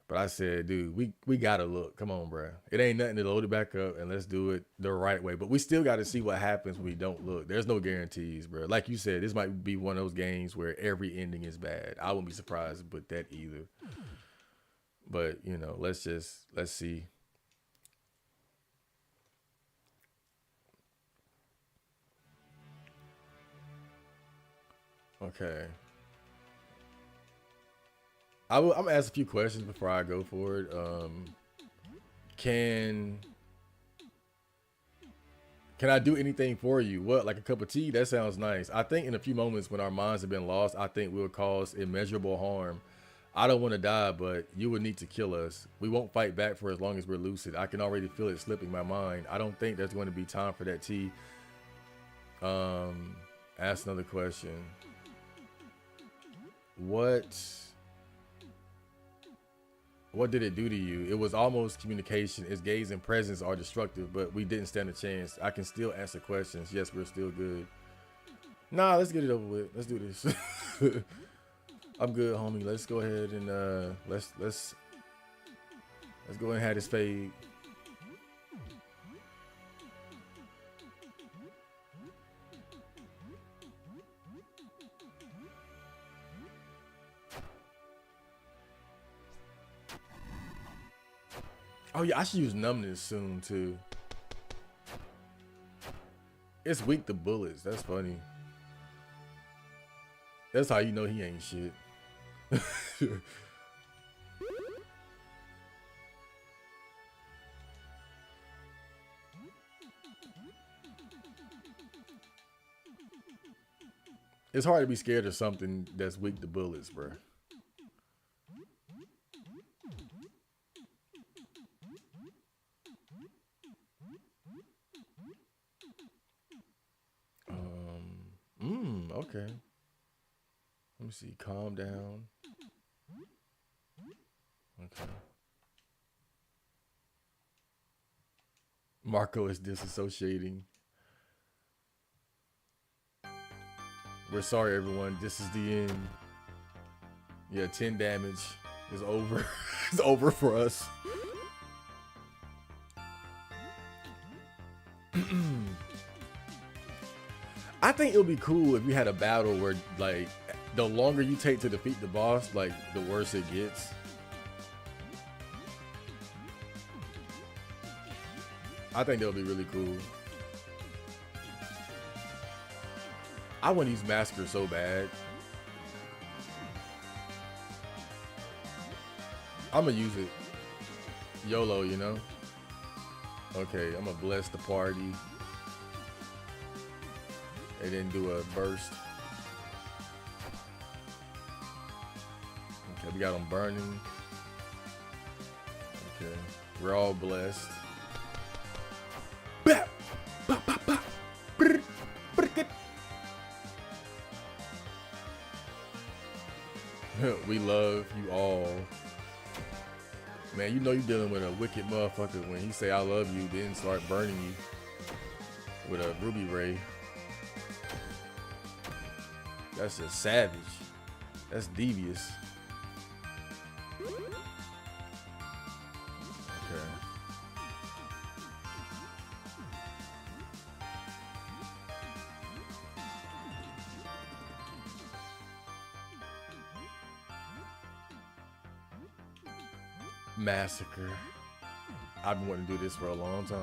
But I said, dude, we gotta look. Come on, bro. It ain't nothing to load it back up and let's do it the right way. But we still got to see what happens when we don't look. There's no guarantees, bro. Like you said, this might be one of those games where every ending is bad. I wouldn't be surprised with that either. But you know, let's see. Okay. I'm gonna ask a few questions before I go for it. Can Can I do anything for you? What, like a cup of tea? That sounds nice. I think in a few moments when our minds have been lost, I think we'll cause immeasurable harm. I don't want to die, but you would need to kill us. We won't fight back for as long as we're lucid. I can already feel it slipping my mind. I don't think there's going to be time for that tea. Ask another question. What did it do to you? It was almost communication. Its gaze and presence are destructive, but we didn't stand a chance. I can still answer questions. Yes, we're still good. Nah, let's get it over with. Let's do this. I'm good, homie. Let's go ahead and let's go ahead and have this fade. Oh yeah, I should use numbness soon too. It's weak to bullets. That's funny. That's how you know he ain't shit. It's hard to be scared of something that's weak to bullets, bro. Okay. Let me see. Calm down. Okay. Marco is disassociating. We're sorry, everyone. This is the end. Yeah, 10 damage is over. It's over for us. I think it would be cool if you had a battle where, like, the longer you take to defeat the boss, like, the worse it gets. I think that would be really cool. I want to use Massacre so bad. I'm gonna use it. YOLO, you know? Okay, I'm gonna bless the party. And then do a burst. Okay, we got them burning. Okay, we're all blessed. We love you all. Man, you know you're dealing with a wicked motherfucker when he say I love you, then start burning you with a ruby ray. That's just savage. That's devious. Okay. Massacre. I've been wanting to do this for a long time.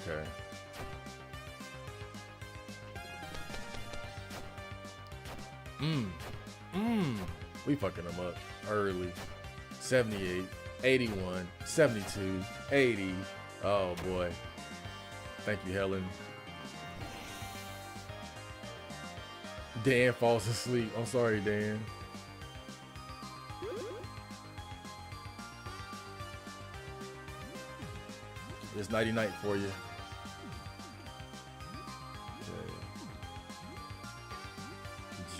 Okay. We fucking them up early. 78, 81, 72, 80. Oh boy. Thank you, Helen. Dan falls asleep. I'm sorry, Dan. It's nighty night for you. Okay.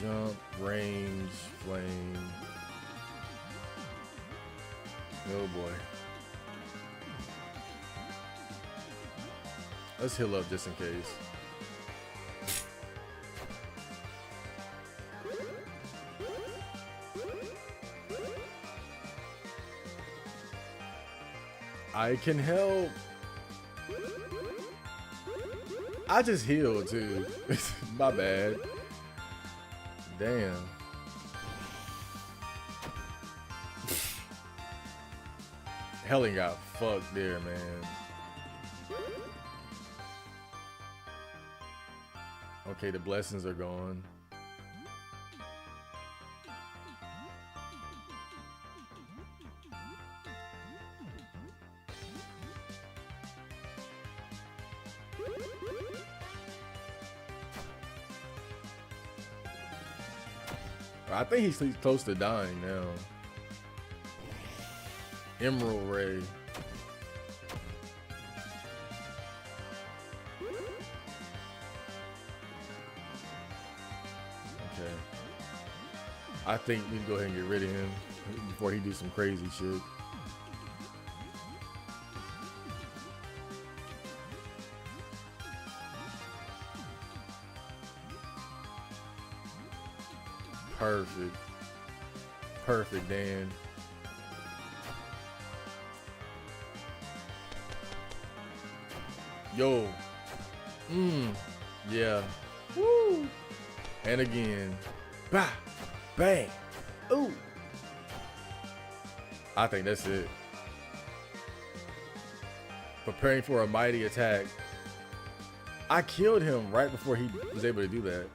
Jump, range, flame. Oh boy. Let's heal up just in case. I can help. I just healed too. My bad. Damn. Helen got fucked there, man. Okay, the blessings are gone. I think he's close to dying now. Emerald Ray. Okay. I think we can go ahead and get rid of him before he do some crazy shit. Perfect. Perfect, Dan. Yo. Yeah. Woo. And again. Bah. Bang. Ooh. I think that's it. Preparing for a mighty attack. I killed him right before he was able to do that.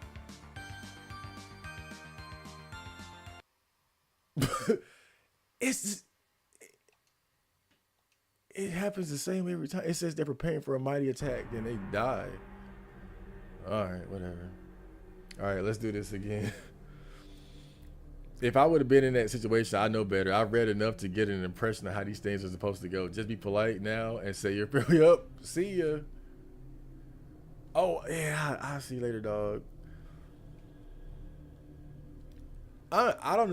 It happens the same every time. It says they're preparing for a mighty attack, then they die. All right, whatever. All right, let's do this again. If I would have been in that situation, I know better. I've read enough to get an impression of how these things are supposed to go. Just be polite now and say you're fairly up. See ya. Oh yeah, I'll see you later, dog. I don't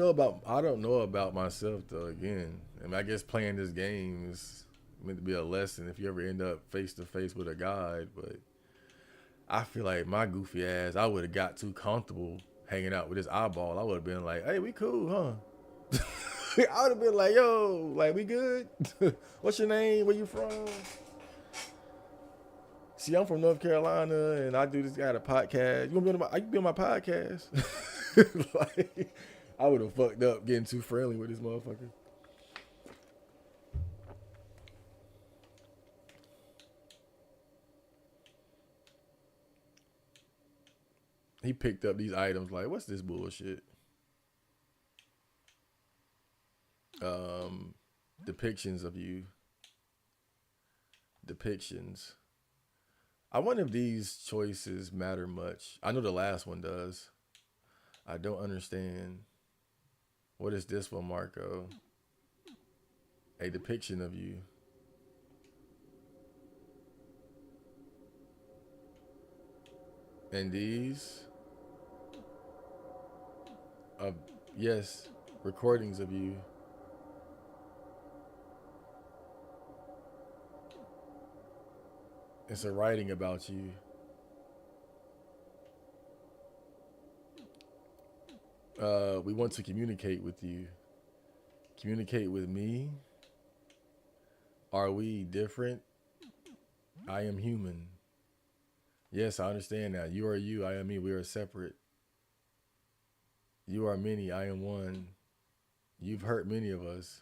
know about myself though. Again, I mean, I guess playing this game is meant to be a lesson if you ever end up face to face with a guide. But I feel like my goofy ass, I would have got too comfortable hanging out with this eyeball. I would have been like, "Hey, we cool, huh?" I would have been like, "Yo, like we good? What's your name? Where you from?" See, I'm from North Carolina, and I do this guy a podcast. You gonna be on my podcast? Like, I would have fucked up getting too friendly with this motherfucker. He picked up these items like, what's this bullshit? Depictions of you. Depictions. I wonder if these choices matter much. I know the last one does. I don't understand. What is this one, Marco? A depiction of you. And these? Yes, recordings of you. It's a writing about you. We want to communicate with you. Communicate with me. Are we different? I am human. Yes, I understand now. You are you, I am me. We are separate. You are many, I am one. You've hurt many of us.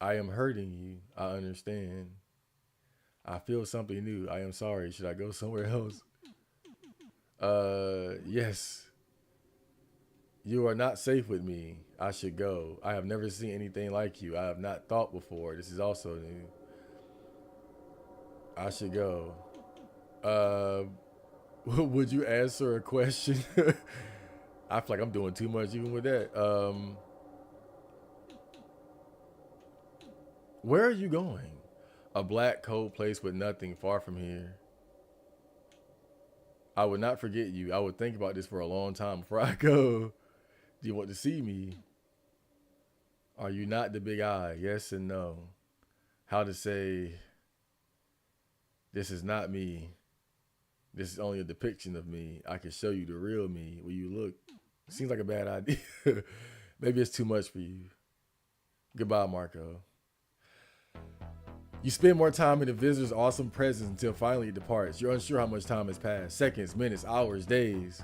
I am hurting you. I understand. I feel something new. I am sorry. Should I go somewhere else? Yes. You are not safe with me. I should go. I have never seen anything like you. I have not thought before. This is also new. I should go. Would you answer a question? I feel like I'm doing too much even with that. Where are you going? A black, cold place with nothing far from here. I would not forget you. I would think about this for a long time before I go. Do you want to see me? Are you not the big I? Yes and no. How to say, this is not me. This is only a depiction of me. I can show you the real me. Will you look? Seems like a bad idea. Maybe it's too much for you. Goodbye, Marco. You spend more time in the visitor's awesome presence until finally it departs. You're unsure how much time has passed. Seconds, minutes, hours, days.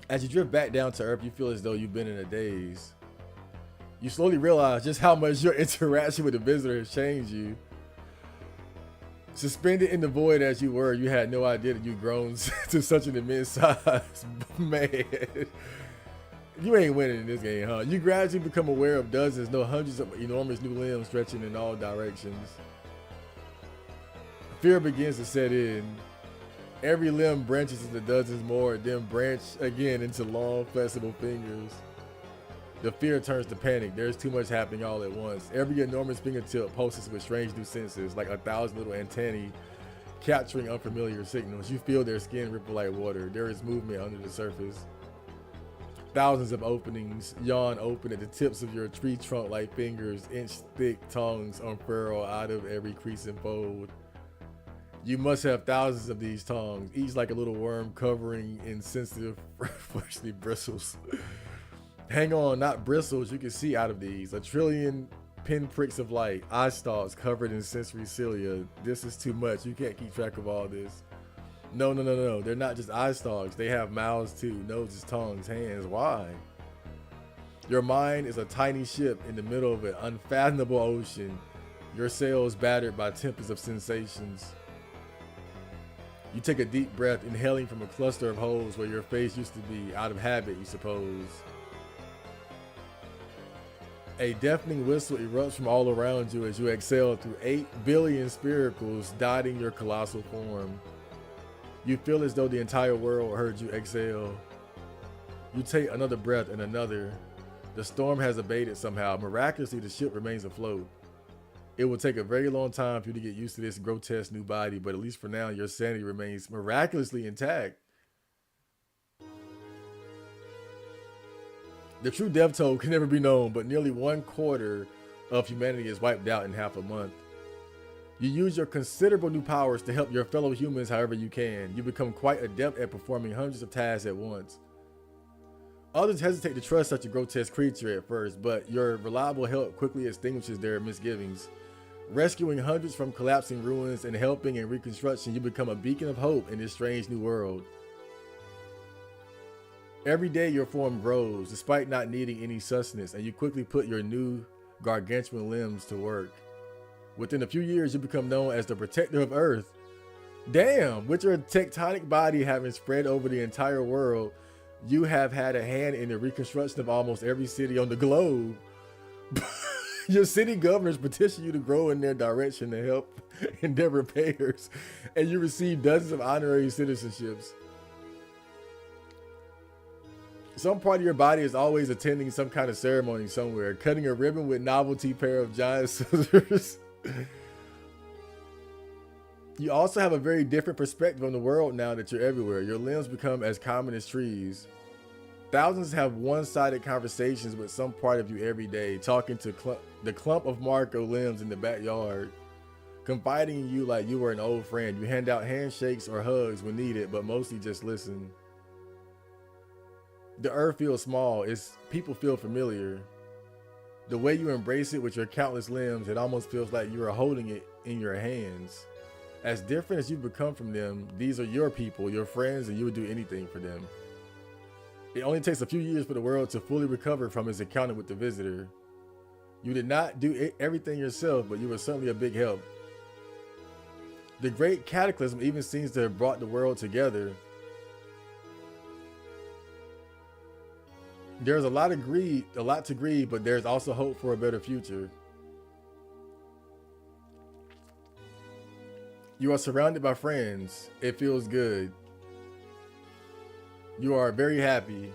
As you drift back down to earth, you feel as though you've been in a daze. You slowly realize just how much your interaction with the visitor has changed you. Suspended in the void as you were, you had no idea that you'd grown to such an immense size. Man, you ain't winning in this game, huh? You gradually become aware of dozens, no hundreds of enormous new limbs stretching in all directions. Fear begins to set in. Every limb branches into dozens more, then branch again into long, flexible fingers. The fear turns to panic. There's too much happening all at once. Every enormous fingertip pulses with strange new senses, like 1,000 little antennae capturing unfamiliar signals. You feel their skin ripple like water. There is movement under the surface. Thousands of openings yawn open at the tips of your tree trunk-like fingers. Inch-thick tongues unfurl out of every crease and fold. You must have thousands of these tongues, each like a little worm covering in sensitive, fleshly bristles. Hang on, not bristles. You can see out of these. 1 trillion pinpricks of light, eye stalks covered in sensory cilia. This is too much. You can't keep track of all this. No. They're not just eye stalks. They have mouths too, noses, tongues, hands. Why? Your mind is a tiny ship in the middle of an unfathomable ocean. Your sails battered by tempests of sensations. You take a deep breath, inhaling from a cluster of holes where your face used to be, out of habit, you suppose. A deafening whistle erupts from all around you as you exhale through 8 billion spiracles dotting your colossal form. You feel as though the entire world heard you exhale. You take another breath and another. The storm has abated somehow. Miraculously, the ship remains afloat. It will take a very long time for you to get used to this grotesque new body, but at least for now, your sanity remains miraculously intact. The true death toll can never be known, but nearly 1/4 of humanity is wiped out in half a month. You use your considerable new powers to help your fellow humans however you can. You become quite adept at performing hundreds of tasks at once. Others hesitate to trust such a grotesque creature at first, but your reliable help quickly extinguishes their misgivings. Rescuing hundreds from collapsing ruins and helping in reconstruction, you become a beacon of hope in this strange new world. Every day your form grows, despite not needing any sustenance, and you quickly put your new gargantuan limbs to work. Within a few years, you become known as the protector of Earth. Damn, with your tectonic body having spread over the entire world, you have had a hand in the reconstruction of almost every city on the globe. Your city governors petition you to grow in their direction to help in their repairs, and you receive dozens of honorary citizenships. Some part of your body is always attending some kind of ceremony somewhere, cutting a ribbon with novelty pair of giant scissors. You also have a very different perspective on the world now that you're everywhere. Your limbs become as common as trees. Thousands have one-sided conversations with some part of you every day, talking to the clump of Marco limbs in the backyard, confiding in you like you were an old friend. You hand out handshakes or hugs when needed, but mostly just listen. The earth feels small. People feel familiar. The way you embrace it with your countless limbs, it almost feels like you are holding it in your hands. As different as you've become from them, these are your people, your friends, and you would do anything for them. It only takes a few years for the world to fully recover from its encounter with the visitor. You did not do everything yourself, but you were certainly a big help. The great cataclysm even seems to have brought the world together. There's a lot to grieve, but there's also hope for a better future. You are surrounded by friends. It feels good. You are very happy.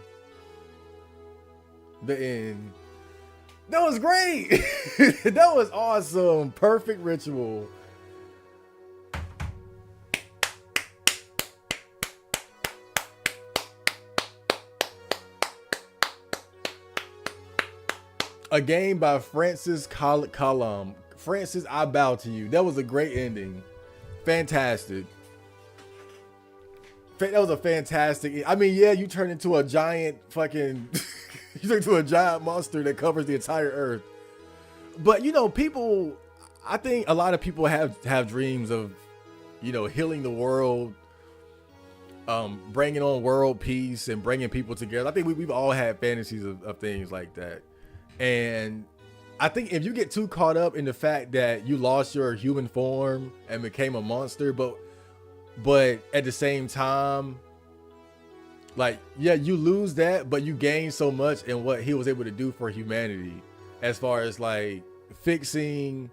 The end. That was great. That was awesome. Perfect ritual. A game by Francis Column. Francis, I bow to you. That was a great ending. Fantastic. That was a fantastic. I mean, yeah, you turned into a giant fucking. You turned into a giant monster that covers the entire earth. But you know, people. I think a lot of people have dreams of, you know, healing the world, bringing on world peace and bringing people together. I think we've all had fantasies of things like that. And I think if you get too caught up in the fact that you lost your human form and became a monster, but at the same time, like, yeah, you lose that, but you gain so much in what he was able to do for humanity, as far as like fixing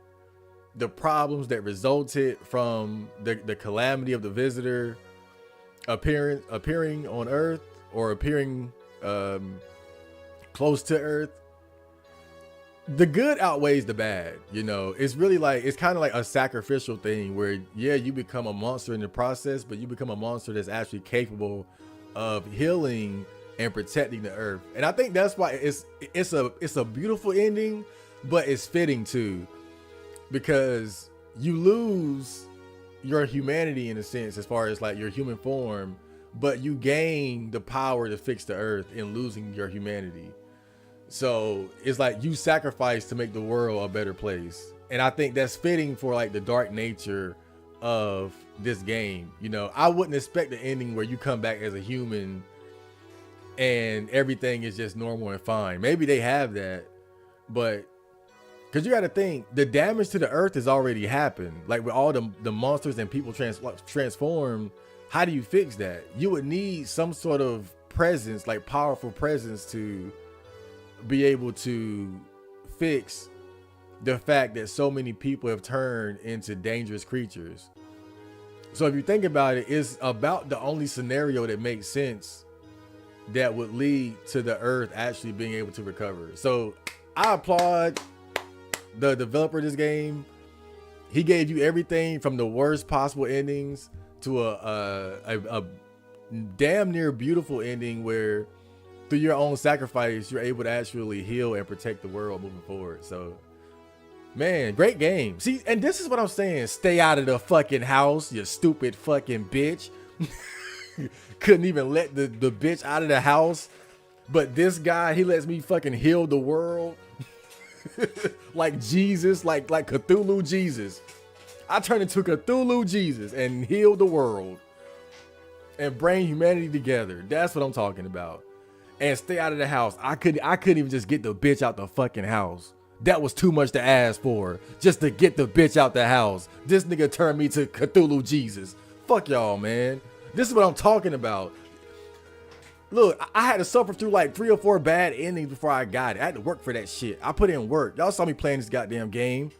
the problems that resulted from the calamity of the visitor, appearing on Earth or appearing close to Earth, the good outweighs the bad. You know, it's really like, it's kind of like a sacrificial thing where, yeah, you become a monster in the process, but you become a monster that's actually capable of healing and protecting the Earth. And I think that's why it's a beautiful ending, but it's fitting too, because you lose your humanity in a sense, as far as like your human form, but you gain the power to fix the Earth in losing your humanity. So it's like you sacrifice to make the world a better place. And I think that's fitting for like the dark nature of this game. You know, I wouldn't expect the ending where you come back as a human and everything is just normal and fine. Maybe they have that, but because you got to think, the damage to the Earth has already happened. Like with all the monsters and people transform, how do you fix that? You would need some sort of presence, like powerful presence, to be able to fix the fact that so many people have turned into dangerous creatures. So if you think about it, it's about the only scenario that makes sense that would lead to the Earth actually being able to recover. So I applaud the developer of this game. He gave you everything from the worst possible endings to a damn near beautiful ending where through your own sacrifice, you're able to actually heal and protect the world moving forward. So, man, great game. See, and this is what I'm saying. Stay out of the fucking house, you stupid fucking bitch. Couldn't even let the bitch out of the house. But this guy, he lets me fucking heal the world. Like Jesus, like Cthulhu Jesus. I turned into Cthulhu Jesus and healed the world. And bring humanity together. That's what I'm talking about. And stay out of the house. I couldn't even just get the bitch out the fucking house. That was too much to ask for. Just to get the bitch out the house. This nigga turned me to Cthulhu Jesus. Fuck y'all, man. This is what I'm talking about. Look, I had to suffer through like 3 or 4 bad endings before I got it. I had to work for that shit. I put in work. Y'all saw me playing this goddamn game.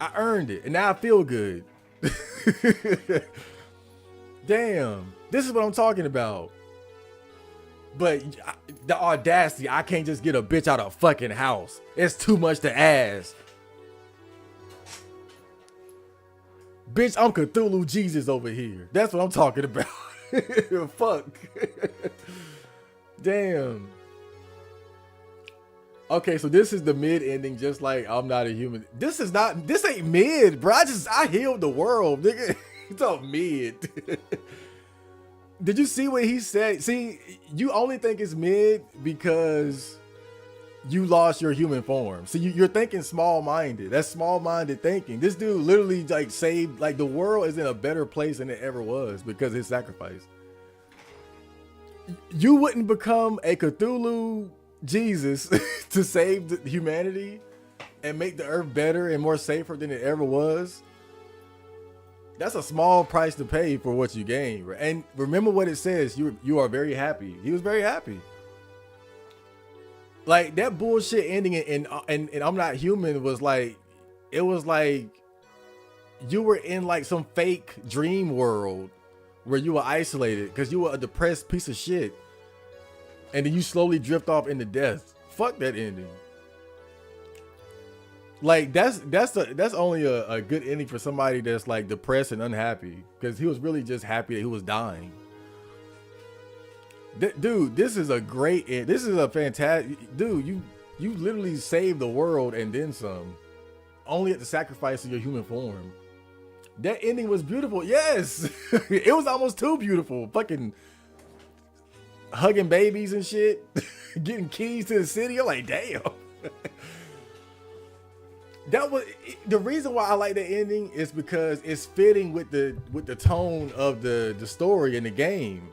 I earned it. And now I feel good. Damn. This is what I'm talking about. But the audacity, I can't just get a bitch out of a fucking house. It's too much to ask. Bitch, I'm Cthulhu Jesus over here. That's what I'm talking about. Fuck. Damn. Okay, so this is the mid ending, just like I'm Not a Human. This ain't mid, bro. I healed the world, nigga. It's all mid. Did you see what he said? See, you only think it's mid because you lost your human form. So you're thinking small-minded. That's small-minded thinking. This dude literally like saved, like the world is in a better place than it ever was because of his sacrifice. You wouldn't become a Cthulhu Jesus to save humanity and make the earth better and more safer than it ever was. That's a small price to pay for what you gain. And remember what it says. You are very happy. He was very happy. Like that bullshit ending and I'm Not Human was like, it was like you were in like some fake dream world where you were isolated because you were a depressed piece of shit. And then you slowly drift off into death. Fuck that ending. Like that's only a good ending for somebody that's like depressed and unhappy, because he was really just happy that he was dying. Dude, this is a great end. This is a fantastic, dude. You literally saved the world and then some, only at the sacrifice of your human form. That ending was beautiful. Yes, it was almost too beautiful. Fucking hugging babies and shit, getting keys to the city. I'm like, damn. That was the reason why I like the ending, is because it's fitting with the tone of the story in the game.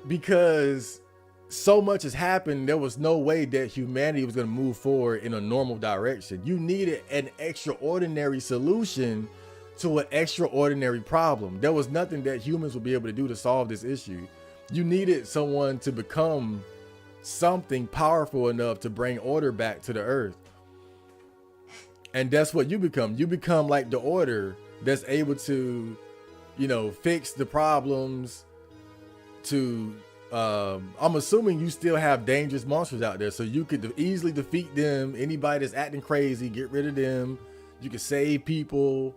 Because so much has happened, there was no way that humanity was going to move forward in a normal direction. You needed an extraordinary solution to an extraordinary problem. There was nothing that humans would be able to do to solve this issue. You needed someone to become something powerful enough to bring order back to the earth. And that's what you become. You become like the order that's able to fix the problems to I'm assuming you still have dangerous monsters out there, so you could easily defeat them. Anybody that's acting crazy, get rid of them. You can save people,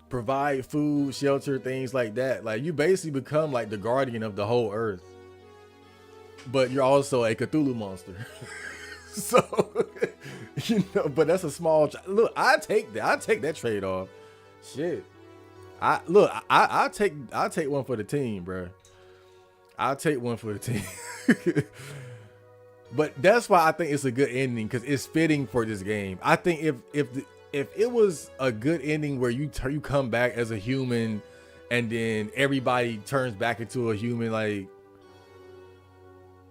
provide food, shelter, things like that. Like, you basically become like the guardian of the whole earth, but you're also a Cthulhu monster. So but that's a small look. I take that trade off. Shit, I take one for the team, bro. I'll take one for the team. But that's why I think it's a good ending, because it's fitting for this game. I think if it was a good ending where you come back as a human and then everybody turns back into a human, like,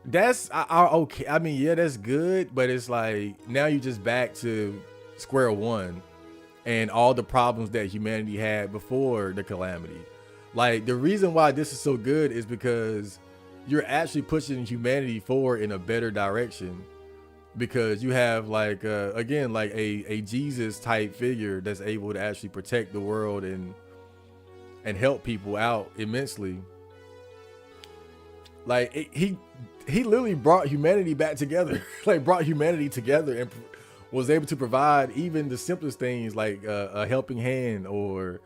that's okay. I mean, yeah, that's good, but it's like now you just back to square one and all the problems that humanity had before the calamity. Like, the reason why this is so good is because you're actually pushing humanity forward in a better direction, because you have like again, like a Jesus type figure that's able to actually protect the world and help people out immensely. Like, he literally brought humanity back together. Like, brought humanity together and was able to provide even the simplest things, like a helping hand, or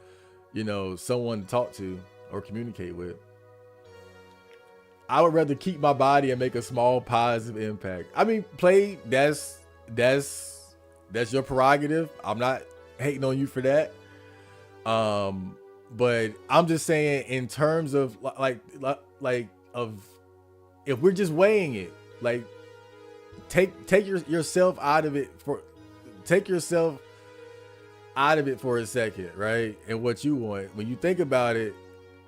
someone to talk to or communicate with. I would rather keep my body and make a small positive impact. I mean, play, that's your prerogative. I'm not hating on you for that. But I'm just saying, in terms of like of, if we're just weighing it, like, take yourself out of it for a second, right? And what you want, when you think about it,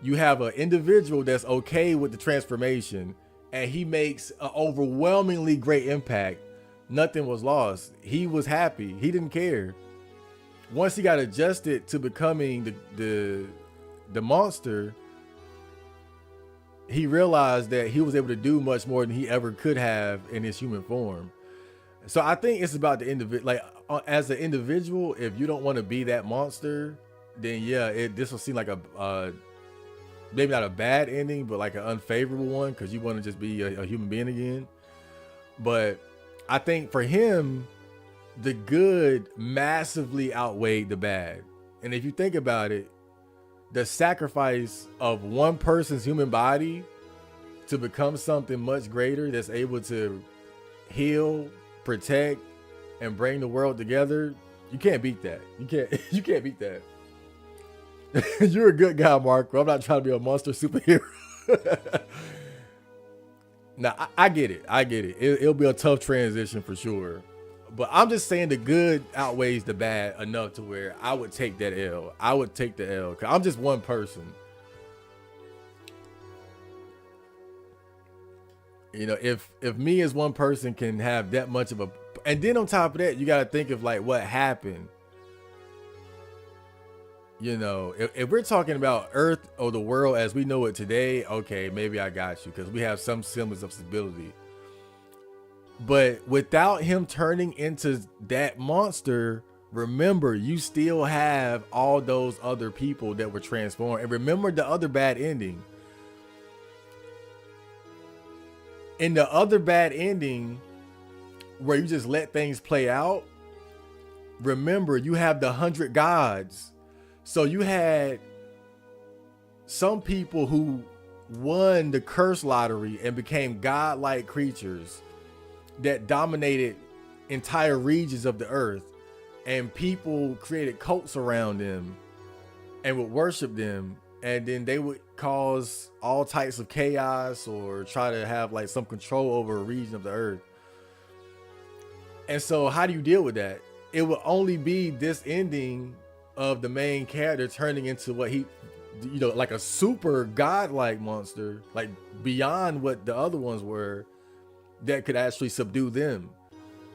you have an individual that's okay with the transformation, and he makes an overwhelmingly great impact. Nothing was lost. He was happy. He didn't care. Once he got adjusted to becoming the monster, he realized that he was able to do much more than he ever could have in his human form. So I think it's about the individual. Like, as an individual, if you don't want to be that monster, then yeah, this will seem like a maybe not a bad ending, but like an unfavorable one, because you want to just be a human being again. But I think for him, the good massively outweighed the bad. And if you think about it, the sacrifice of one person's human body to become something much greater that's able to heal, protect, and bring the world together, you can't beat that. You can't beat that. You're a good guy, Marco. I'm not trying to be a monster superhero. Now, I get it. It'll be a tough transition for sure. But I'm just saying the good outweighs the bad enough to where I would take that L. I would take the L, because I'm just one person. If me as one person can have that much of a... And then on top of that, you got to think of like what happened. If we're talking about Earth or the world as we know it today, okay, maybe I got you, because we have some semblance of stability. But without him turning into that monster, remember, you still have all those other people that were transformed. And remember the other bad ending. In the other bad ending, where you just let things play out, remember, you have the 100 gods. So you had some people who won the curse lottery and became godlike creatures that dominated entire regions of the earth, and people created cults around them and would worship them, and then they would cause all types of chaos or try to have like some control over a region of the earth. And so how do you deal with that? It will only be this ending of the main character turning into what he, like a super godlike monster, like beyond what the other ones were, that could actually subdue them.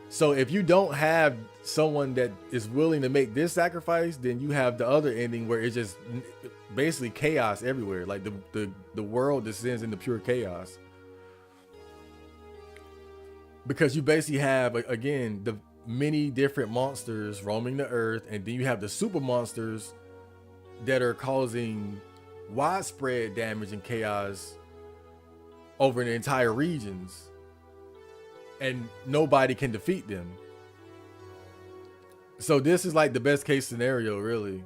So if you don't have someone that is willing to make this sacrifice, then you have the other ending where it's just basically chaos everywhere. Like the world descends into pure chaos. Because you basically have, again, the many different monsters roaming the earth, and then you have the super monsters that are causing widespread damage and chaos over the entire regions, and nobody can defeat them. So this is like the best case scenario, really.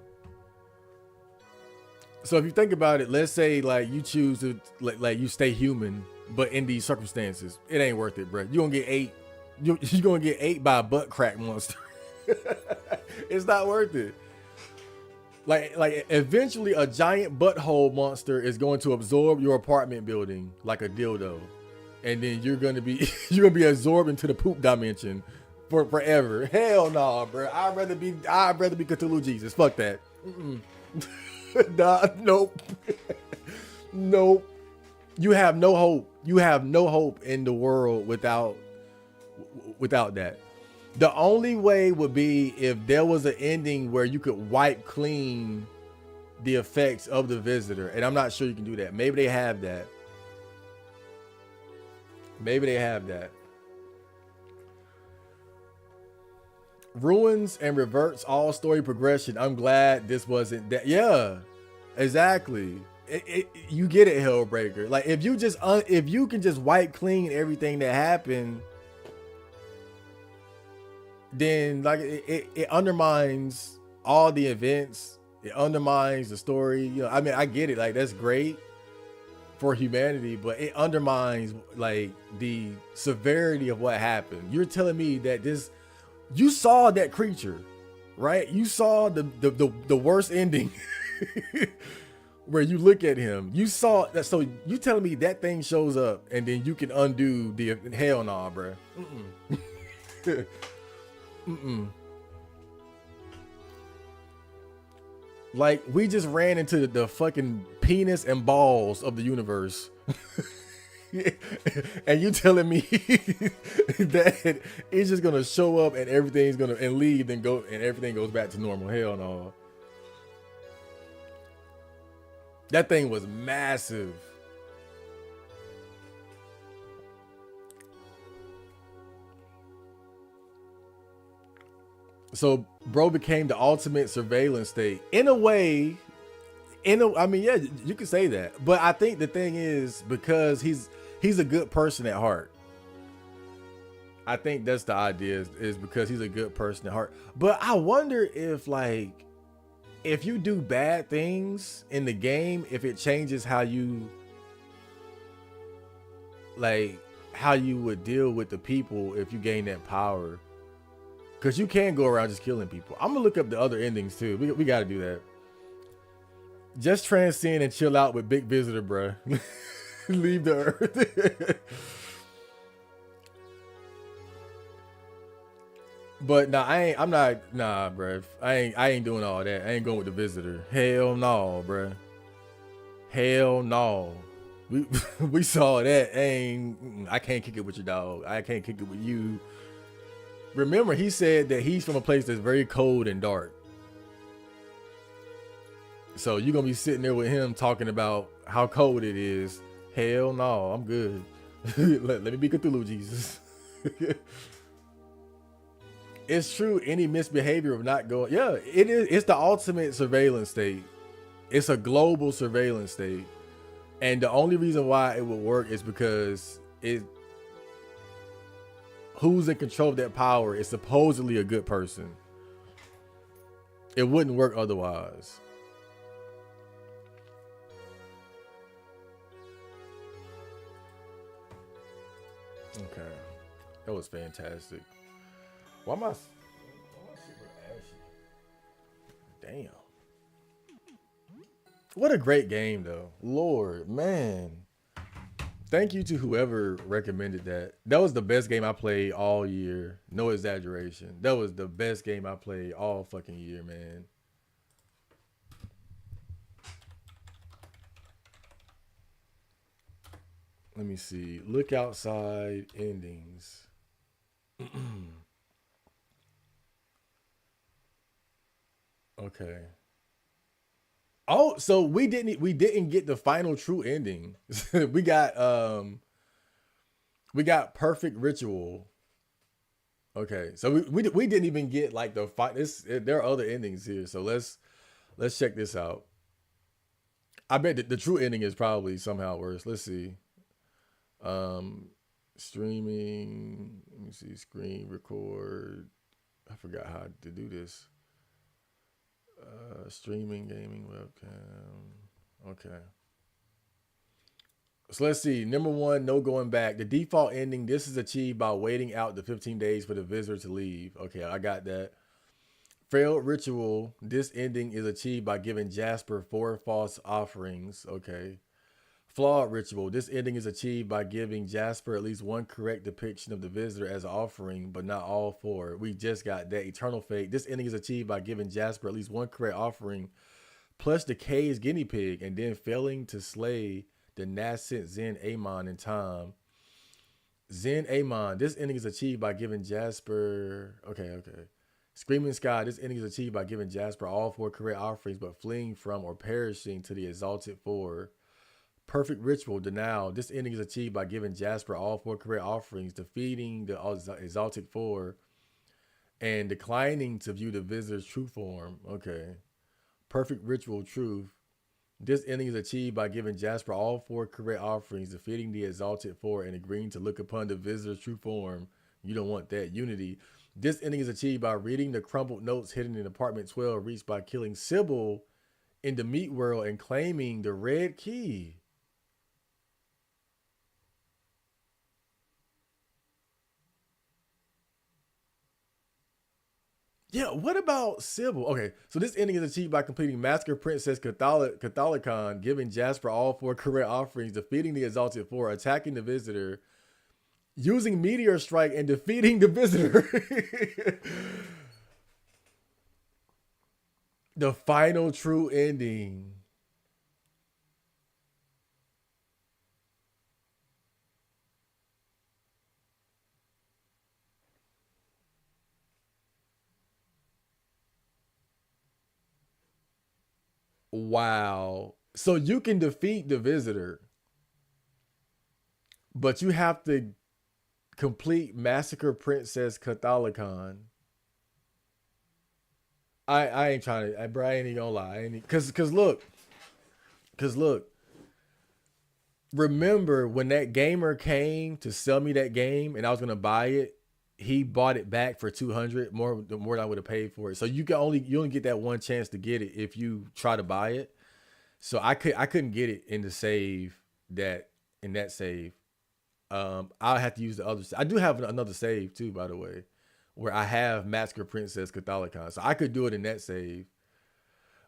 So if you think about it, let's say like you choose to like you stay human, but in these circumstances, it ain't worth it, bro. You gonna get ate. You're gonna get ate by a butt crack monster. It's not worth it. Like eventually a giant butthole monster is going to absorb your apartment building like a dildo, and then you're gonna be absorbed into the poop dimension for forever. Hell no, nah, bro. I'd rather be Cthulhu Jesus. Fuck that. Nah, nope. Nope. You have no hope. You have no hope in the world without that. The only way would be if there was an ending where you could wipe clean the effects of the visitor. And I'm not sure you can do that. Maybe they have that. Maybe they have that. Ruins and reverts all story progression. I'm glad this wasn't that. Yeah, exactly. You get it, Hellbreaker. Like if you can just wipe clean everything that happened, then like it undermines all the events. It undermines the story. You know, I mean, I get it. Like that's great for humanity, but it undermines like the severity of what happened. You're telling me that you saw that creature, right? You saw the worst ending where you look at him. You saw that. So you telling me that thing shows up and then you can undo the hell nah, bro. Like we just ran into the fucking penis and balls of the universe. And you telling me that it's just gonna show up and everything's gonna and leave and go and everything goes back to normal? Hell no. That thing was massive. So bro became the ultimate surveillance state in a way. I mean, yeah, you could say that, but I think the thing is because he's a good person at heart. I think that's the idea is because he's a good person at heart. But I wonder if you do bad things in the game, if it changes how you would deal with the people if you gain that power. Because you can go around just killing people. I'm gonna look up the other endings too. We got to do that. Just transcend and chill out with Big Visitor, bruh. Leave the earth. But nah, bruh. I ain't doing all that. I ain't going with the Visitor. Hell no, bruh. Hell no. We saw that. I can't kick it with your dog. I can't kick it with you. Remember, he said that he's from a place that's very cold and dark. So you're gonna be sitting there with him talking about how cold it is. Hell no, I'm good. let me be Cthulhu Jesus. It's true. Any misbehavior of not going. Yeah, it is. It's the ultimate surveillance state. It's a global surveillance state. And the only reason why it would work is because who's in control of that power is supposedly a good person. It wouldn't work otherwise. Okay, that was fantastic. Why am I super ashy? Damn. What a great game, though. Lord, man. Thank you to whoever recommended that. That was the best game I played all year. No exaggeration. That was the best game I played all fucking year, man. Let me see. Look outside endings. Okay. Oh, so we didn't get the final true ending. We got perfect ritual. Okay, so we didn't even get like the fight. There are other endings here, so let's check this out. I bet the true ending is probably somehow worse. Let's see. Um, Streaming. Let me see. Screen record. I forgot how to do this. Streaming, gaming, webcam. Okay. So let's see. Number one, no going back. The default ending. This is achieved by waiting out the 15 days for the visitor to leave. Okay, I got that. Failed ritual. This ending is achieved by giving Jasper 4 false offerings. Okay. Flawed ritual. This ending is achieved by giving Jasper at least one correct depiction of the visitor as an offering, but not all 4. We just got that. Eternal fate. This ending is achieved by giving Jasper at least one correct offering, plus the K's guinea pig, and then failing to slay the nascent Zen Amon in time. Zen Amon. This ending is achieved by giving Jasper. Okay. Screaming Sky. This ending is achieved by giving Jasper all 4 correct offerings, but fleeing from or perishing to the Exalted 4. Perfect Ritual. Denial. This ending is achieved by giving Jasper all 4 correct offerings, defeating the Exalted 4, and declining to view the visitor's true form. Okay. Perfect Ritual. Truth. This ending is achieved by giving Jasper all 4 correct offerings, defeating the Exalted 4, and agreeing to look upon the visitor's true form. You don't want that. Unity. This ending is achieved by reading the crumpled notes hidden in apartment 12, reached by killing Sybil in the meat world and claiming the red key. Yeah, what about Sybil? Okay, so this ending is achieved by completing Massacre Princess Catholicon, giving Jasper all 4 correct offerings, defeating the Exalted 4, attacking the visitor, using Meteor Strike, and defeating the visitor. The final true ending. Wow. So you can defeat the visitor, but you have to complete Massacre Princess Catholicon. I ain't trying to, bro. I ain't even gonna lie. I ain't, cause look. Remember when that gamer came to sell me that game and I was gonna buy it? He bought it back for 200 more than I would have paid for it. So you only get that one chance to get it if you try to buy it. So I couldn't get it in the save that in that save. I'll have to use the other. I do have another save too, by the way, where I have Massacre Princess Catholicon, so I could do it in that save.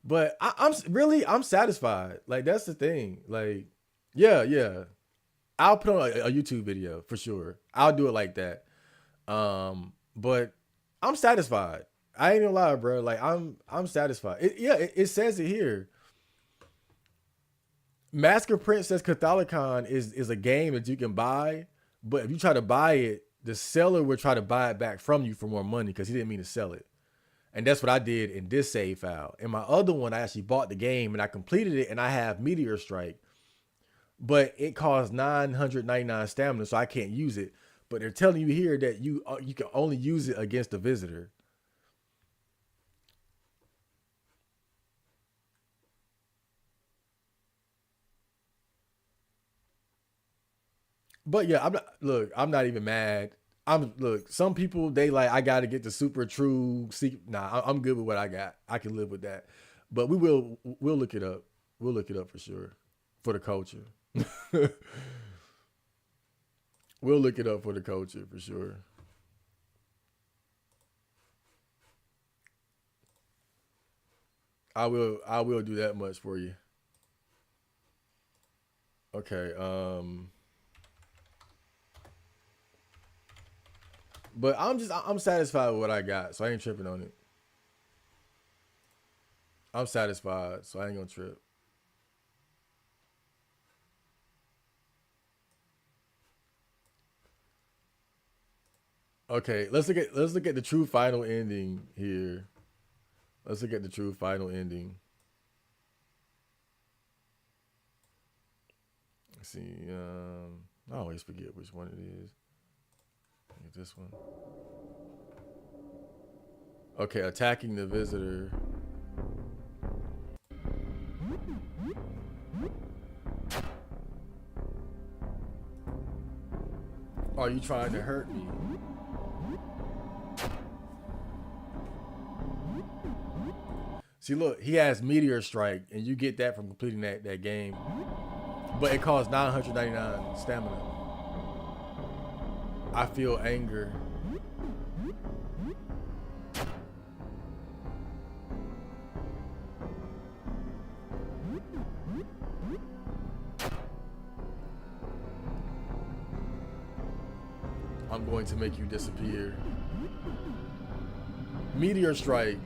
But I'm satisfied. Like that's the thing. Like, yeah. I'll put on a YouTube video for sure. I'll do it like that. But I'm satisfied. I ain't gonna lie, bro. Like I'm satisfied. It says it here. Massacre Princess Catholicon is a game that you can buy, but if you try to buy it, the seller will try to buy it back from you for more money because he didn't mean to sell it. And that's what I did in this save file. In my other one, I actually bought the game and I completed it and I have Meteor Strike, but it costs 999 stamina, so I can't use it. But they're telling you here that you can only use it against a visitor. But yeah, I'm not even mad. Some people they like I got to get the super true. Nah, I'm good with what I got. I can live with that. But we'll look it up. We'll look it up for sure for the culture. We'll look it up for the culture for sure. I will do that much for you. Okay. But I'm satisfied with what I got, so I ain't tripping on it. I'm satisfied, so I ain't gonna trip. Okay, let's look at the true final ending here. Let's look at the true final ending. Let's see. I always forget which one it is. This one. Okay, attacking the visitor. Are you trying to hurt me? See, look, he has Meteor Strike, and you get that from completing that game. But it costs 999 stamina. I feel anger. I'm going to make you disappear. Meteor Strike.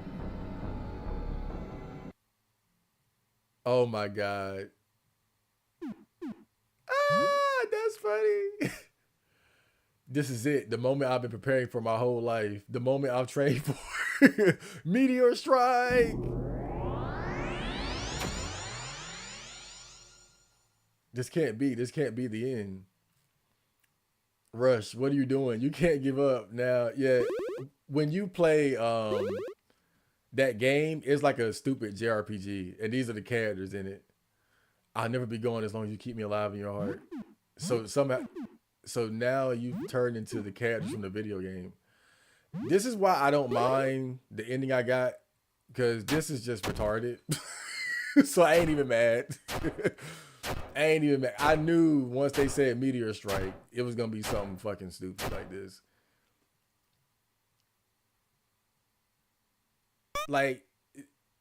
Oh my God. Ah, that's funny. This is it. The moment I've been preparing for my whole life. The moment I've trained for. Meteor Strike. This can't be the end. Rush, what are you doing? You can't give up now. Yeah. When you play that game, it's like a stupid JRPG. And these are the characters in it. I'll never be going as long as you keep me alive in your heart. So now you've turned into the characters from the video game. This is why I don't mind the ending I got, because this is just retarded. So I ain't even mad. I knew once they said Meteor Strike, it was gonna be something fucking stupid like this. Like,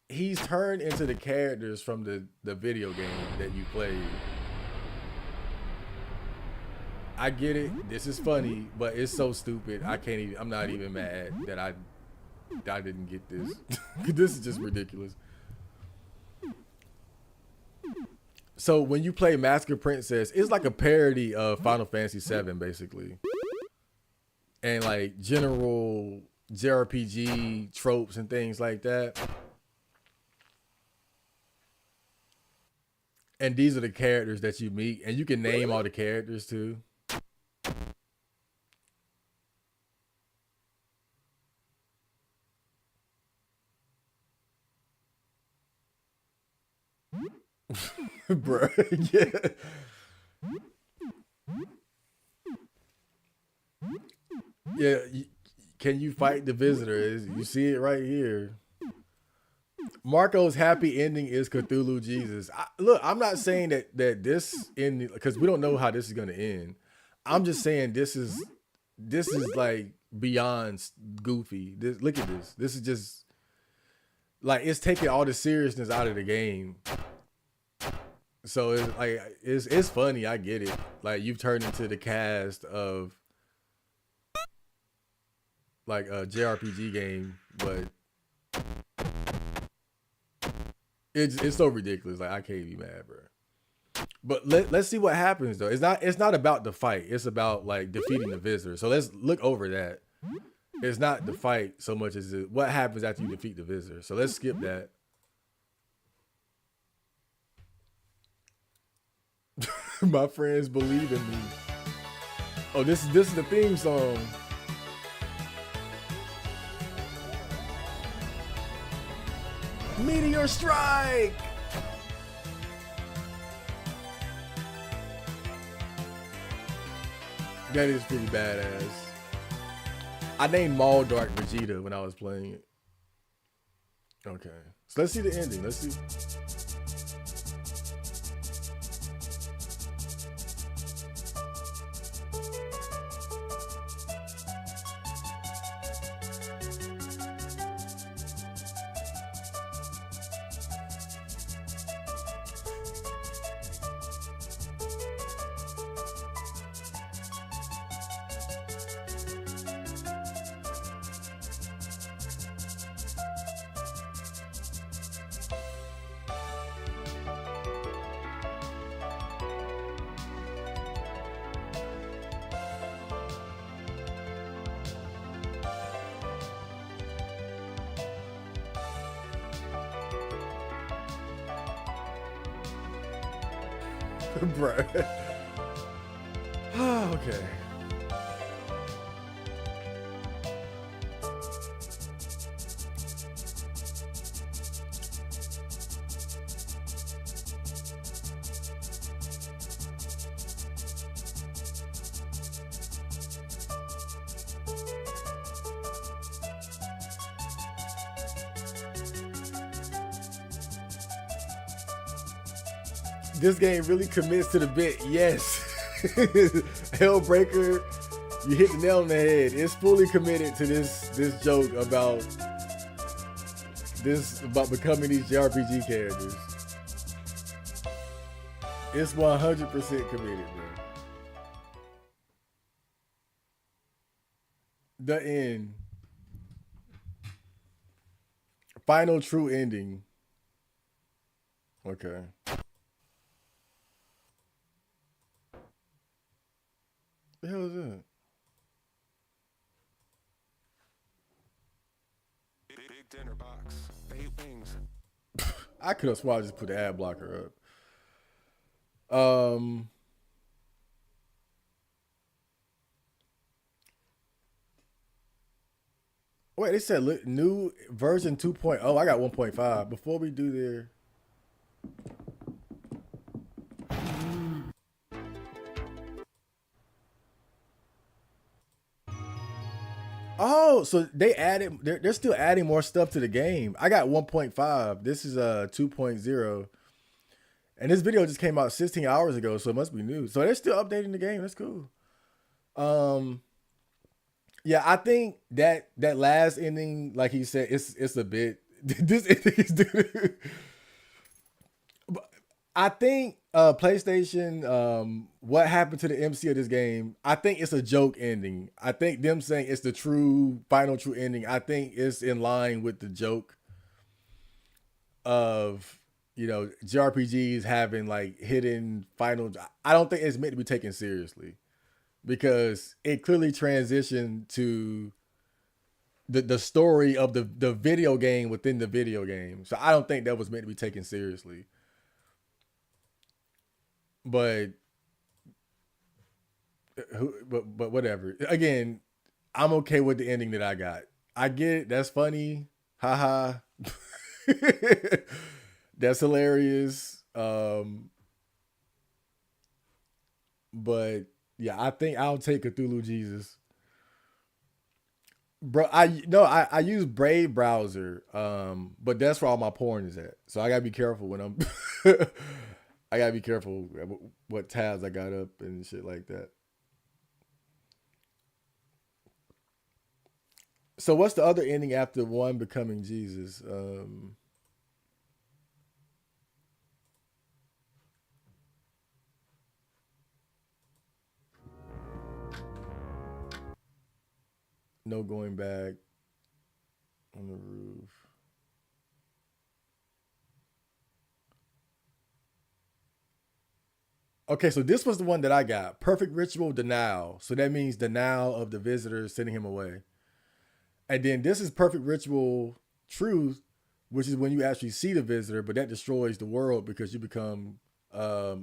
he's turned into the characters from the video game that you played. I get it. This is funny, but it's so stupid. I'm not even mad that I didn't get this. This is just ridiculous. So when you play Masker Princess, it's like a parody of Final Fantasy VII, basically. And like general JRPG tropes and things like that. And these are the characters that you meet. And you can name all the characters too. Bro, yeah. Yeah, can you fight the visitor? You see it right here. Marco's happy ending is Cthulhu Jesus. Look, I'm not saying that this ending, because we don't know how this is going to end. I'm just saying this is like beyond goofy. Look at this. This is just like, it's taking all the seriousness out of the game. So it's like it's funny. I get it. Like, you've turned into the cast of like a JRPG game, but it's so ridiculous. Like, I can't be mad, bro. But let's see what happens though. It's not about the fight. It's about like defeating the visitor. So let's look over that. It's not the fight so much as what happens after you defeat the visitor. So let's skip that. My friends believe in me. Oh, this is the theme song. Meteor Strike. That is pretty badass. I named Maldark Vegeta when I was playing it. Okay, so let's see the ending. Let's see. Bro. Okay. this game really commits to the bit. Yes. Hellbreaker, you hit the nail on the head. It's fully committed to this joke about becoming these JRPG characters. It's 100% committed, man. The end. Final true ending. Okay. The hell is that? Big dinner box. 8 wings. I could have sworn I just put the ad blocker up. Wait, they said new version 2.0. I got 1.5. Before we do there. Oh, so they added. They're still adding more stuff to the game. I got 1.5. This is 2.0, and this video just came out 16 hours ago, so it must be new. So they're still updating the game. That's cool. Um, yeah, I think that last ending, like he said, it's a bit. This ending is. I think PlayStation, what happened to the MC of this game, I think it's a joke ending. I think them saying it's the final true ending, I think it's in line with the joke of, JRPGs having like hidden final. I don't think it's meant to be taken seriously because it clearly transitioned to the story of the video game within the video game. So I don't think that was meant to be taken seriously. But but whatever. Again, I'm okay with the ending that I got. I get it. That's funny. Haha. That's hilarious. But yeah, I think I'll take Cthulhu Jesus. Bro, I use Brave browser, but that's where all my porn is at. So I gotta be careful when I'm I gotta be careful what tabs I got up and shit like that. So what's the other ending after one becoming Jesus? No going back on the roof. Okay, so this was the one that I got. Perfect ritual denial. So that means denial of the visitor sending him away. And then this is perfect ritual truth, which is when you actually see the visitor, but that destroys the world because you become a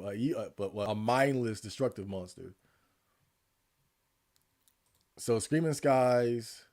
mindless destructive monster. So Screaming Skies.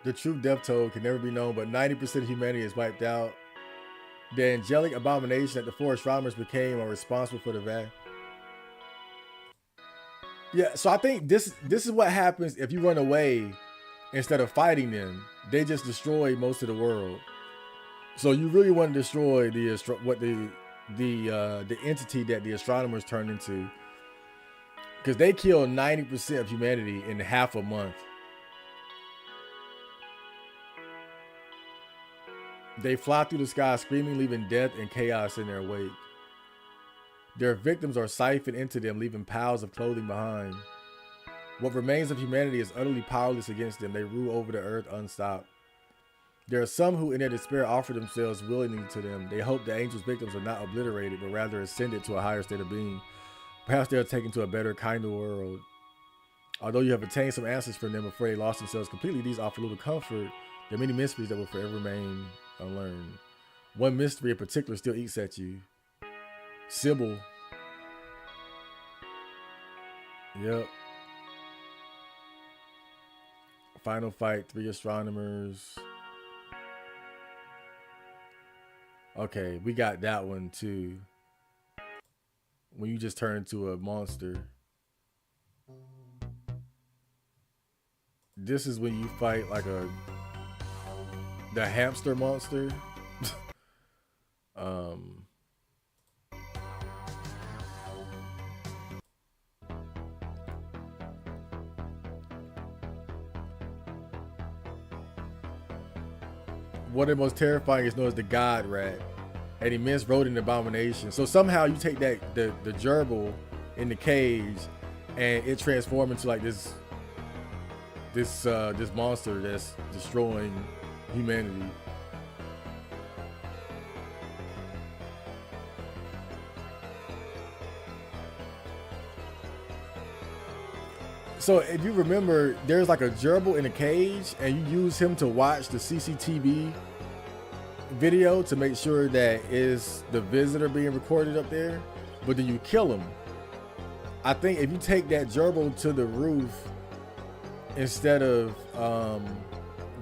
The true death toll can never be known, but 90% of humanity is wiped out. The angelic abomination that the four astronomers became are responsible for the vacuum. Yeah, so I think this is what happens if you run away instead of fighting them. They just destroy most of the world. So you really want to destroy the entity that the astronomers turned into, because they kill 90% of humanity in half a month. They fly through the sky screaming, leaving death and chaos in their wake. Their victims are siphoned into them, leaving piles of clothing behind. What remains of humanity is utterly powerless against them. They rule over the earth unstopped. There are some who, in their despair, offer themselves willingly to them. They hope the angels' victims are not obliterated, but rather ascended to a higher state of being. Perhaps they are taken to a better, kinder world. Although you have obtained some answers from them before they lost themselves completely, these offer little comfort. There are many mysteries that will forever remain unlearned. One mystery in particular still eats at you. Sybil. Yep. Final fight, 3 astronomers. Okay, we got that one too. When you just turn into a monster. This is when you fight like the hamster monster. um One of the most terrifying is known as the God Rat, an immense rodent abomination. So somehow you take the gerbil in the cage, and it transforms into like this monster that's destroying humanity. So if you remember, there's like a gerbil in a cage, and you use him to watch the CCTV video to make sure that is the visitor being recorded up there, but then you kill him. I think if you take that gerbil to the roof instead of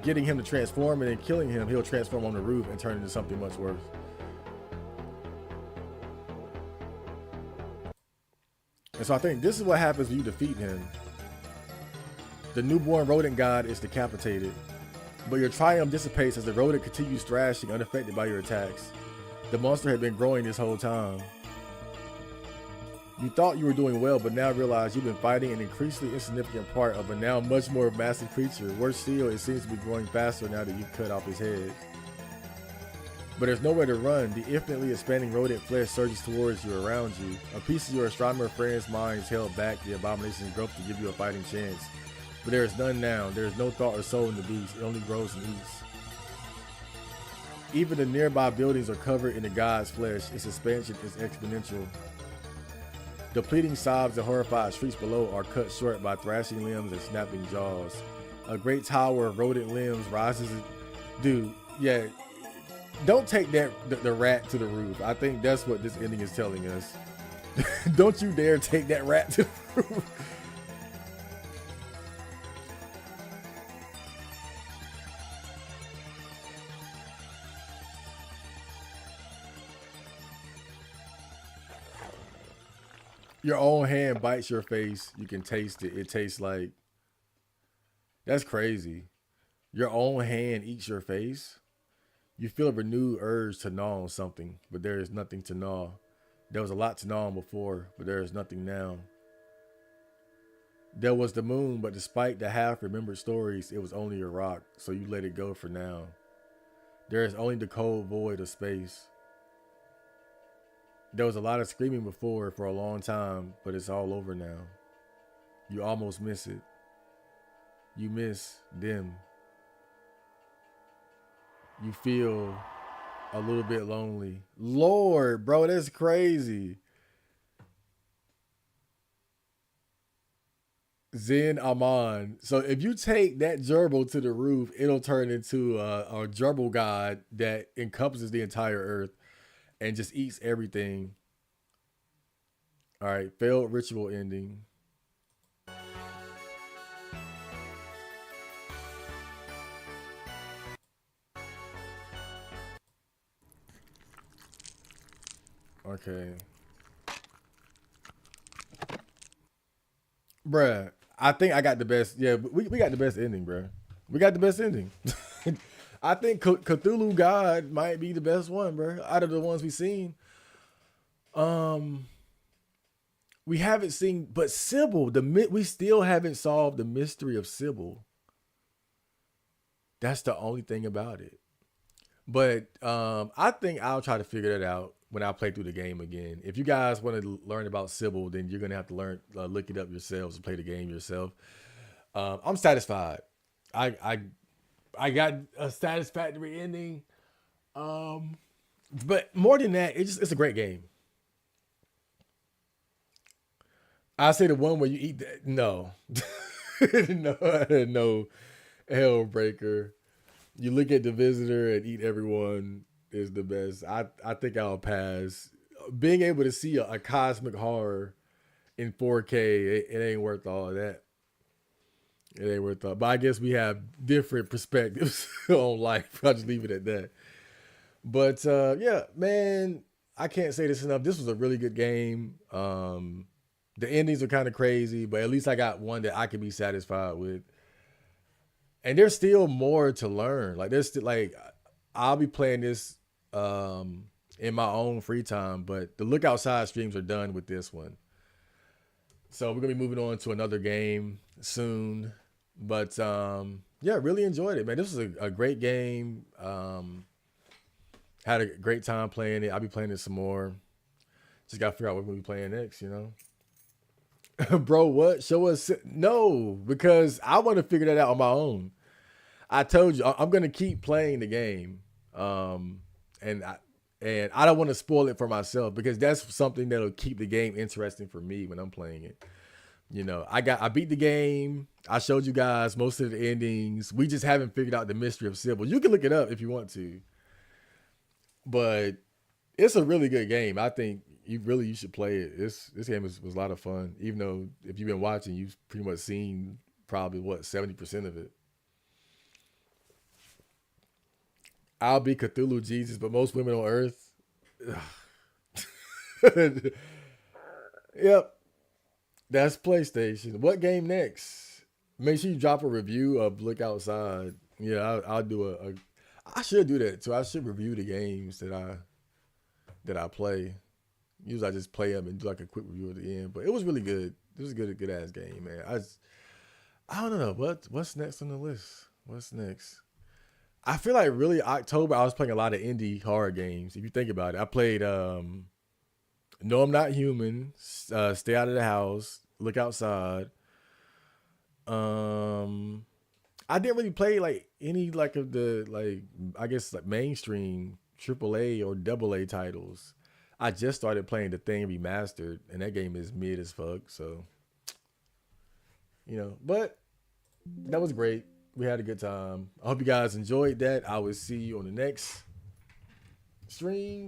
getting him to transform and then killing him, he'll transform on the roof and turn into something much worse. And so I think this is what happens when you defeat him. The newborn rodent god is decapitated, but your triumph dissipates as the rodent continues thrashing unaffected by your attacks. The monster had been growing this whole time. You thought you were doing well, but now realize you've been fighting an increasingly insignificant part of a now much more massive creature. Worse still, it seems to be growing faster now that you've cut off his head. But there's nowhere to run. The infinitely expanding rodent flesh surges towards you, around you. A piece of your astronomer friend's mind is held back the abomination's growth to give you a fighting chance. But there is none now. There is no thought or soul in the beast. It only grows and eats. Even the nearby buildings are covered in the god's flesh. Its expansion is exponential. The pleading sobs and horrified shrieks below are cut short by thrashing limbs and snapping jaws. A great tower of rodent limbs rises. Dude, yeah. Don't take the rat to the roof. I think that's what this ending is telling us. Don't you dare take that rat to the roof. Your own hand bites your face. You can taste it. It tastes like. That's crazy. Your own hand eats your face. You feel a renewed urge to gnaw on something, but there is nothing to gnaw. There was a lot to gnaw on before, but there is nothing now. There was the moon, but despite the half-remembered stories, it was only a rock, so you let it go for now. There is only the cold void of space. There was a lot of screaming before for a long time, but it's all over now. You almost miss it. You miss them. You feel a little bit lonely. Lord, bro, that's crazy. Zen Aman. So if you take that gerbil to the roof, it'll turn into a gerbil god that encompasses the entire earth and just eats everything. All right, failed ritual ending. Okay. Bruh, I think I got the best. Yeah, we got the best ending, bruh. We got the best ending. I think Cthulhu God might be the best one, bruh. Out of the ones we've seen. Um, we haven't seen, but Sybil, we still haven't solved the mystery of Sybil. That's the only thing about it. But I think I'll try to figure that out when I play through the game again. If you guys want to learn about Sybil, then you're gonna have to look it up yourselves and play the game yourself. I'm satisfied. I I got a satisfactory ending. But more than that, it's a great game. I say the one where you eat that. No, no, Hellbreaker. You look at the visitor and eat everyone is the best. I think I'll pass. Being able to see a cosmic horror in 4K, it ain't worth all of that. It ain't worth all. But I guess we have different perspectives on life. I'll just leave it at that. But yeah, man, I can't say this enough. This was a really good game. The endings are kind of crazy, but at least I got one that I can be satisfied with. And there's still more to learn. Like there's still like I'll be playing this in my own free time, but the look outside streams are done with this one. So we're gonna be moving on to another game soon. But yeah, really enjoyed it, man. This was a great game. Had a great time playing it. I'll be playing it some more. Just gotta figure out what we're gonna be playing next, you know. Bro, what? Show us no, because I want to figure that out on my own. I told you I'm gonna keep playing the game. And I don't want to spoil it for myself because that's something that'll keep the game interesting for me when I'm playing it. You know, I beat the game. I showed you guys most of the endings. We just haven't figured out the mystery of Sybil. You can look it up if you want to, but it's a really good game. I think you should play it. This game was a lot of fun. Even though if you've been watching, you've pretty much seen probably what 70% of it. I'll be Cthulhu Jesus, but most women on Earth. Yep, that's PlayStation. What game next? Make sure you drop a review of Look Outside. Yeah, I'll do a. I should do that too. I should review the games that I play. Usually I just play them and do like a quick review at the end. But it was really good. It was a good ass game, man. I don't know what's next on the list. What's next? I feel like really October I was playing a lot of indie horror games. If you think about it, I played No I'm Not Human, Stay Out of the House, Look Outside. Um I didn't really play like any like of the like I guess like mainstream AAA or AA titles. I just started playing the thing remastered, and that game is mid as fuck. So but that was great. We had a good time. I hope you guys enjoyed that. I will see you on the next stream.